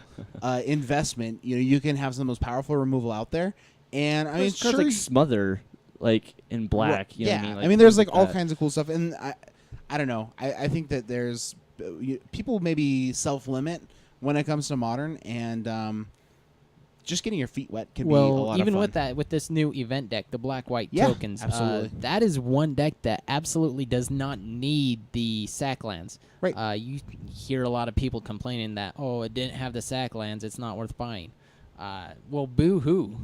investment, you can have some of the most powerful removal out there. And I mean, There's cards like Smother, in black. You know what I mean? there's things all that. kinds of cool stuff, and I don't know. I think that there's people maybe self-limit when it comes to modern, and just getting your feet wet can be a lot even of fun. with this new event deck, the black-white Yeah, tokens, absolutely. that is one deck that absolutely does not need the sack lands. Right. You hear a lot of people complaining that, it didn't have the sack lands, it's not worth buying. Well, boo-hoo.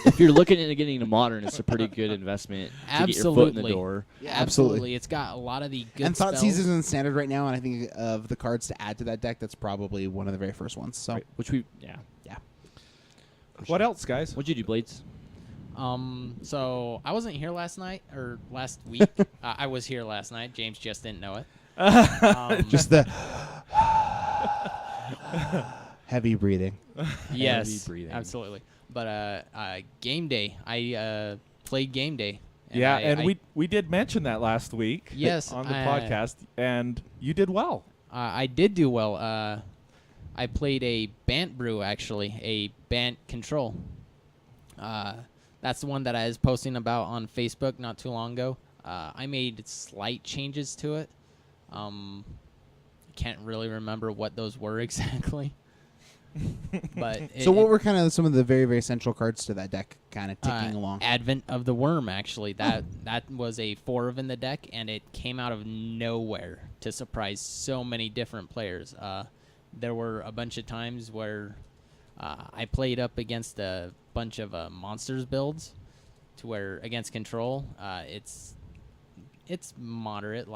If you're looking into getting into modern, it's a pretty good investment to get your foot in the Absolutely. door. Yeah, Absolutely. It's got a lot of the good and Thought spells. Seizes in standard right now, and I think of the cards to add to that deck, that's probably one of the very first ones. So Right, which yeah. What else, guys? What'd you do, Blades? So I wasn't here last night or last week. I was here last night. James just didn't know it. Just the heavy breathing. Yes, breathing. absolutely. But game day. I played game day. And we did mention that last week. Yes, on the podcast, and you did well. I did do well. I played a Bant brew, actually, a Bant Control. That's the one that I was posting about on Facebook not too long ago. I made slight changes to it. Can't really remember what those were exactly. But So what were kind of some of the very, very central cards to that deck kind of ticking along? Advent of the Worm, actually. That was a 4 of in the deck, and it came out of nowhere to surprise so many different players. There were a bunch of times where I played up against a bunch of monsters builds, to where against control, it's moderate.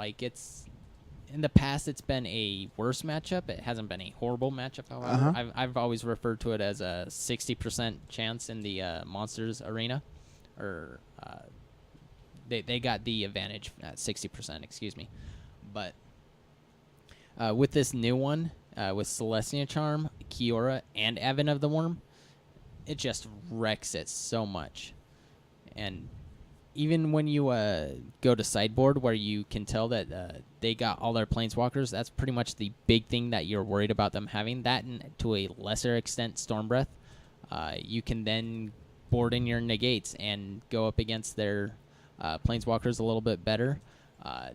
in the past it's been a worse matchup. It hasn't been a horrible matchup, however. I've always referred to it as a 60% chance in the monsters arena, or they got the advantage at 60%. Excuse me, but with this new one, with Celestia Charm, Kiora, and Advent of the Worm, it just wrecks it so much. And even when you go to sideboard, where you can tell that they got all their planeswalkers, that's pretty much the big thing that you're worried about them having. That, and to a lesser extent, Storm Breath. You can then board in your negates and go up against their planeswalkers a little bit better.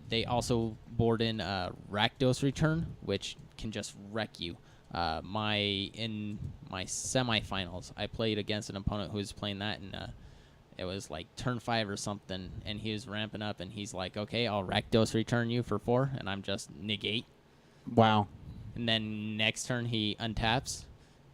They also board in Rakdos Return, which can just wreck you. In my semifinals, I played against an opponent who was playing that, and it was like turn 5 or something, and he was ramping up, and he's like, okay, I'll Rakdos Return you for 4, and I'm just negate. Wow. And then next turn he untaps,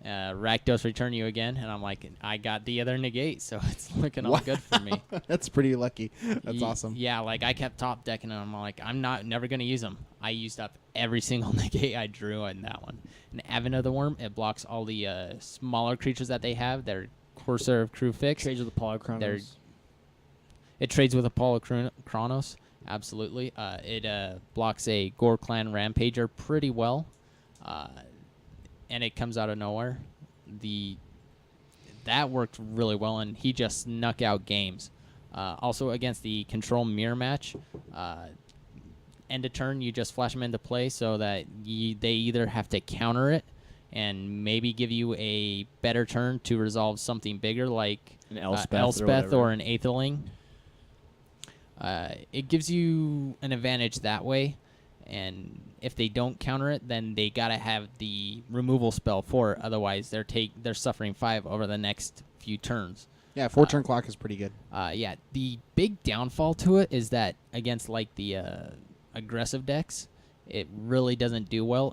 Rakdos Return you again, and I'm like, I got the other negate, so it's looking all good for me. That's pretty lucky. That's awesome. Yeah, like I kept top decking, and I'm like, never going to use them. I used up every single negate I drew in that one. And Advent of the Worm, it blocks all the smaller creatures that they have. They're Corsair of Crew Fix. Trades with Apollo Chronos. It trades with Apollo Chronos, absolutely. It blocks a Gore Clan Rampager pretty well, and it comes out of nowhere. That worked really well, and he just snuck out games. Also against the Control Mirror match, end of turn, you just flash them into play so that they either have to counter it and maybe give you a better turn to resolve something bigger, like An Elspeth or an Aetherling. It gives you an advantage that way, and if they don't counter it, then they gotta have the removal spell for it. Otherwise, they're suffering 5 over the next few turns. Yeah, 4-turn clock is pretty good. Yeah, the big downfall to it is that against like the aggressive decks, it really doesn't do well.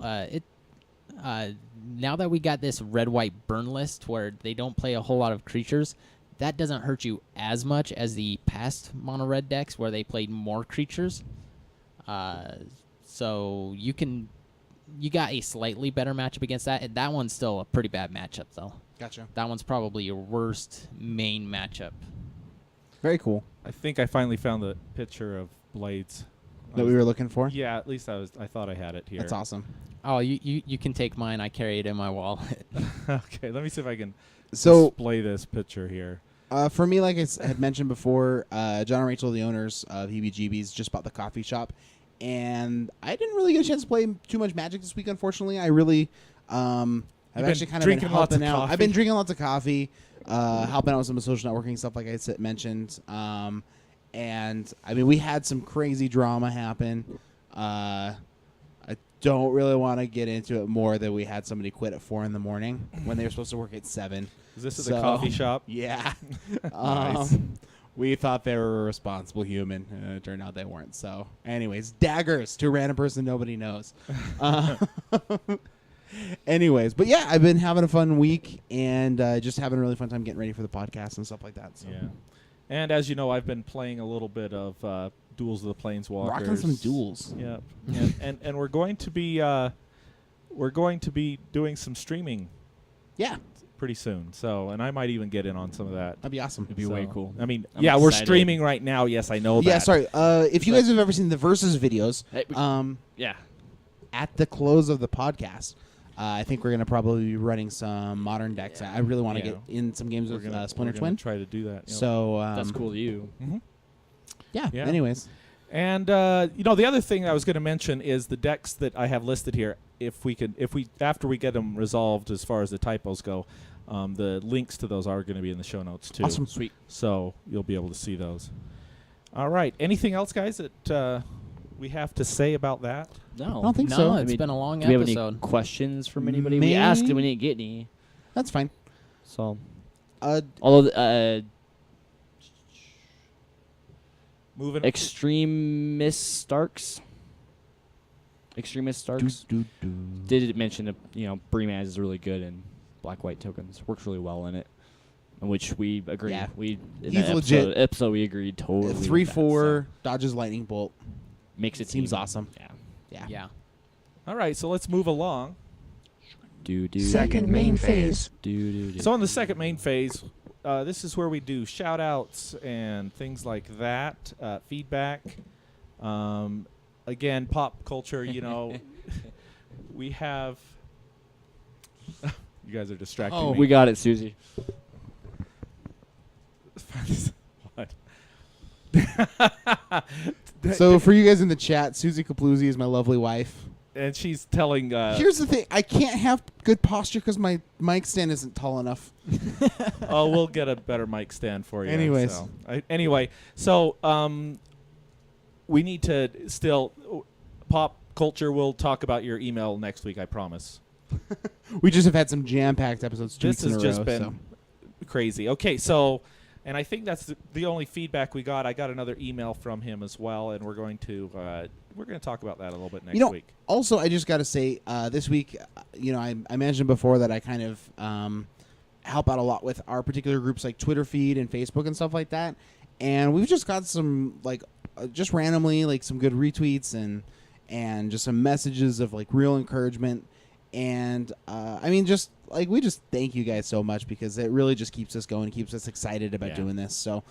Now that we got this red-white burn list where they don't play a whole lot of creatures, that doesn't hurt you as much as the past mono-red decks where they played more creatures. So you got a slightly better matchup against that. And that one's still a pretty bad matchup, though. Gotcha. That one's probably your worst main matchup. Very cool. I think I finally found the picture of Blades. That we were looking for? Yeah, at least I thought I had it here. That's awesome. Oh, you can take mine. I carry it in my wallet. Okay, let me see if I can So display this picture here. For me, like I had mentioned before, John and Rachel, the owners of HeebieJeebies, just bought the coffee shop, and I didn't really get a chance to play too much Magic this week, unfortunately. I really I've actually kind of been helping out. I've been drinking lots of coffee, helping out with some social networking stuff, like I mentioned. And I mean, we had some crazy drama happen. I don't really want to get into it more than we had somebody quit at 4 a.m. when they were supposed to work at 7. Is this at the coffee shop? Yeah. Nice. We thought they were a responsible human. It turned out they weren't. So, anyways, daggers to a random person nobody knows. Anyways, but yeah, I've been having a fun week and just having a really fun time getting ready for the podcast and stuff like that. So. Yeah. And as you know, I've been playing a little bit of Duels of the Planeswalkers. Rocking some duels. Yeah. and we're going to be doing some streaming. Yeah. Pretty soon. So, and I might even get in on some of that. That'd be awesome. It'd be way cool. I mean, I'm we're excited. streaming right now. Yes, I know that. Yeah, sorry. If you guys have ever seen the Versus videos, Yeah. at the close of the podcast, I think we're going to probably be running some modern decks. I really want to get in some games with Splinter Twin. Try to do that. Yep. So That's cool to you. Mm-hmm. Yeah. Yeah. Anyways. And the other thing I was going to mention is the decks that I have listed here. After we get them resolved as far as the typos go, the links to those are going to be in the show notes too. Awesome. Sweet. So you'll be able to see those. All right. Anything else, guys, that we have to say about that? No. I don't think No, so. it's been a long Do we have episode. any questions from anybody? We asked and we didn't get any. That's fine. So, Uh, although Moving. Extremist Starks did mention that Breemaz is really good in black-white tokens. Works really well in it, in which we agree. Yeah. He's legit. Episode we agreed totally. 3/4 dodges lightning bolt. Makes it Seems team. awesome. Yeah. Yeah. Yeah. All right, so let's move along. Second main phase. So in the second main phase, this is where we do shout-outs and things like that, feedback. Again, pop culture, we have... you guys are distracting me. We got it, Susie. What? So for you guys in the chat, Susie Kapluzzi is my lovely wife. And she's telling... Here's the thing. I can't have good posture because my mic stand isn't tall enough. oh, we'll get a better mic stand for you. Anyways. So we need to still... Pop culture, we'll talk about your email next week, I promise. We just have had some jam-packed episodes 2 This weeks in has a just row, been so. crazy. Okay, so... And I think that's the only feedback we got. I got another email from him as well, and we're going to talk about that a little bit next week. Also, I just got to say, this week, I mentioned before that I kind of help out a lot with our particular groups like Twitter feed and Facebook and stuff like that. And we've just got some, just randomly, some good retweets and just some messages of, real encouragement. And, we just thank you guys so much because it really just keeps us going, keeps us excited about doing this. So,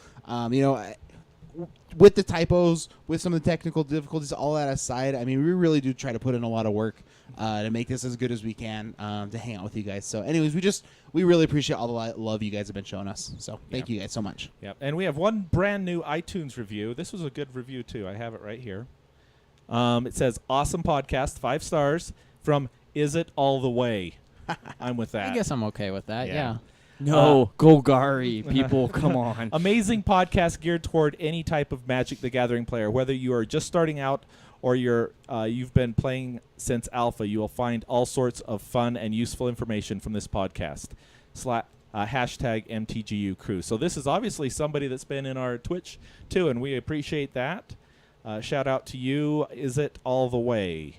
with the typos, with some of the technical difficulties, all that aside, we really do try to put in a lot of work to make this as good as we can to hang out with you guys. So, anyways, we really appreciate all the love you guys have been showing us. So, thank you guys so much. Yep. And we have one brand new iTunes review. This was a good review, too. I have it right here. It says, awesome podcast, 5 stars from Is It All the Way? I'm with that. I guess I'm okay with that. Yeah. No, Golgari, people, come on. Amazing podcast geared toward any type of Magic the Gathering player. Whether you are just starting out or you've been playing since Alpha, you will find all sorts of fun and useful information from this podcast. Hashtag MTGYou crew. So this is obviously somebody that's been in our Twitch, too, and we appreciate that. Shout out to you. Is it all the way?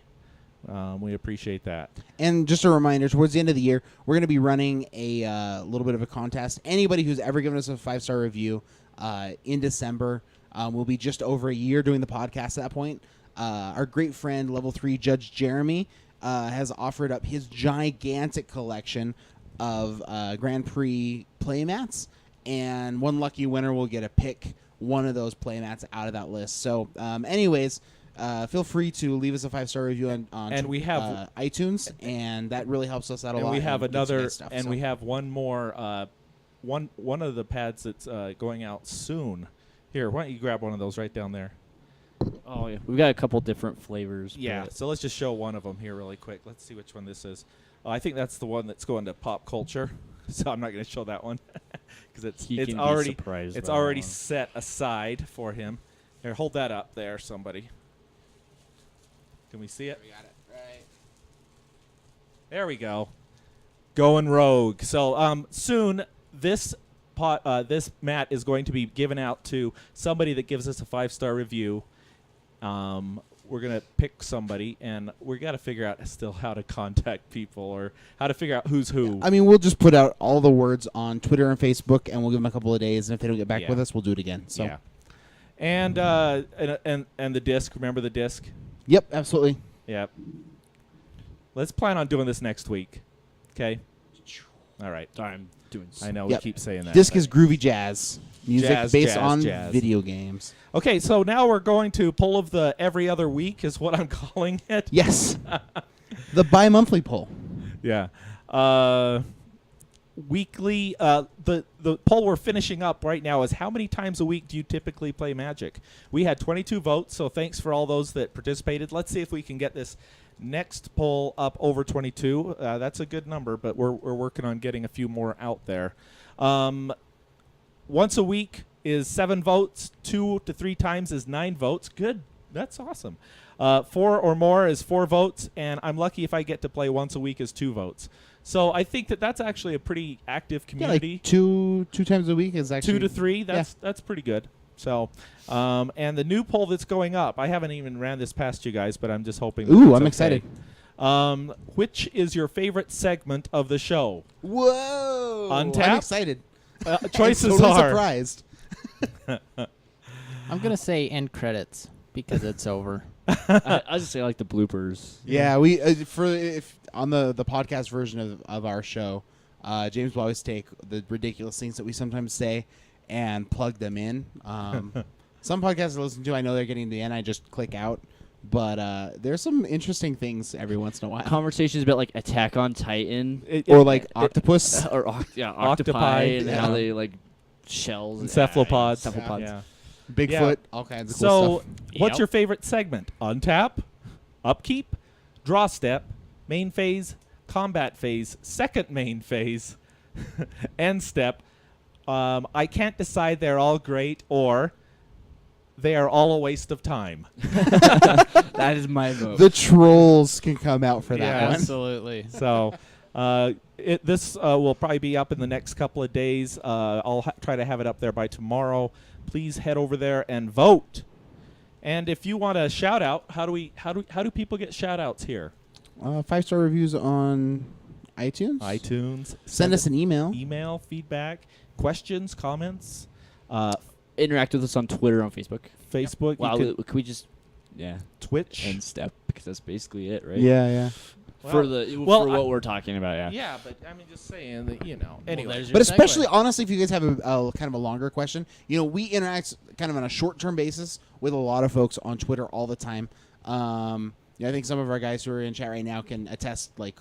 We appreciate that. And just a reminder, towards the end of the year, we're going to be running a little bit of a contest. Anybody who's ever given us a 5-star review in December will be just over a year doing the podcast at that point. Our great friend, Level 3 Judge Jeremy, has offered up his gigantic collection of Grand Prix playmats, and one lucky winner will get to pick one of those playmats out of that list. So, anyways... feel free to leave us a 5-star review on and we have iTunes, and that really helps us out a lot. And we have another, stuff, and we have one more, one of the pads that's going out soon. Here, why don't you grab one of those right down there? Oh yeah, we've got a couple different flavors. Yeah, so let's just show one of them here really quick. Let's see which one this is. I think that's the one that's going to pop culture. So I'm not going to show that one because it's already set aside for him. Here, hold that up there, somebody. Can we see it? We got it. Right. There we go. Going rogue. So soon this mat is going to be given out to somebody that gives us a 5-star review. We're gonna pick somebody, and we got to figure out still how to contact people or how to figure out who's who. Yeah. We'll just put out all the words on Twitter and Facebook, and we'll give them a couple of days. And if they don't get back with us, we'll do it again. So. Yeah. And the disc. Remember the disc? Yep, absolutely. Yep. Let's plan on doing this next week. Okay. All right. Sorry, I'm doing. I know we keep saying that. Disc is groovy jazz music based on jazz. video games. Okay, so now we're going to pull of the every other week is what I'm calling it. Yes. The bi-monthly poll. Yeah. Weekly. The poll we're finishing up right now is how many times a week do you typically play Magic? We had 22 votes, so thanks for all those that participated. Let's see if we can get this next poll up over 22. That's a good number, but we're working on getting a few more out there. Once a week is 7 votes. 2 to 3 times is 9 votes. Good. That's awesome. 4 or more is 4 votes, and I'm lucky if I get to play once a week is 2 votes. So I think that's actually a pretty active community. Yeah, two times a week is actually 2 to 3. That's pretty good. So, and the new poll that's going up, I haven't even ran this past you guys, but I'm just hoping. Ooh, I'm excited. Which is your favorite segment of the show? Whoa! Untapped? I'm excited. Choices I'm totally are surprised. I'm gonna say end credits because it's over. I just say like the bloopers. Yeah, we if on the podcast version of our show, James will always take the ridiculous things that we sometimes say and plug them in. Some podcasts I listen to, I know they're getting to the end, I just click out. But there's some interesting things every once in a while. Conversations about like Attack on Titan Or like octopus. or octopi and how they like shells and Cephalopods. cephalopods. Yeah. Bigfoot, all kinds of cool So, stuff. what's Yep. your favorite segment? Untap, upkeep, draw step, main phase, combat phase, second main phase, end step. I can't decide. They're all great, or they are all a waste of time. That is my vote. The trolls can come out for that Yeah. one. Absolutely. So this will probably be up in the next couple of days. I'll try to have it up there by tomorrow. Please head over there and vote. And if you want a shout out, how do people get shout outs here? 5-star reviews on iTunes. iTunes. Send us an email. Email, feedback, questions, comments. Interact with us on Twitter, on Facebook. Facebook. Wow, You could we just Twitch. end step because that's basically it, right? Yeah. For well, what we're talking about, yeah. Yeah, but I mean, just saying that, Anyway, there's your But segue. especially, honestly, if you guys have a kind of a longer question, we interact kind of on a short-term basis with a lot of folks on Twitter all the time. I think some of our guys who are in chat right now can attest. Like,